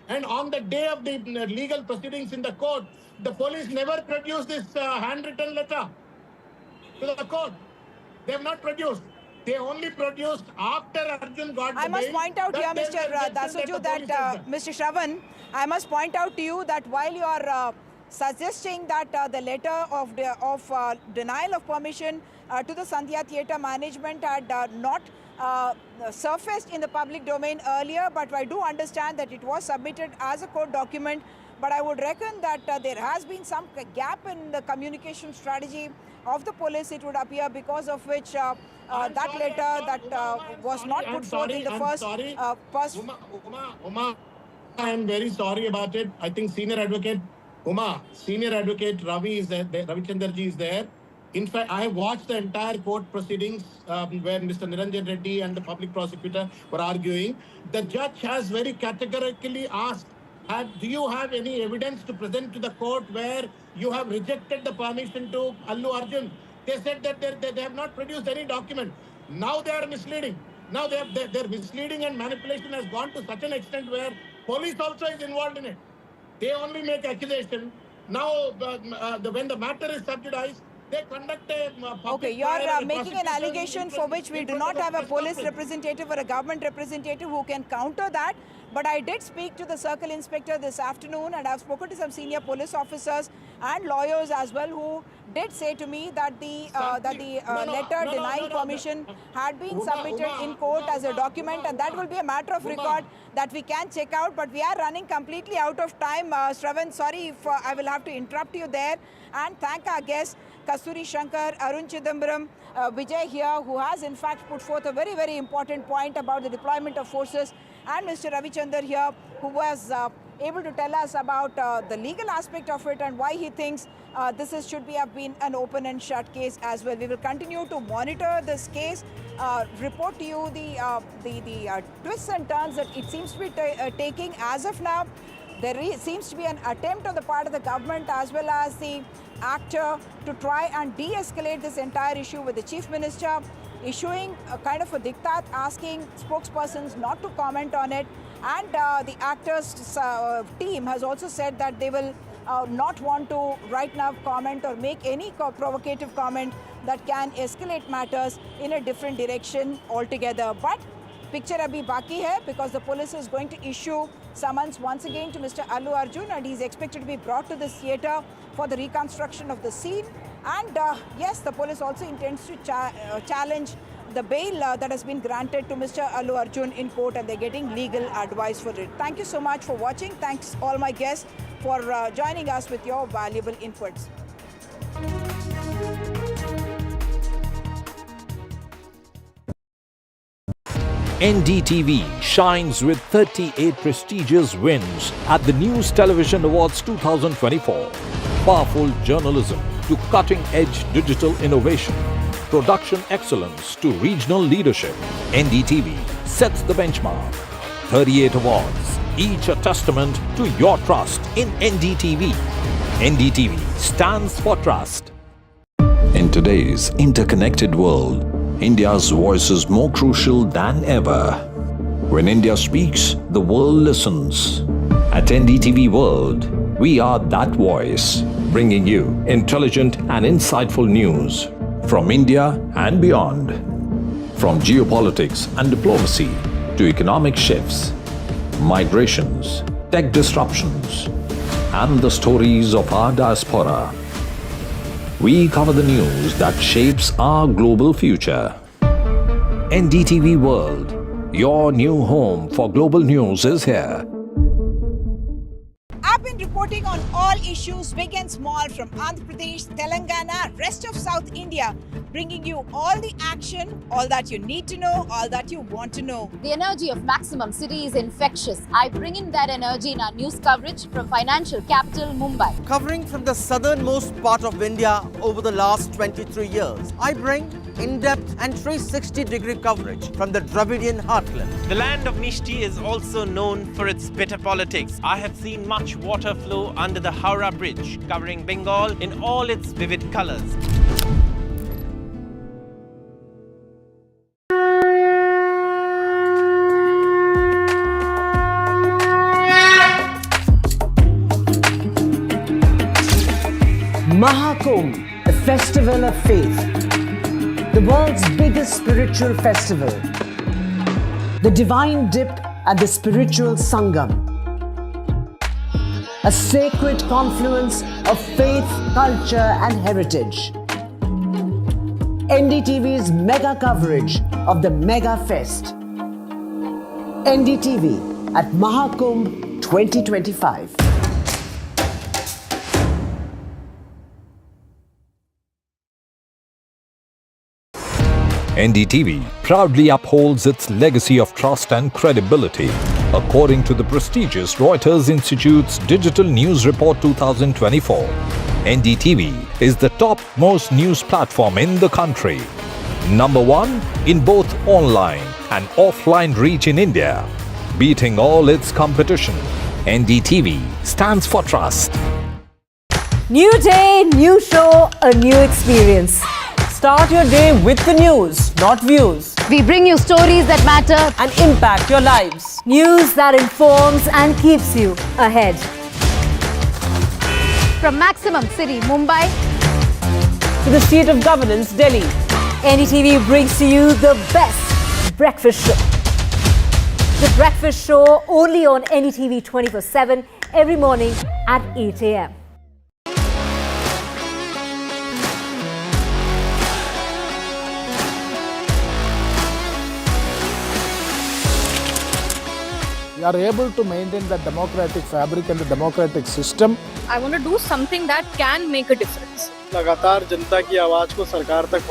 D: And on the day of the legal proceedings in the court, the police never produced this handwritten letter to the court. They have not produced. They only produced after Arjun got the bail.
M: I must point out here, Mr. Dasuju, that Mr. Shravan, I must point out to you that while you are suggesting that the letter of denial of permission to the Sandhya Theatre management had not surfaced in the public domain earlier, but I do understand that it was submitted as a court document. But I would reckon that there has been some gap in the communication strategy of the police, it would appear, because of which that letter that was not put forth in the first.
D: Uma, I am very sorry about it. I think Senior Advocate Ravi is there, Ravichandarji is there. In fact, I have watched the entire court proceedings where Mr. Niranjan Reddy and the public prosecutor were arguing. The judge has very categorically asked, do you have any evidence to present to the court where you have rejected the permission to Allu Arjun? They said that they have not produced any document. Now they are misleading. Now their misleading and manipulation has gone to such an extent where police also is involved in it. They only make accusation. Now, when the matter is subjudized, they conduct a
M: okay, you are making an allegation for which we do not have a police representative or a government representative who can counter that. But I did speak to the circle inspector this afternoon, and I've spoken to some senior police officers and lawyers as well, who did say to me that the letter denying permission had been submitted in court as a document, and that will be a matter of record that we can check out. But we are running completely out of time. Shravan, sorry if I will have to interrupt you there, and thank our guests, Kasturi Shankar, Arun Chidambaram, Vijay here, who has in fact put forth a very, very important point about the deployment of forces, and Mr. Ravichandar here, who was able to tell us about the legal aspect of it and why he thinks this should have been an open and shut case as well. We will continue to monitor this case, report to you the twists and turns that it seems to be taking as of now. There seems to be an attempt on the part of the government as well as the actor to try and de-escalate this entire issue, with the Chief Minister issuing a kind of a diktat, asking spokespersons not to comment on it. And the actors' team has also said that they will not want to right now comment or make any provocative comment that can escalate matters in a different direction altogether. But picture abhi baki hai, because the police is going to issue summons once again to Mr. Allu Arjun, and he is expected to be brought to this theatre for the reconstruction of the scene. And yes, the police also intends to challenge the bail that has been granted to Mr. Allu Arjun in court, and they're getting legal advice for it. Thank you so much for watching. Thanks all my guests for joining us with your valuable inputs.
E: NDTV shines with 38 prestigious wins at the News Television Awards 2024. Powerful journalism to cutting-edge digital innovation. Production excellence to regional leadership. NDTV sets the benchmark. 38 awards, each a testament to your trust in NDTV. NDTV stands for trust.
L: In today's interconnected world, India's voice is more crucial than ever. When India speaks, the world listens. At NDTV World, we are that voice, bringing you intelligent and insightful news from India and beyond. From geopolitics and diplomacy to economic shifts, migrations, tech disruptions, and the stories of our diaspora. We cover the news that shapes our global future. NDTV World, your new home for global news is here.
M: I've been reporting on all issues, big and small, from Andhra Pradesh, Telangana, rest of South India, bringing you all the action, all that you need to know, all that you want to know.
C: The energy of Maximum City is infectious. I bring in that energy in our news coverage from financial capital Mumbai.
N: Covering from the southernmost part of India over the last 23 years, I bring in-depth and 360-degree coverage from the Dravidian heartland.
Q: The land of Mishti is also known for its bitter politics. I have seen much water flow under the Howrah Howrah Bridge, covering Bengal in all its vivid colors.
F: Mahakumbh, the festival of faith, the world's biggest spiritual festival, the divine dip at the spiritual Sangam, a sacred confluence of faith, culture and heritage. NDTV's mega coverage of the Mega Fest. NDTV at Mahakumbh 2025.
E: NDTV proudly upholds its legacy of trust and credibility. According to the prestigious Reuters Institute's Digital News Report 2024, NDTV is the topmost news platform in the country. Number 1 in both online and offline reach in India. Beating all its competition, NDTV stands for trust.
G: New day, new show, a new experience.
N: Start your day with the news, not views.
C: We bring you stories that matter
N: and impact your lives.
G: News that informs and keeps you ahead.
C: from Maximum City, Mumbai,
N: to the seat of governance, Delhi.
G: NDTV brings to you the best breakfast show. The breakfast show only on NDTV 24/7 every morning at 8 a.m.
H: We are able to maintain the democratic fabric and the democratic system.
I: I want to do something that can make a difference.
J: लगातार जनता की आवाज को सरकार तक